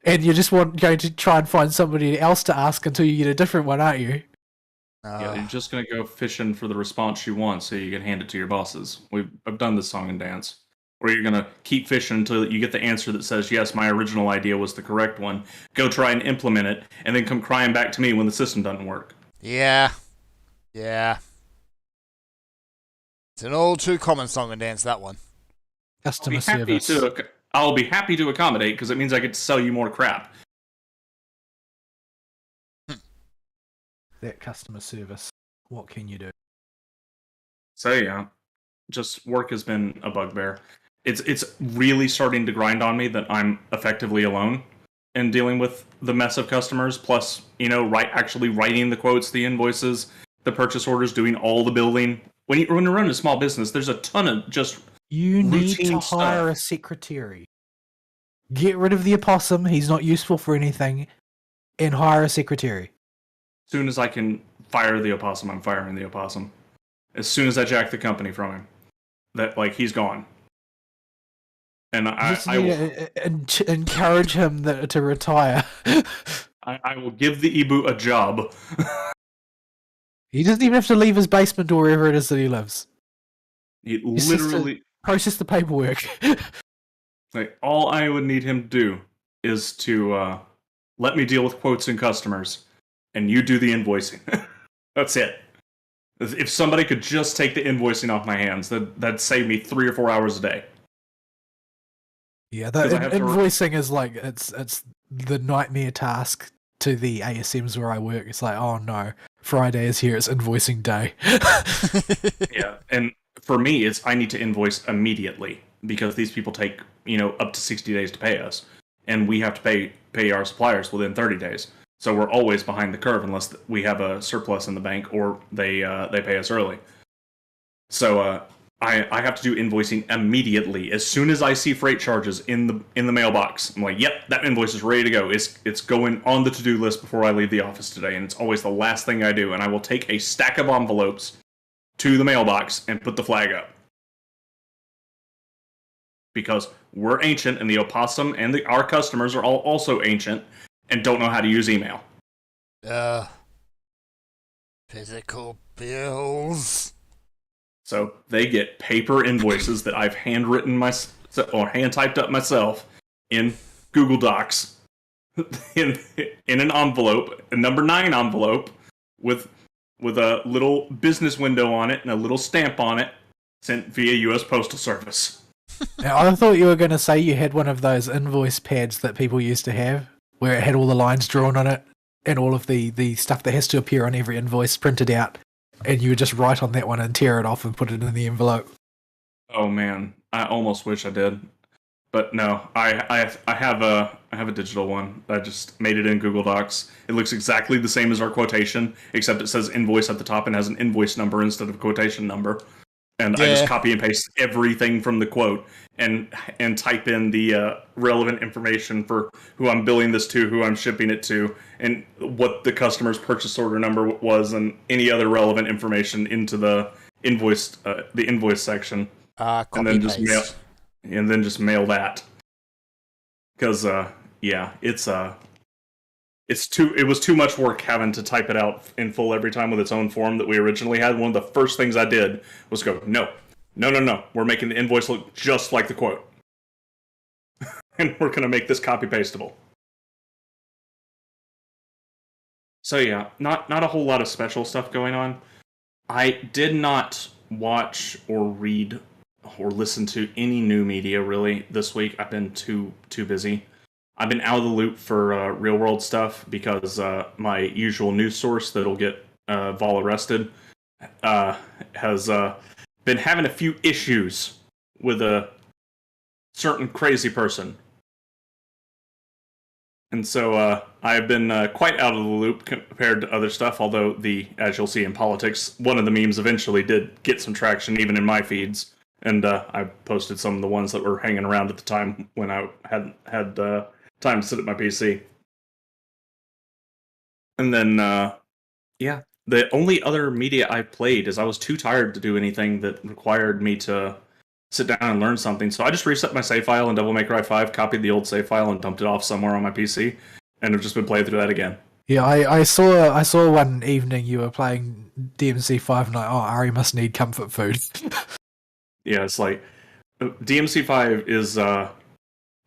and you just going to try and find somebody else to ask until you get a different one, aren't you? Yeah, you're just going to go fishing for the response you want so you can hand it to your bosses. I've done this song and dance. Or you're going to keep fishing until you get the answer that says, yes, my original idea was the correct one. Go try and implement it, and then come crying back to me when the system doesn't work. Yeah. Yeah. It's an all too common song and dance, that one. Customer service. I'll be happy to accommodate because it means I get to sell you more crap. That customer service. What can you do? So yeah, just work has been a bugbear. It's really starting to grind on me that I'm effectively alone in dealing with the mess of customers. Plus, actually writing the quotes, the invoices, the purchase orders, doing all the billing. When you're running a small business, there's a ton of just you need routine to hire a secretary. Get rid of the opossum. He's not useful for anything, and hire a secretary. As soon as I can fire the opossum, I'm firing the opossum. As soon as I jack the company from him, he's gone. And I will encourage him to retire. I will give the Ibu a job. He doesn't even have to leave his basement or wherever it is that he lives. He literally process the paperwork. All I would need him to do is to let me deal with quotes and customers, and you do the invoicing. That's it. If somebody could just take the invoicing off my hands, that'd save me 3 or 4 hours a day. Yeah, the invoicing is like it's the nightmare task to the ASMs where I work. It's like, oh no, Friday is here, it's invoicing day. Yeah, and for me, it's I need to invoice immediately because these people take up to 60 days to pay us, and we have to pay our suppliers within 30 days. So we're always behind the curve unless we have a surplus in the bank or they pay us early. So I have to do invoicing immediately as soon as I see freight charges in the mailbox. I'm like, yep, that invoice is ready to go. It's going on the to-do list before I leave the office today, and it's always the last thing I do. And I will take a stack of envelopes to the mailbox and put the flag up because we're ancient, and the opossum and our customers are all also ancient and don't know how to use email. Physical bills. So they get paper invoices that I've handwritten or hand typed up myself in Google Docs in an envelope, a number 9 envelope with a little business window on it and a little stamp on it, sent via U.S. Postal Service. Now, I thought you were going to say you had one of those invoice pads that people used to have, where it had all the lines drawn on it and all of the stuff that has to appear on every invoice printed out, and you would just write on that one and tear it off and put it in the envelope. Oh man, I almost wish I did, but no, I have a digital one. I just made it in Google Docs. It looks exactly the same as our quotation, except it says invoice at the top and has an invoice number instead of a quotation number. And I just copy and paste everything from the quote and type in the relevant information for who I'm billing this to, who I'm shipping it to, and what the customer's purchase order number was, and any other relevant information into the invoice section. And then just mail that. Because it was too much work having to type it out in full every time with its own form that we originally had. One of the first things I did was go, no. We're making the invoice look just like the quote. And we're going to make this copy-pastable. So yeah, not a whole lot of special stuff going on. I did not watch or read or listen to any new media, really, this week. I've been too busy. I've been out of the loop for real world stuff because my usual news source that'll get Vol arrested has been having a few issues with a certain crazy person. And so I've been quite out of the loop compared to other stuff, although as you'll see in politics, one of the memes eventually did get some traction even in my feeds. And I posted some of the ones that were hanging around at the time when I hadn't had time to sit at my PC. And then, the only other media I played is I was too tired to do anything that required me to sit down and learn something. So I just reset my save file in Devil May Cry 5, copied the old save file, and dumped it off somewhere on my PC, and I've just been playing through that again. Yeah, I saw one evening you were playing DMC5 and Ari must need comfort food. Yeah, it's like DMC5 is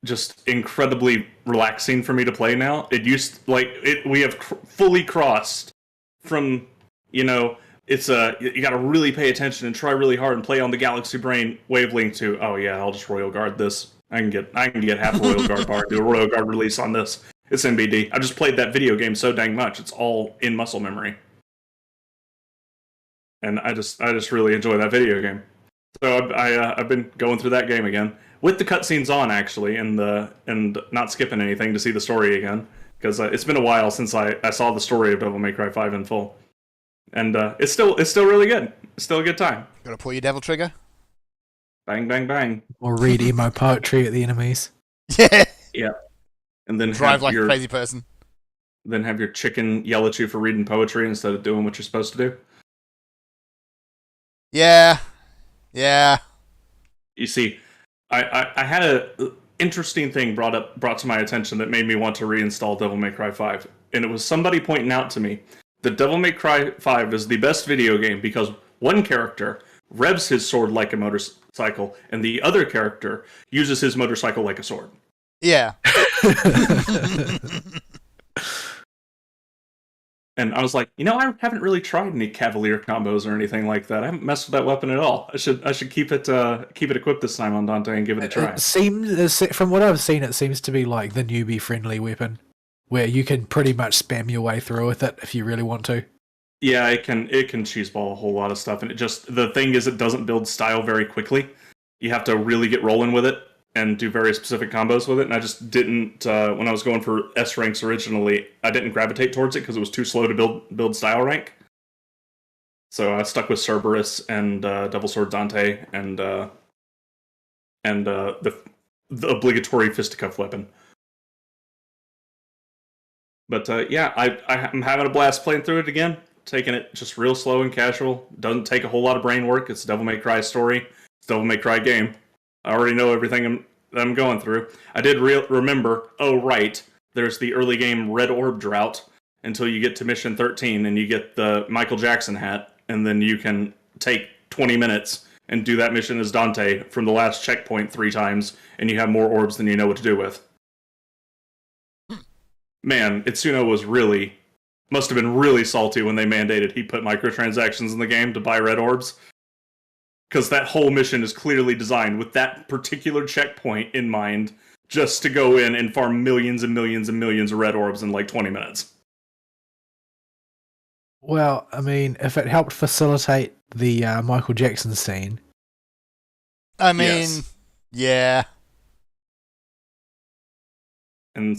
just incredibly relaxing for me to play now. It used we have fully crossed from it's you got to really pay attention and try really hard and play on the Galaxy Brain wavelength to I'll just Royal Guard this. I can get half a Royal Guard bar, do a Royal Guard release on this. It's NBD. I just played that video game so dang much. It's all in muscle memory, and I just really enjoy that video game. So I've been going through that game again with the cutscenes on actually, and not skipping anything to see the story again because it's been a while since I saw the story of Devil May Cry 5 in full, and it's still really good. It's still a good time. Gotta pull your devil trigger. Bang bang bang. Or read emo poetry at the enemies. Yeah. Yeah. And then drive like a crazy person. Then have your chicken yell at you for reading poetry instead of doing what you're supposed to do. Yeah. You see, I had a interesting thing brought to my attention that made me want to reinstall Devil May Cry 5, and it was somebody pointing out to me that Devil May Cry 5 is the best video game because one character revs his sword like a motorcycle, and the other character uses his motorcycle like a sword. Yeah. And I was like, I haven't really tried any Cavalier combos or anything like that. I haven't messed with that weapon at all. I should keep it equipped this time on Dante and give it a try. It seems, from what I've seen, it seems to be like the newbie friendly weapon, where you can pretty much spam your way through with it if you really want to. Yeah, it can cheeseball a whole lot of stuff, and the thing is, it doesn't build style very quickly. You have to really get rolling with it and do very specific combos with it. And I just didn't, when I was going for S ranks originally, I didn't gravitate towards it because it was too slow to build style rank. So I stuck with Cerberus and Devil Sword Dante and the obligatory fisticuff weapon. But yeah, I'm having a blast playing through it again. Taking it just real slow and casual. Doesn't take a whole lot of brain work. It's Devil May Cry story. It's Devil May Cry game. I already know everything I'm going through. I did remember, there's the early game Red Orb drought until you get to mission 13 and you get the Michael Jackson hat, and then you can take 20 minutes and do that mission as Dante from the last checkpoint 3 times, and you have more orbs than you know what to do with. Man, Itsuno must have been really salty when they mandated he put microtransactions in the game to buy red orbs. Because that whole mission is clearly designed with that particular checkpoint in mind, just to go in and farm millions and millions and millions of red orbs in like 20 minutes. Well, I mean, if it helped facilitate the Michael Jackson scene. I mean, Yes. Yeah. And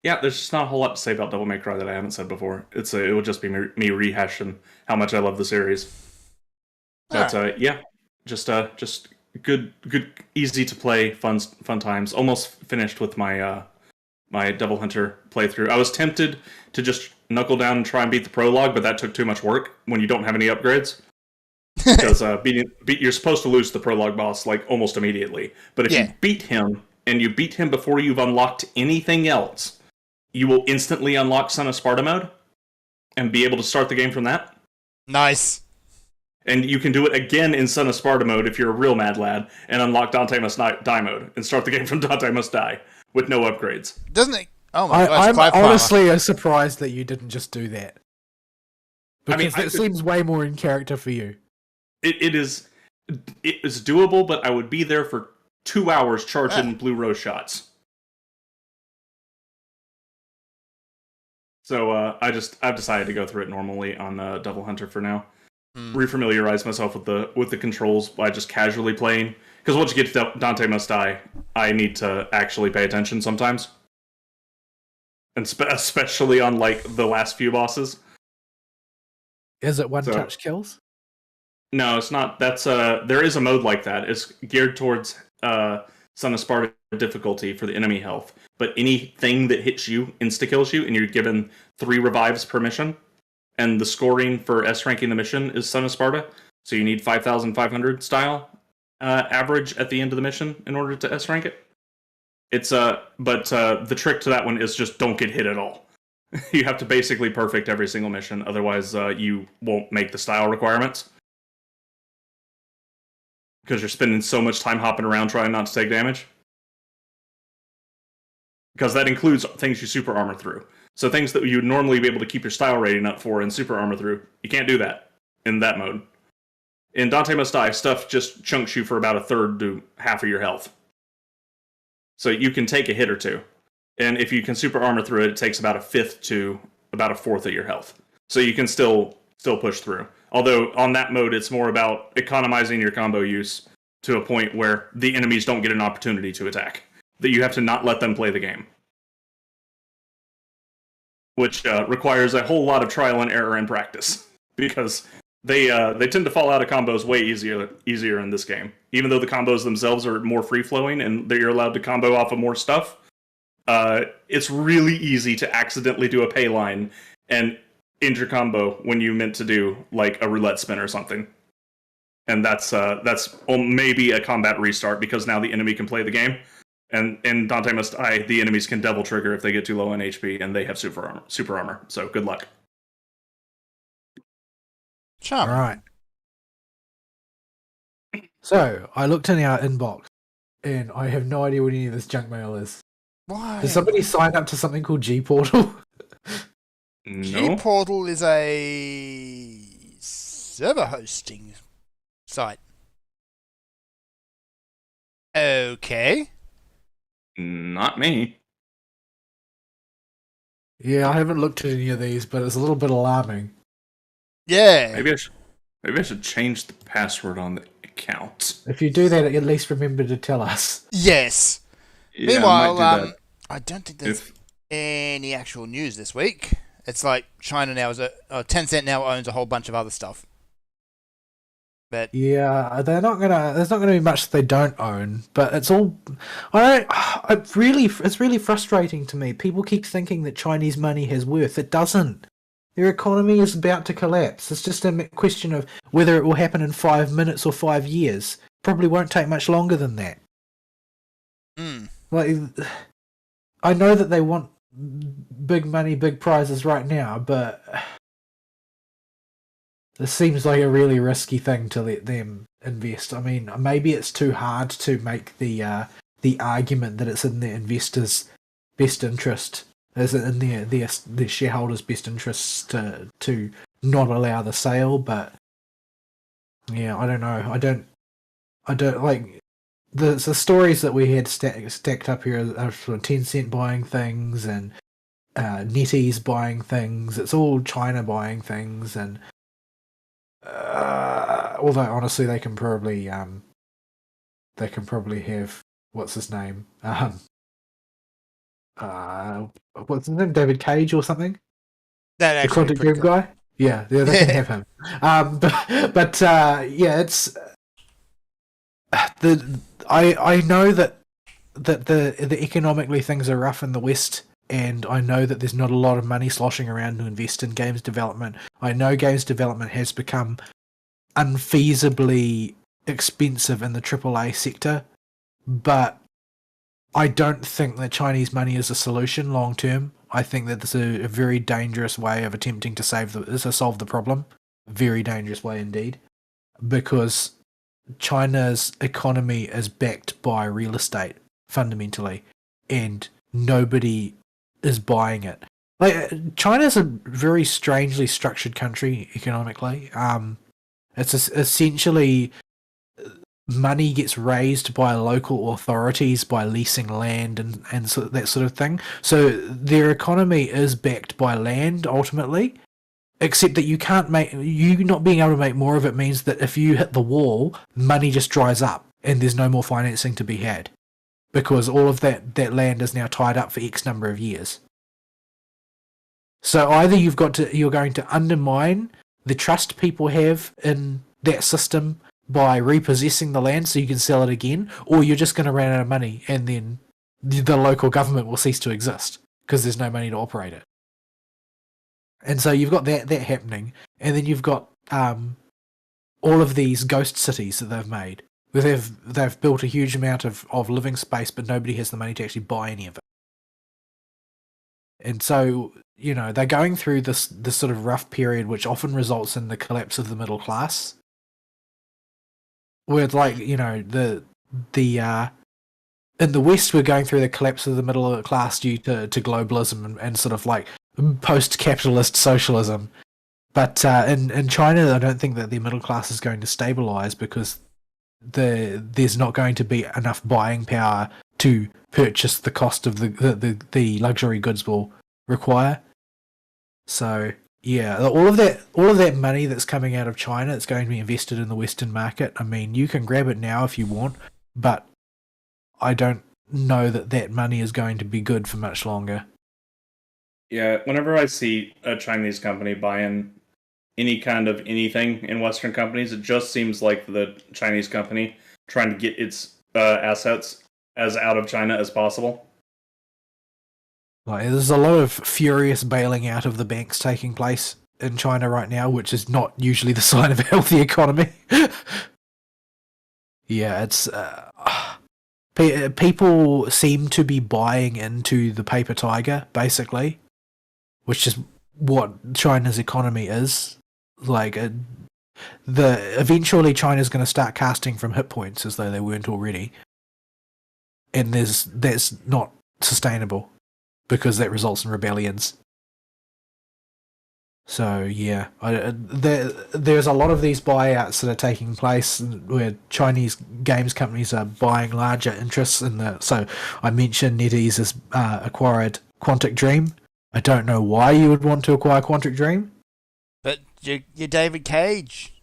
yeah, there's just not a whole lot to say about Devil May Cry that I haven't said before. It would just be me rehashing how much I love the series. But yeah, just good, easy to play, fun times. Almost finished with my my Devil Hunter playthrough. I was tempted to just knuckle down and try and beat the prologue, but that took too much work when you don't have any upgrades. Because you're supposed to lose the prologue boss like almost immediately. But if you beat him, and you beat him before you've unlocked anything else, you will instantly unlock Son of Sparta mode and be able to start the game from that. Nice. And you can do it again in Son of Sparta mode if you're a real mad lad, and unlock Dante Must Die mode and start the game from Dante Must Die with no upgrades. Doesn't it? Oh my gosh, I'm Clive Palmer. honestly surprised that you didn't just do that. Because I mean, it seems way more in character for you. It is doable, but I would be there for 2 hours charging blue rose shots. So I've decided to go through it normally on Devil Hunter for now. Refamiliarize myself with the controls by just casually playing. Because once you get to Dante Must Die, I need to actually pay attention sometimes, and especially on like the last few bosses. Is it one-touch kills? No, it's not. That's there is a mode like that. It's geared towards Son of Sparta difficulty for the enemy health. But anything that hits you insta-kills you, and you're given 3 revives per mission. And the scoring for S-ranking the mission is Son of Sparta. So you need 5,500 style average at the end of the mission in order to S-rank it. It's but the trick to that one is just don't get hit at all. You have to basically perfect every single mission, otherwise you won't make the style requirements. Because you're spending so much time hopping around trying not to take damage. Because that includes things you super armor through. So things that you would normally be able to keep your style rating up for and super armor through, you can't do that in that mode. In Dante Must Die, stuff just chunks you for about a third to half of your health. So you can take a hit or two. And if you can super armor through it, it takes about a fifth to about a fourth of your health. So you can still push through. Although on that mode, it's more about economizing your combo use to a point where the enemies don't get an opportunity to attack. That you have to not let them play the game. Which requires a whole lot of trial and error and practice. Because they tend to fall out of combos way easier in this game. Even though the combos themselves are more free-flowing and you're allowed to combo off of more stuff, it's really easy to accidentally do a pay line and end your combo when you meant to do like a roulette spin or something. And that's maybe a combat restart because now the enemy can play the game. And in Dante Must Die, the enemies can devil trigger if they get too low on HP, and they have super armor. So good luck. Charm. All right. So I looked in our inbox, and I have no idea what any of this junk mail is. Why? Did somebody sign up to something called G Portal? No. Gportal is a server hosting site. Okay. Not me. Yeah, I haven't looked at any of these, but it's a little bit alarming. Yeah. Maybe I should change the password on the account. If you do that, at least remember to tell us. Yes. Yeah, Meanwhile, I might do that. I don't think there's If any actual news this week. It's like China now Tencent now owns a whole bunch of other stuff. But Yeah, they're not gonna. There's not gonna be much they don't own, but it's all. I don't. It's really frustrating to me. People keep thinking that Chinese money has worth. It doesn't. Their economy is about to collapse. It's just a question of whether it will happen in 5 minutes or 5 years. Probably won't take much longer than that. Like, I know that they want big money, big prizes right now, but this seems like a really risky thing to let them invest. I mean, maybe it's too hard to make the argument that it's in the investors' best interest, is it in their shareholders' best interests to not allow the sale. But yeah, I don't know. I don't like the stories that we had stacked up here are from Tencent buying things and NetEase buying things. It's all China buying things, and although honestly, they can probably have what's his name? What's his name? David Cage or something? that The actually Quantic Dream guy? Yeah, they can have him. But yeah, it's I know that the economically things are rough in the West, and I know that there's not a lot of money sloshing around to invest in games development. I know games development has become unfeasibly expensive in the AAA sector, but I don't think that Chinese money is a solution long term. I think that this is a very dangerous way of attempting to solve the problem. Very dangerous way indeed, because China's economy is backed by real estate fundamentally, and nobody is buying it. Like, China's a very strangely structured country economically. It's essentially money gets raised by local authorities by leasing land and that sort of thing. So their economy is backed by land ultimately, except that you not being able to make more of it means that if you hit the wall, money just dries up and there's no more financing to be had, because all of that land is now tied up for X number of years. So either you're going to undermine the trust people have in that system by repossessing the land so you can sell it again, or you're just going to run out of money and then the local government will cease to exist because there's no money to operate it. And so you've got that happening, and then you've got all of these ghost cities that they've made, where they've built a huge amount of living space, but nobody has the money to actually buy any of it. And so, you know, they're going through this sort of rough period, which often results in the collapse of the middle class. Where it's like, you know, in the West, we're going through the collapse of the middle class due to globalism and sort of like post-capitalist socialism. But in China, I don't think that the middle class is going to stabilize, because there's not going to be enough buying power to purchase the cost of the luxury goods will require. So yeah, all of that money that's coming out of China, it's going to be invested in the Western market. I mean, you can grab it now if you want, but I don't know that money is going to be good for much longer. Yeah, whenever I see a Chinese company buying any kind of anything in Western companies, it just seems like the Chinese company trying to get its assets as out of China as possible. Like, there's a lot of furious bailing out of the banks taking place in China right now, which is not usually the sign of a healthy economy. Yeah, it's people seem to be buying into the paper tiger, basically, which is what China's economy is. Like, eventually China's going to start casting from hit points as though they weren't already, and that's not sustainable, because that results in rebellions. So yeah, there's a lot of these buyouts that are taking place where Chinese games companies are buying larger interests in the. So I mentioned NetEase has acquired Quantic Dream. I don't know why you would want to acquire Quantic Dream. But you're David Cage.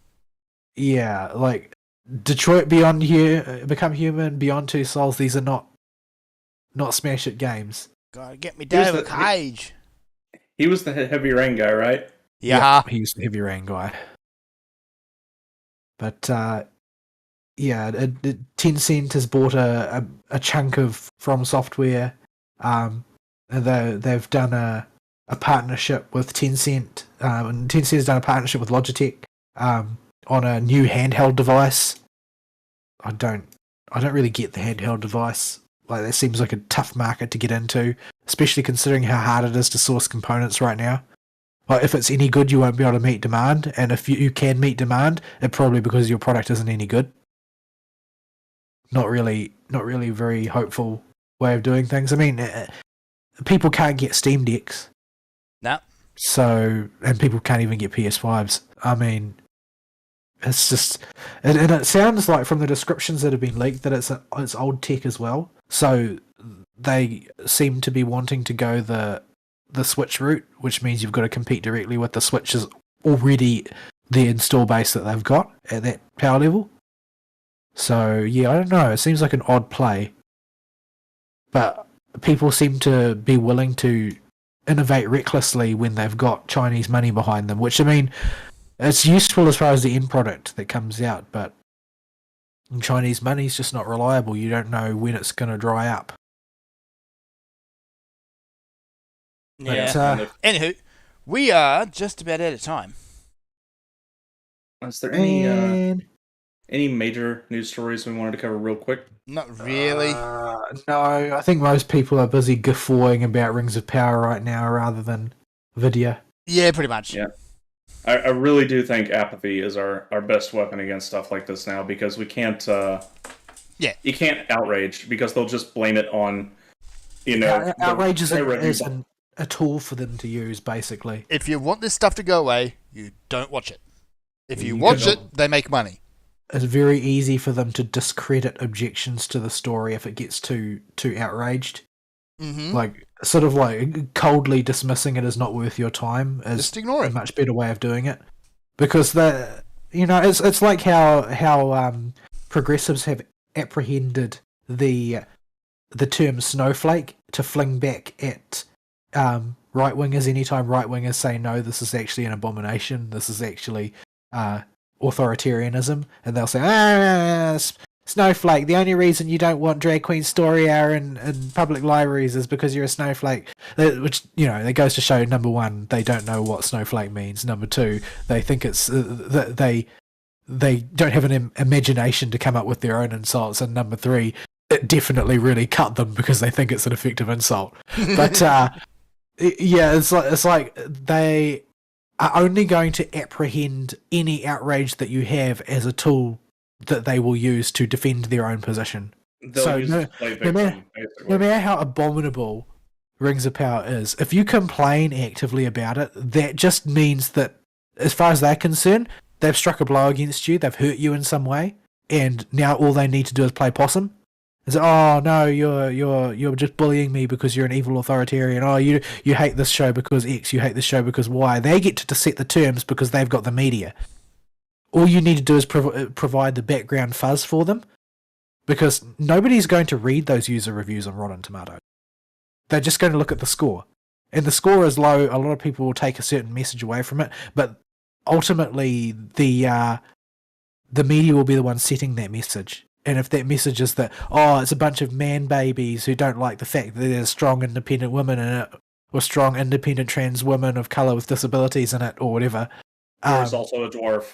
Yeah, like Detroit Become Human, Beyond Two Souls. These are not smash hit games. Gotta get me David Cage. He was the Heavy Rain guy, right? Yeah. He was the Heavy Rain guy. But Tencent has bought a chunk of From Software. They've done a partnership with Tencent, and Tencent has done a partnership with Logitech on a new handheld device. I don't really get the handheld device. Like, that seems like a tough market to get into, especially considering how hard it is to source components right now. Like, if it's any good, you won't be able to meet demand, and if you can meet demand, it's probably because your product isn't any good. Not really very hopeful way of doing things. I mean, people can't get Steam Decks. No. So, and people can't even get PS5s. I mean, it's just, and it sounds like from the descriptions that have been leaked that it's old tech as well. So they seem to be wanting to go the Switch route, which means you've got to compete directly with the Switch's already the install base that they've got at that power level. So yeah, I don't know. It seems like an odd play, but people seem to be willing to innovate recklessly when they've got Chinese money behind them. Which, I mean, it's useful as far as the end product that comes out, but Chinese money is just not reliable. You don't know when it's going to dry up. Yeah. But, Anywho, we are just about out of time. Is there any major news stories we wanted to cover real quick? Not really. No, I think most people are busy guffawing about Rings of Power right now rather than video. Yeah, pretty much. Yeah. I really do think apathy is our best weapon against stuff like this now, because we can't. You can't outrage, because they'll just blame it on. Outrage is a tool for them to use, basically. If you want this stuff to go away, you don't watch it. If you watch it, they make money. It's very easy for them to discredit objections to the story if it gets too outraged. Mm-hmm. Like, sort of like coldly dismissing it as not worth your time is just ignore it. A much better way of doing it. Because it's like how progressives have apprehended the term snowflake to fling back at right wingers anytime right wingers say no, this is actually an abomination. This is actually authoritarianism, and they'll say, snowflake, the only reason you don't want drag queen story hour in public libraries is because you're a snowflake. Which, that goes to show, number one, they don't know what snowflake means. Number two, they think it's they don't have an imagination to come up with their own insults. And number three, it definitely really cut them because they think it's an effective insult. But it's like they are only going to apprehend any outrage that you have as a tool that they will use to defend their own position. So no matter how abominable Rings of Power is, if you complain actively about it, that just means that, as far as they're concerned, they've struck a blow against you, they've hurt you in some way, and now all they need to do is play possum. And say, oh no, you're just bullying me because you're an evil authoritarian. Oh, you hate this show because X, you hate this show because Y. They get to set the terms because they've got the media. All you need to do is provide the background fuzz for them, because nobody's going to read those user reviews on Rotten Tomatoes. They're just going to look at the score. And the score is low. A lot of people will take a certain message away from it, but ultimately the media will be the one setting that message. And if that message is that, it's a bunch of man babies who don't like the fact that there's strong independent women in it, or strong independent trans women of colour with disabilities in it, or whatever. There's also a dwarf.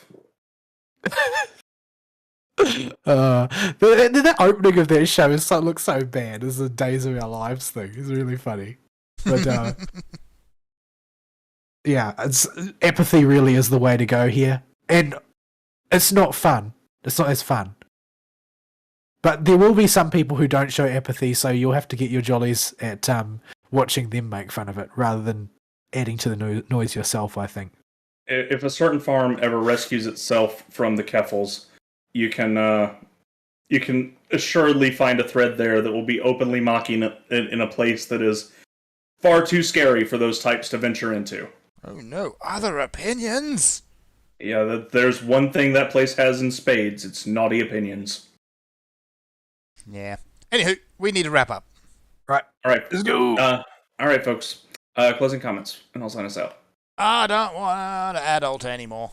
The opening of that show looks so bad. It's the Days of Our Lives thing. It's really funny. But apathy really is the way to go here. And it's not fun. It's not as fun. But there will be some people who don't show apathy, so you'll have to get your jollies at watching them make fun of it, rather than adding to the noise yourself, I think. If a certain farm ever rescues itself from the Keffels, you can assuredly find a thread there that will be openly mocking it in a place that is far too scary for those types to venture into. Oh no, other opinions? Yeah, there's one thing that place has in spades. It's naughty opinions. Yeah. Anywho, we need to wrap up. All right, Let's go. All right, folks. Closing comments, and I'll sign us out. I don't want an adult anymore.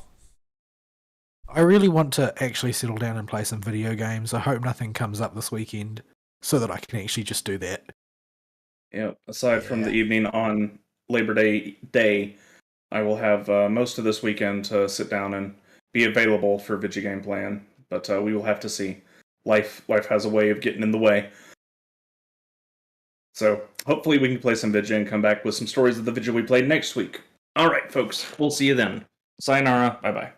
I really want to actually settle down and play some video games. I hope nothing comes up this weekend so that I can actually just do that. Yeah, aside from the evening on Labor Day, I will have most of this weekend to sit down and be available for video game playing. But we will have to see. Life has a way of getting in the way. So hopefully we can play some video and come back with some stories of the video we played next week. All right, folks. We'll see you then. Sayonara. Bye-bye.